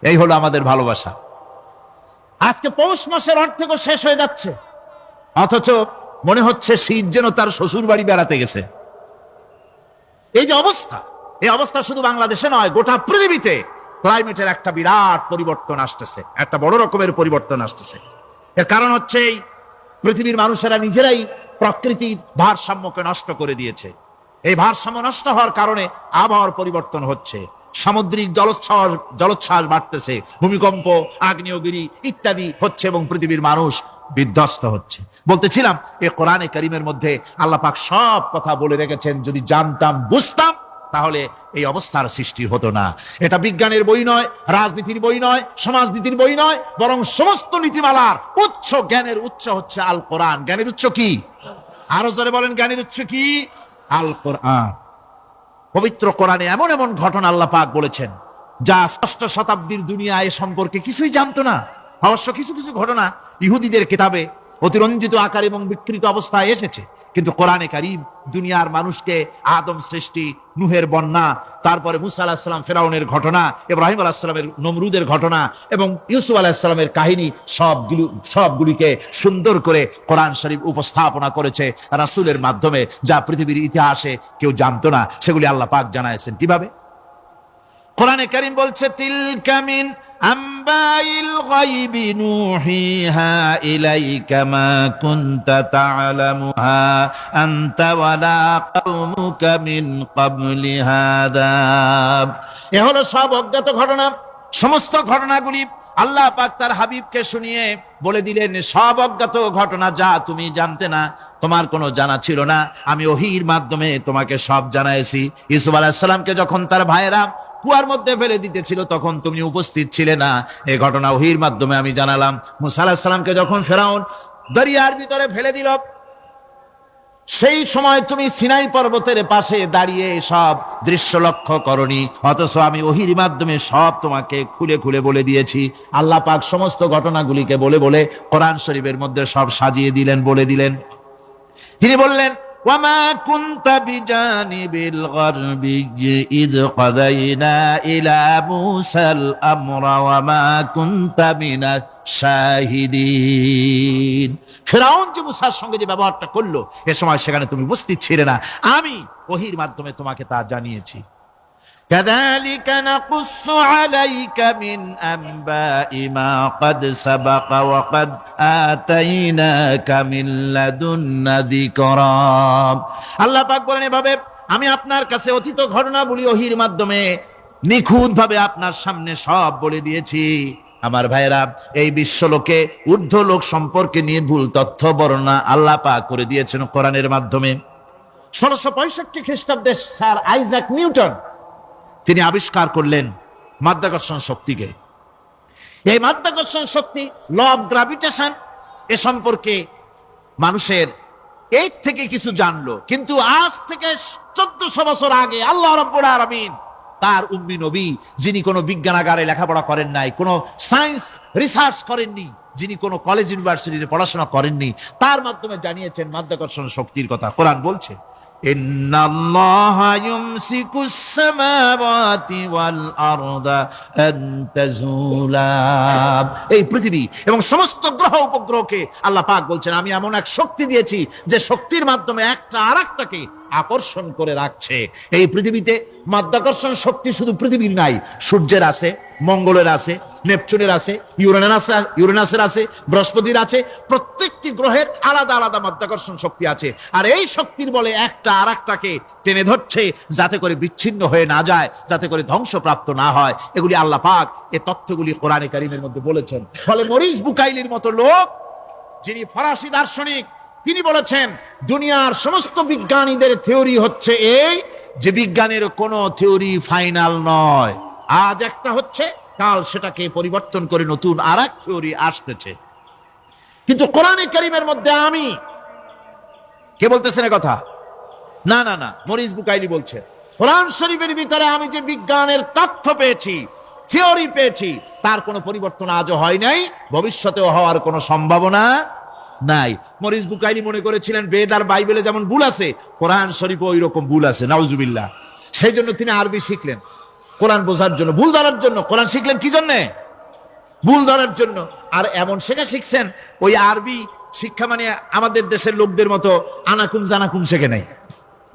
এই হলো আমাদের ভালোবাসা। আজকে পৌষ মাসের অর্ধেকও শেষ হয়ে যাচ্ছে, অথচ মনে হচ্ছে শীত যেন তার শ্বশুর বাড়ি বেড়াতে গেছে। এই যে অবস্থা, এই অবস্থা শুধু বাংলাদেশে নয়, গোটা পৃথিবীতে ক্লাইমেটের একটা বিরাট পরিবর্তন আসতেছে, একটা বড় রকমের পরিবর্তন আসতেছে। এর কারণ হচ্ছে এই পৃথিবীর মানুষেরা নিজেরাই প্রকৃতির ভারসাম্যকে নষ্ট করে দিয়েছে। এই ভারসাম্য নষ্ট হওয়ার কারণে আবহাওয়ার পরিবর্তন হচ্ছে, সামুদ্রিক জলোচ্ছ্বাস বাড়তেছে, ভূমিকম্প, আগ্নেয়গিরি ইত্যাদি হচ্ছে এবং পৃথিবীর মানুষ বিধ্বস্ত হচ্ছে। বলতেছিলাম এই কোরআনে কারীমের মধ্যে আল্লাহ পাক সব কথা বলে রেখেছেন। যদি জানতাম, বুঝতাম, তাহলে এই অবস্থার সৃষ্টি হতো না। এটা বিজ্ঞানের বই নয়, রাজনীতির বই নয়, সমাজনীতির বই নয়, বরং সমস্ত নীতিমালার উচ্চ, জ্ঞানের উচ্চ হচ্ছে আল কোরআন। জ্ঞানের উচ্চ কি? আরো জোরে বলেন, জ্ঞানের উচ্চ কি? আল কোরআন। পবিত্র কোরআনে এমন এমন ঘটনা আল্লাহ পাক বলেছেন যা ষষ্ঠ শতাব্দীর দুনিয়া এ সম্পর্কে কিছুই জানতো না। অবশ্য কিছু কিছু ঘটনা ইহুদিদের কিতাবে অতিরঞ্জিত আকার এবং বিকৃত অবস্থায় এসেছে, কিন্তু কোরআনে কারীম দুনিয়ার মানুষকে আদম সৃষ্টি, নূহের বন্যা, তারপরে মুসা আলাইহিস সালাম ফেরাউনের ঘটনা, ইব্রাহিম আলাইহিস সালামের নমরুদের ঘটনা এবং ইউসুফ আলাইহিস সালামের কাহিনী সবগুলিকে সুন্দর করে কোরআন শরীফ উপস্থাপনা করেছে রাসূলের মাধ্যমে, যা পৃথিবীর ইতিহাসে কেউ জানতো না। সেগুলি আল্লাহ পাক জানাইছেন কিভাবে? কোরআনে কারীম বলছে, তিলকা মিন আম্বাইল গায়বি নুহিহা ইলাইকা মা কুনতা তা'লামুহা আনতা ওয়ালা কওমুকা মিন ক্বাবলি হাদা। এ হলো সব অজ্ঞাত ঘটনা। সমস্ত ঘটনাগুলি আল্লাহ পাক তার হাবিবকে শুনিয়ে বলে দিলেন, সব অজ্ঞাত ঘটনা, যা তুমি জানতে না, তোমার কোনো জানা ছিল না, আমি ওহীর মাধ্যমে তোমাকে সব জানাইছি। ইউসুফ আলাইহিস সালামকে যখন তার ভাইয়েরা কুয়ার মধ্যে ফেলে দিতেছিল, তখন তুমি উপস্থিত ছিলে না, এই ঘটনা ওহীর মাধ্যমে আমি জানালাম। মুসা আলাইহিস সালামকে যখন ফেরাউন দরিয়ার ভিতরে ফেলে দিল, সেই সময় তুমি সিনাই পর্বতের পাশে দাঁড়িয়ে সব দৃশ্য লক্ষ্য করনি, অথচ আমি ওহীর মাধ্যমে সব তোমাকে খুলে খুলে বলে দিয়েছি। আল্লাহ পাক সমস্ত ঘটনাগুলিকে বলে বলে কোরআন শরীফের মধ্যে সব সাজিয়ে দিলেন, বলে দিলেন। তিনি বললেন, وما كنت بجانب الغربي إذ قضينا إلى موسى الأمر وما كنت من الشاهدين। ফিরআউন যে মুসার সঙ্গে যে ব্যবহারটা করলো, এ সময় সেখানে তুমি উপস্থিত ছিলে না, আমি ওহীর মাধ্যমে তোমাকে তা জানিয়েছি। كذلك نقص عليك من أنباء ما قد سبق وقد آتيناك من لدنا ذكرا। আল্লাহ পাক বলেন, এভাবে আমি আপনার কাছে অতীত ঘটনাবলী ওহীর মাধ্যমে নিখুঁত ভাবে আপনার সামনে সব বলে দিয়েছি। আমার ভাইয়েরা, এই বিশ্বলোকে ঊর্ধ্ব লোক সম্পর্কে নিয়ে ভুল তথ্য বর্ণনা আল্লাহ পাক করে দিয়েছেন কোরআনের মাধ্যমে। 1665 খ্রিস্টাব্দে স্যার আইজাক নিউটন তিনি আবিষ্কার করলেন মাধ্যাকর্ষণ শক্তিকে। এই মাধ্যাকর্ষণ শক্তি, ল অফ গ্রাভিটেশন, এ সম্পর্কে মানুষের এই থেকে কিছু জানলো, কিন্তু আজ থেকে 1400 বছর আগে আল্লাহ রাব্বুল আলামিন তার উম্মি নবী, যিনি কোনো বিজ্ঞানাগারে লেখাপড়া করেন নাই, কোনো সায়েন্স রিসার্চ করেননি, যিনি কোনো কলেজ ইউনিভার্সিটিতে পড়াশোনা করেননি, তার মাধ্যমে জানিয়েছেন মাধ্যাকর্ষণ শক্তির কথা। কোরআন বলছে, ইন্নাল্লাহা ইউমসিকুস সামাওয়াতি ওয়াল আরদা আন তাজুলা। এই পৃথিবী এবং সমস্ত গ্রহ উপগ্রহকে আল্লাহ পাক বলছেন, আমি এমন এক শক্তি দিয়েছি যে শক্তির মাধ্যমে একটা আরেকটাকে আকর্ষণ করে রাখছে। এই পৃথিবীতে মাধ্যাকর্ষণ শক্তি শুধু পৃথিবীর নাই, সূর্যের আছে, মঙ্গলের আছে, নেপচুনের আছে, ইউরেনাসের আছে, বৃহস্পতির আছে। প্রত্যেকটি গ্রহের আলাদা আলাদা মাধ্যাকর্ষণ শক্তি আছে, আর এই শক্তির বলে একটা আরেকটাকে টেনে ধরছে যাতে করে বিচ্ছিন্ন হয়ে না যায়, যাতে করে ধ্বংসপ্রাপ্ত না হয়। এগুলি আল্লাহ পাক এই তথ্যগুলি কোরআনে কারীমের মধ্যে বলেছেন। ফলে মরিস বুকাইলির মতো লোক, যিনি ফরাসি দার্শনিক, তিনি বলেছেন দুনিয়ার সমস্ত বিজ্ঞানীদের থিওরি হচ্ছে এই, যে বিজ্ঞানের কোনো থিওরি ফাইনাল নয়। আজ একটা হচ্ছে, কাল সেটাকে পরিবর্তন করে নতুন আরেক থিওরি আসতেছে। কিন্তু কোরআনে কারীমের মধ্যে আমি, কে বলতেছেন এ কথা? না না না, মরিস বুকাইলি বলছে, কোরআন শরীফের ভিতরে আমি যে বিজ্ঞানের তথ্য পেয়েছি, থিওরি পেয়েছি, তার কোনো পরিবর্তন আজও হয় নাই, ভবিষ্যতেও হওয়ার কোনো সম্ভাবনা নাই। মরিস বুকাইলি মনে করেছিলেন বেদ আর বাইবেলে যেমন ভুল আছে, কোরআন শরীফে ওই রকম ভুল আছে, নাউজুবিল্লাহ। সেই জন্য তিনি আরবি শিখলেন কোরআন বোঝার জন্য, ভুল ধরার জন্য। কোরআন শিখলেন কি জন্যে? ভুল ধরার জন্য। আর এমন শেখা শিখছেন, ওই আরবি শিক্ষা মানে আমাদের দেশের লোকদের মতো আনাকুম জানাকুম শেখে নাই,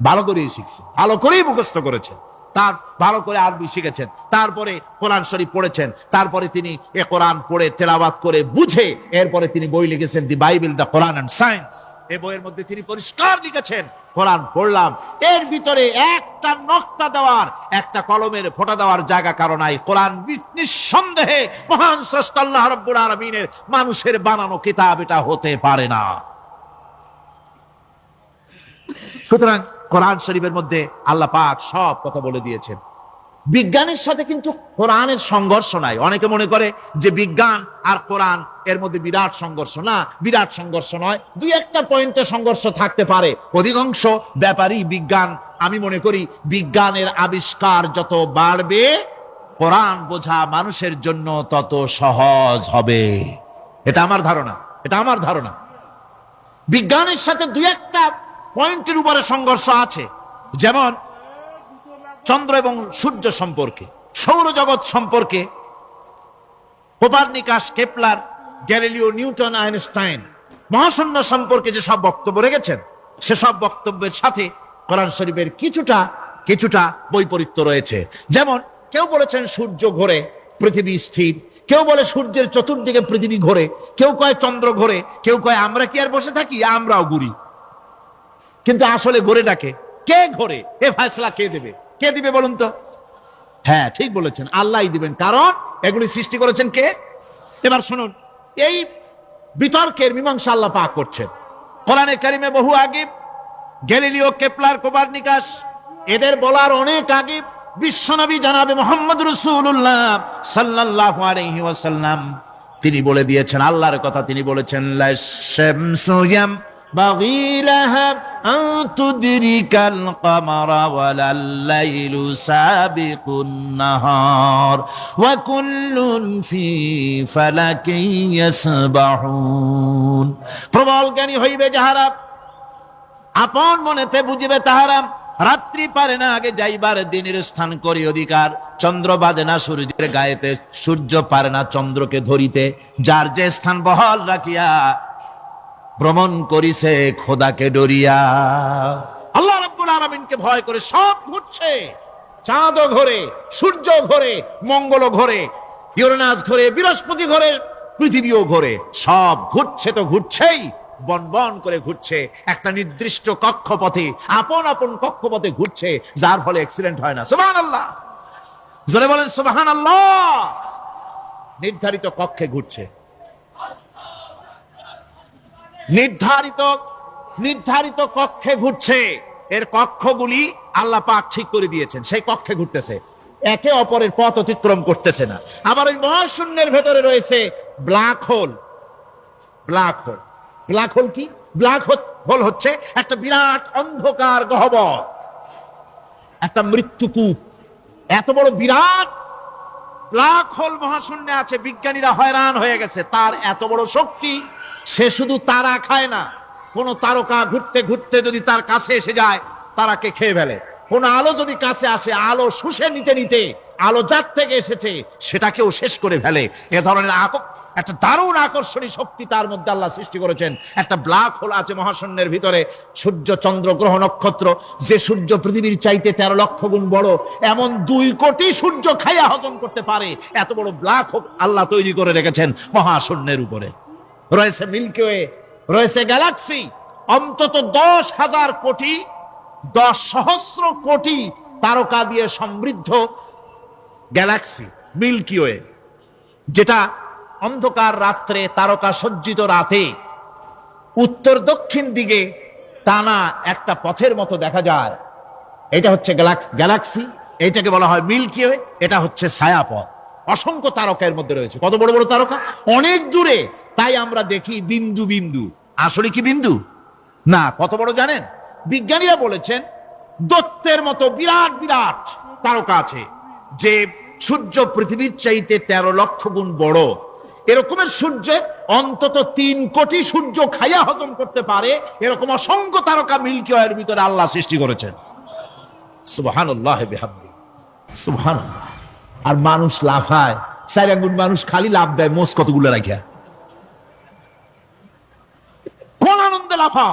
ভালো করেই শিখছে, ভালো করেই মুখস্থ করেছেন, তার ভালো করে আরবি শিখেছেন, তারপরে কোরআন শরীফ পড়েছেন, তারপরে তিনি এ কোরআন পড়ে তেলাওয়াত করে বুঝে এরপরে তিনি বই লিখেছেন the Bible, the Quran and science. এই বইয়ের মধ্যে তিনি পরিষ্কার লিখেছেন, কোরআন পড়লাম, এর ভিতরে একটা নকতা দেওয়ার, একটা কলমের ফোঁটা দেওয়ার জায়গা কারণ নাই। কোরআন নিঃসন্দেহে মহান স্রষ্টা আল্লাহ রাব্বুল আলামিনের মানুষের বানানো কিতাব এটা হতে পারে না। সুতরাং কোরআন শরীফের মধ্যে আল্লাহ পাক সব কথা বলে দিয়েছেন। বিজ্ঞানের সাথে কিন্তু কোরআনের সংঘর্ষ নাই। অনেকে মনে করে যে বিজ্ঞান আর কোরআন এর মধ্যে বিরাট সংঘর্ষ। না, বিরাট সংঘর্ষ নয়, দুই একটা পয়েন্টে সংঘর্ষ থাকতে পারে। অধিকাংশ ব্যাপারই বিজ্ঞান, আমি মনে করি বিজ্ঞানের আবিষ্কার যত বাড়বে, কোরআন বোঝা মানুষের জন্য তত সহজ হবে। এটা আমার ধারণা, এটা আমার ধারণা। বিজ্ঞানের সাথে দুই একটা পয়েন্টের উপরে সংঘর্ষ আছে, যেমন চন্দ্র এবং সূর্য সম্পর্কে, সৌরজগৎ সম্পর্কে Copernicus, Kepler, Galileo, Newton, Einstein মহাশূন্য সম্পর্কে যে সব বক্তব্য রেখেছেন, সেসব বক্তব্যের সাথে কোরআন শরীফের কিছুটা বৈপরীত্য রয়েছে। যেমন কেউ বলেছেন সূর্য ঘোরে, পৃথিবী স্থির, কেউ বলে সূর্যের চতুর্দিকে পৃথিবী ঘোরে, কেউ কয় চন্দ্র ঘোরে, কেউ কয় আমরা কি আর বসে থাকি, আমরাও ঘুরি। কিন্তু আসলে ঘোরেটাকে কে ঘোরে, এ ফয়সালা কে দেবে? কে দিবে বলুন তো? হ্যাঁ, ঠিক বলেছেন, আল্লাহই দিবেন, কারণ এগুলি সৃষ্টি করেছেন কে? এবার শুনুন, এই বিতর্কের মীমাংসা আল্লাহ পাক করছেন কোরআনে কারিমে বহু আগে। গ্যালিলিও, কেপলার, কোপারনিকাস এদের বলার অনেক আগে বিশ্বনবী জনাবে মুহাম্মদ রাসূলুল্লাহ সাল্লাল্লাহু আলাইহি ওয়াসাল্লাম তিনি বলে দিয়েছেন, আল্লাহর কথা তিনি বলেছেন, লা শামসু ইয়ামবাগি লাহা আন তুদরিকাল কমারা ওয়ালাল লাইলু সাবিকুন নাহার ওয়া কুল্লুন ফি ফালাকিন ইয়াসবাহুন। প্রবল জ্ঞানী হইবে যাহারা, আপন মনেতে বুঝিবে তাহারা, রাত্রি পারে না আগে যাইবার দিনের স্থান করি অধিকার। চন্দ্র বাঁধে না সূর্যের গায়েতে, সূর্য পারে না চন্দ্রকে ধরিতে। যার যে স্থান বহাল রাখিয়া ভ্রমণ করিছে খোদাকে ডরিয়া। আল্লাহ রাব্বুল আলামিনকে ভয় করে সব ঘুরছে, চাঁদও ঘোরে, সূর্য ঘোরে, মঙ্গল ঘোরে, ইউরেনাস ঘোরে, বৃহস্পতি ঘোরে, পৃথিবীও ঘোরে। সব ঘুরছে তো ঘুরছেই, বন বন করে ঘুরছে, একটা নির্দিষ্ট কক্ষপথে, আপন আপন কক্ষপথে ঘুরছে, যার ফলে অ্যাক্সিডেন্ট হয় না। সুবহানাল্লাহ, জোরে বলেন সুবহানাল্লাহ। নির্ধারিত কক্ষে ঘুরছে, নির্ধারিত কক্ষে ঘুরছে। এর কক্ষগুলি আল্লাহ পাক ঠিক করে দিয়েছেন, সেই কক্ষে ঘুরতেছে, একে অপরের পথ অতিক্রম করতেছে না। আবার ওই মহাশূন্যের ভেতরে রয়েছে ব্ল্যাক হোল। ব্ল্যাক হোল কি? ব্ল্যাক হোল হচ্ছে একটা বিরাট অন্ধকার গহ্বর, একটা মৃত্যুকূপ। এত বড় বিরাট ব্ল্যাক হোল মহাশূন্যে আছে, বিজ্ঞানীরা হয়রান হয়ে গেছে। তার এত বড় শক্তি, সে শুধু তারা খায় না, কোন তারকা ঘুরতে ঘুরতে যদি তার কাছে এসে যায় তারাকে খেয়ে ফেলে। কোন আলো যদি কাছে আসে, আলো শুষে নিতে নিতে আলো যার থেকে এসেছে সেটাকেও শেষ করে ফেলে। এ ধরনের একটা দারুণ আকর্ষণী শক্তি তার মধ্যে আল্লাহ সৃষ্টি করেছেন। একটা ব্ল্যাক হোল আছে মহাশূন্যের ভিতরে, সূর্য চন্দ্র গ্রহ নক্ষত্র, যে সূর্য পৃথিবীর চাইতে 13 লক্ষ গুণ বড়, এমন 2 কোটি সূর্য খাইয়া হজম করতে পারে এত বড় ব্ল্যাক হোল আল্লাহ তৈরি করে রেখেছেন মহাশূন্যের উপরে। রয়েছে মিল্কি ওয়ে, রয়েছে গ্যালাক্সি, অন্তত 10,000 কোটি 10 সহস্র কোটি তারকা দিয়ে সমৃদ্ধ গ্যালাক্সি মিল্কি ওয়ে, যেটা অন্ধকার রাত্রে, তারকা সজ্জিত রাতে উত্তর দক্ষিণ দিকে টানা একটা পথের মতো দেখা যায়। এটা হচ্ছে গ্যালাক্সি, এটাকে বলা হয় মিল্কি ওয়ে। এটা হচ্ছে ছায়াপথ। অসংখ্য তারকা এর মধ্যে রয়েছে। কত বড় বড় তারকা, অনেক দূরে। তাই আমরা দেখি বিন্দু বিন্দু, আসলে কি বিন্দু না। কত বড় জানেন? বিজ্ঞানীরা বলেছেন দৈত্যের মতো বিরাট বিরাট তারকা আছে, যে সূর্য পৃথিবীর চাইতে 13 লক্ষ গুণ বড়। এরকমের সূর্য অন্তত 3 কোটি সূর্য খাইয়া হজম করতে পারে, এরকম অসংখ্য তারকা মিল্কি ওয়ের ভিতরে আল্লাহ সৃষ্টি করেছেন। সুবহানাল্লাহ বিহামদি, সুবহানাল্লাহ। আর মানুষ লাফায়, 4 আঙ্গুল মানুষ খালি লাফ দেয়, মোষ কতগুলো রাখিয়া। কোন আনন্দে লাফা,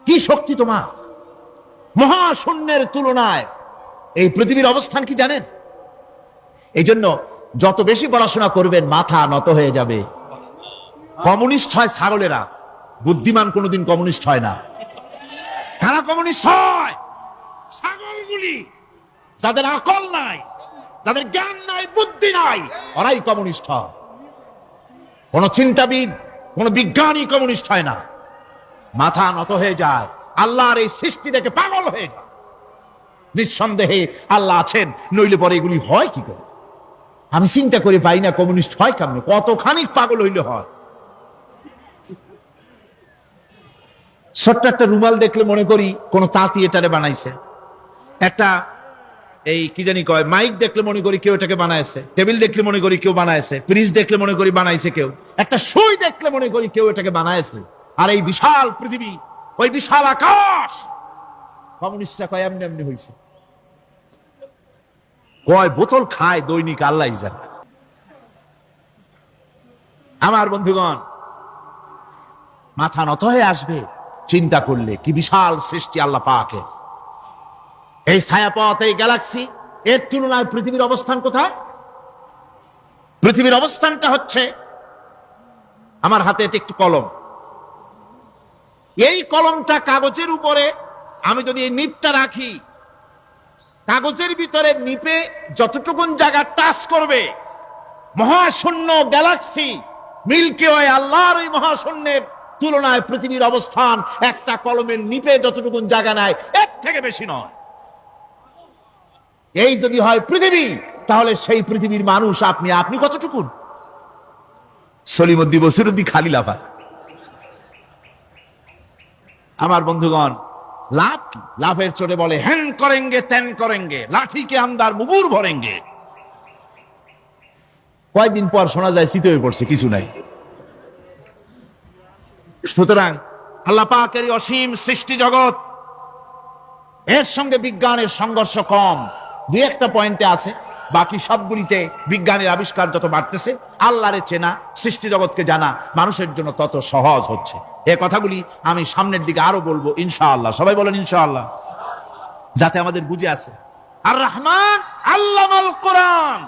কি শক্তি তোমার! মহাশূন্যের তুলনায় এই পৃথিবীর অবস্থান কি জানেন? এই জন্য যত বেশি পড়াশোনা করবেন মাথা নত হয়ে যাবে। কমিউনিস্ট হয় ছাগলেরা, বুদ্ধিমান কোনোদিন কমিউনিস্ট হয় না। কারা কমিউনিস্ট হয়? ছাগলগুলি, যাদের আকল নাই, যাদের জ্ঞান নাই, বুদ্ধি নাই, ওরাই কমিউনিস্ট হয়। কোন চিন্তাবিদ, কোন বিজ্ঞানী কমিউনিস্ট হয় না। মাথা নত হয়ে যায়, আল্লাহর এই সৃষ্টি দেখে পাগল হয়ে যায়। নিঃসন্দেহে আল্লাহ আছেন, নইলে পরে এগুলি হয় কি করে? আমি চিন্তা করে পাই না কমিউনিস্ট হয় কেমন, কতখানি পাগল হইলে হয়। ছোট্ট একটা রুমাল দেখলে মনে করি কোন তাঁতি এটারে বানাইছে। একটা এই কি জানি কয় মাইক দেখলে মনে করি কেউ এটাকে বানাইছে। টেবিল দেখলে মনে করি কেউ বানাইছে। ফ্রিজ দেখলে মনে করি বানাইছে কেউ। একটা সুই দেখলে মনে করি কেউ এটাকে বানাইছে। আর এই বিশাল পৃথিবী, ওই বিশাল আকাশ, কমিউনিস্টরা কয় এমনি এমনি হয়েছে। কয় বোতল খায় দৈনিক আল্লাহ জানে। আমার বন্ধুগণ, মাথা নত হয়ে আসবে চিন্তা করলে কি বিশাল সৃষ্টি আল্লাহ পাকের। এই ছায়াপথ, এই গ্যালাক্সি, এর তুলনায় পৃথিবীর অবস্থান কোথায়? পৃথিবীর অবস্থানটা হচ্ছে, আমার হাতে এটা একটু কলম। এই কলমটা কাগজের উপরে আমি যদি এই নিপটা রাখি, কাগজের ভিতরে নিপে যতটুকুন জায়গা টাচ করবে, মহাশূন্য গ্যালাক্সি মিল্কি ওয়ে, আল্লাহর ওই মহাশূন্যের তুলনায় পৃথিবীর অবস্থান একটা কলমের নিপে যতটুকুন জায়গা নেয় এর থেকে বেশি নয়। এই যদি হয় পৃথিবী, তাহলে সেই পৃথিবীর মানুষ আপনি কতটুকুন? সলিমুদ্দি বসিরুদ্দি খালি লাফায়। আমার বন্ধুগণ, লাভ কি? লাভের চোটে বলে হ্যান করেঙ্গে ত্যান করেঙ্গে, লাঠিকে আন্দার মুগুর ভরেঙ্গে। কয়েকদিন পর শোনা যায় শীত হয়ে পড়ছে, কিছু নাই। সুতরাং আল্লাহ পাকের অসীম সৃষ্টি জগৎ, এর সঙ্গে বিজ্ঞানের সংঘর্ষ কম। 2-1টা পয়েন্টে আছে, বাকি সবগুলিতে বিজ্ঞানের আবিষ্কার যত বাড়তেছে, আল্লাহরে চেনা, সৃষ্টি জগৎকে জানা মানুষের জন্য তত সহজ হচ্ছে। এই কথাগুলি আমি সামনের দিকে আরো বলবো ইনশাআল্লাহ। সবাই বলেন ইনশাআল্লাহ, যাতে আমাদের বুঝে আসে। আর রহমান আল্লামাল কোরআন,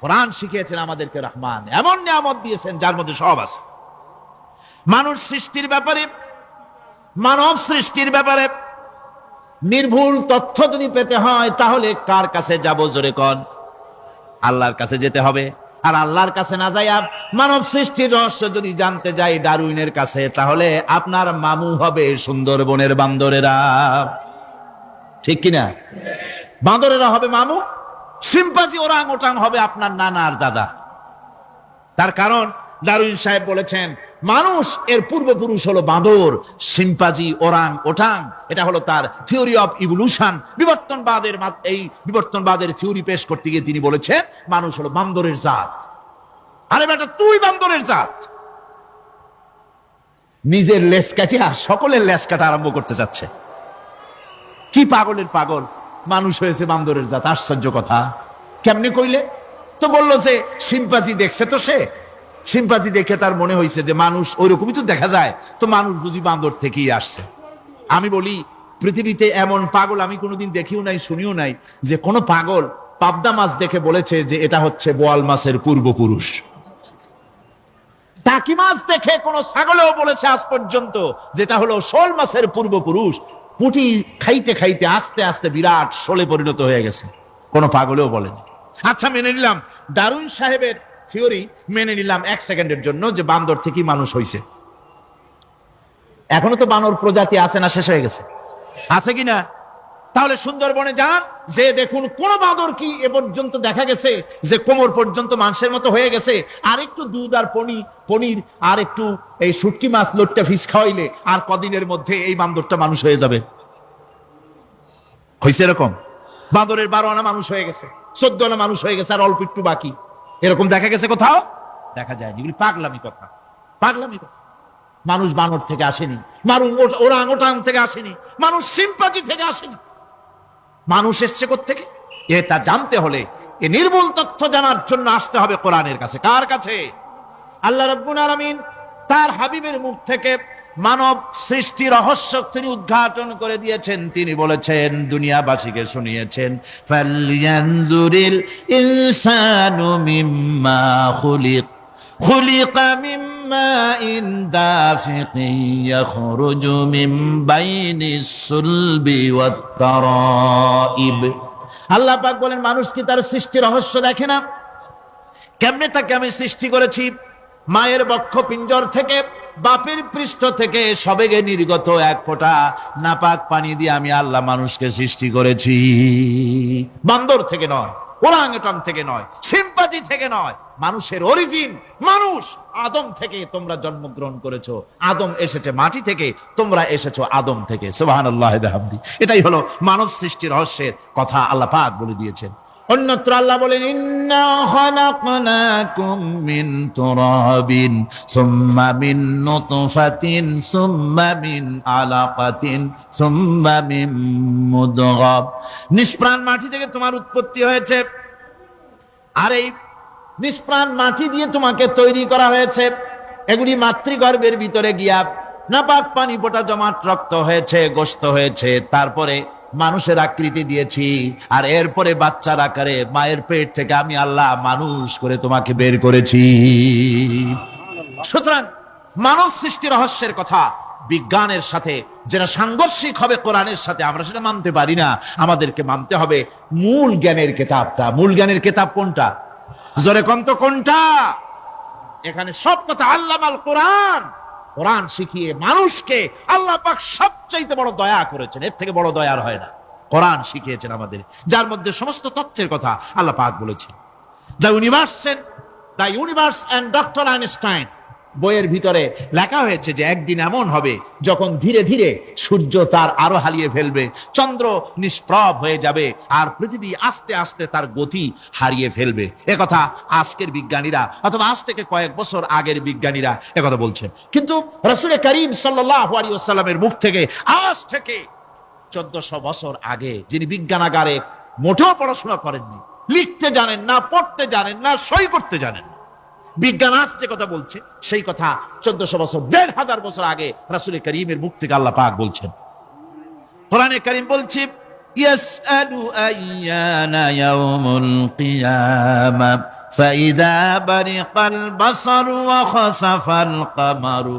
কোরআন শিখিয়েছেন আমাদেরকে। রহমান এমন নিয়ামত দিয়েছেন যার মধ্যে সব আছে। মানুষ সৃষ্টির ব্যাপারে, মানব সৃষ্টির ব্যাপারে নির্ভুল তথ্য যদি পেতে হয়, তাহলে কার কাছে যাব? জোরে কন। আল্লাহর কাছে যেতে হবে। আর আল্লাহর কাছে না যাইয়া মানব সৃষ্টির রহস্য যদি জানতে যাই ডারউইনের কাছে, তাহলে আপনার মামু হবে সুন্দরবনের বান্দরেরা। ঠিক কিনা? বান্দরেরা হবে মামু, সিম্পাজি ওরাং ওটাং হবে আপনার নানা আর দাদা। তার কারণ ডারউইন সাহেব বলেছেন মানুষ এর পূর্বপুরুষ হলো বাঁদর, শিম্পাজি, ওরাং ওটাং। এটা হলো তার থিওরি অফ ইভলিউশন। এই বিবর্তনবাদের থিওরি পেশ করতে গিয়ে তিনি বলেছেন মানুষ হলো বান্দরের জাত। আরে বেটা, তুই বান্দরের জাত। নিজের লেজ কাটিয়া সকলের লেজ কাটা আরম্ভ করতে যাচ্ছে। কি পাগলের পাগল, মানুষ হয়েছে বান্দরের জাত। আশ্চর্য কথা। কেমনে কইলে? তো বললো যে শিম্পাজি দেখছে, তো সে শিম্পাজি দেখে তার মনে হয়েছে যে মানুষ ওইরকমই তো দেখা যায়, তো মানুষ বুঝি বান্দর থেকেই আসছে। আমি বলি, পৃথিবীতে এমন পাগল আমি কোনোদিন দেখিও নাই, শুনিও নাই যে কোনো পাগল পাবদা মাছ দেখে বলেছে যে এটা হচ্ছে বোয়াল মাছের পূর্বপুরুষ। টাকি মাছ দেখে কোন ছাগলেও বলেছে আজ পর্যন্ত যেটা হলো শোল মাছের পূর্বপুরুষ। পুঁটি খাইতে খাইতে আস্তে আস্তে বিরাট শোলে পরিণত হয়ে গেছে, কোনো পাগলেও বলেনি। আচ্ছা, মেনে নিলাম ডারউইন সাহেবের থিওরি, মেনে নিলাম এক সেকেন্ডের জন্য যে বান্দর থেকেই মানুষ হয়েছে। এখনো তো বানর প্রজাতি আছে না, শেষ হয়ে গেছে? আছে কিনা? তাহলে সুন্দরবনে যান, যে দেখুন কোন বাঁদর কি এ পর্যন্ত দেখা গেছে যে কোমর পর্যন্ত মানুষের মতো হয়ে গেছে? আর একটু দুধ আর পনির আর একটু এই শুটকি মাছ, লোট্টা ফিশ খাওয়াইলে আর কদিনের মধ্যে এই বান্দরটা মানুষ হয়ে যাবে। হয়েছে এরকম? বাঁদরের 12 আনা মানুষ হয়ে গেছে, 14 আনা মানুষ হয়ে গেছে, আর অল্প একটু বাকি। এরকম দেখা গেছে কোথাও? দেখা যায়নি। এগুলি পাগলামি কথা, পাগলামি কথা। মানুষ বানর থেকে আসেনি, মানুষ ওরাং ওটাং থেকে আসেনি, মানুষ সিম্পাজি থেকে আসেনি। মানুষ এসছে কোত্থেকে? এটা জানতে হলে, এ নির্মূল তথ্য জানার জন্য আসতে হবে কোরআনের কাছে। কার কাছে? আল্লাহ রাব্বুল আলামিন তার হাবিবের মুখ থেকে মানব সৃষ্টি রহস্য তিনি উদ্ঘাটন করে দিয়েছেন। তিনি বলেছেন, দুনিয়াবাসীকে শুনিয়েছেন, ফালয়ানজুরিল ইনসানু মিম্মা খুলিক খুলিকা মিম্মা ইন দাফিকিন ইয়াখরুজু মিন বাইনিস সুলবি ওয়াত তারাইব। আল্লাহ পাক বলেন, মানুষ কি তার সৃষ্টি রহস্য দেখে না? কেমনে তাকে আমি সৃষ্টি করেছি? মায়ের বক্ষ পিঞ্জর থেকে, বাপের পৃষ্ঠ থেকে সবেগে নির্গত এক ফোঁটা নাপাক পানি দিয়ে আমি আল্লাহ মানুষকে সৃষ্টি করেছি। বান্দর থেকে নয়, ওরাংওটাং থেকে নয়, সিম্পাজি থেকে নয়। মানুষের অরিজিন মানুষ। আদম থেকে তোমরা জন্মগ্রহণ করেছো, আদম এসেছে মাটি থেকে, তোমরা এসেছো আদম থেকে। সুবহানাল্লাহ বিহামদি। এটাই হলো মানব সৃষ্টি রহস্যের কথা আল্লাহ পাক বলে দিয়েছেন। অন্যত্র আল্লাহ বলেন, ইন্না খালাকনাকুম মিন তুরাবিন সুম্মা মিন নুতফাতিন সুম্মা মিন আলাকাতিন সুম্মা মিন মুদগা। নিষ্প্রাণ মাটি থেকে তোমার উৎপত্তি হয়েছে, আর এই নিষ্প্রাণ মাটি দিয়ে তোমাকে তৈরি করা হয়েছে। এগুলি মাতৃগর্ভের ভিতরে গিয়া নাপাক পানি ফোঁটা জমাট রক্ত হয়েছে, গোশত হয়েছে, তারপরে মানুষের আকৃতি দিয়েছি, আর এরপরে বাচ্চার আকারে মায়ের পেট থেকে আমি আল্লাহ মানুষ করে তোমাকে বের করেছি। সুতরাং মানব সৃষ্টি রহস্যের কথা বিজ্ঞানের সাথে যেটা সাংঘর্ষিক হবে কোরআনের সাথে, আমরা সেটা মানতে পারি না। আমাদেরকে মানতে হবে মূল জ্ঞানের কিতাবটা। মূল জ্ঞানের কিতাব কোনটা? জোরে কোন তো কোনটা? এখানে সব কথা আল্লামাল কোরআন। কোরআন শিখিয়ে মানুষকে আল্লাহ পাক সবচাইতে বড় দয়া করেছেন, এর থেকে বড় দয়ার হয় না। কোরআন শিখিয়েছেন আমাদের, যার মধ্যে সমস্ত তথ্যের কথা আল্লাহ পাক বলেছেন। The universe and doctor Einstein বইয়ের ভিতরে লেখা হয়েছে যে একদিন এমন হবে যখন ধীরে ধীরে সূর্য তার আরো হারিয়ে ফেলবে, চন্দ্র নিষ্প্রভ হয়ে যাবে, আর পৃথিবী আস্তে আস্তে তার গতি হারিয়ে ফেলবে। একথা আজকের বিজ্ঞানীরা অথবা আজ থেকে কয়েক বছর আগের বিজ্ঞানীরা একথা বলছেন। কিন্তু রাসূল করিম সাল্লাল্লাহু আলাইহি ওয়াসাল্লামের মুখ থেকে আজ থেকে 1400 বছর আগে, যিনি বিজ্ঞানাগারে মোটেও পড়াশোনা করেননি, লিখতে জানেন না, পড়তে জানেন না, সই করতে জানেন, বিজ্ঞান আজ যে কথা বলছে সেই কথা 1400 বছর, 1500 বছর আগে রাসূল করিমের মুখ থেকে আল্লাহ পাক বলছেন। কোরআনে কারীম বলছে, ইয়াসআলু আইয়ানা ইয়াউমুল কিয়ামা ফাইযা বারিকাল বাসারু ওয়া খাসাফাল কামারু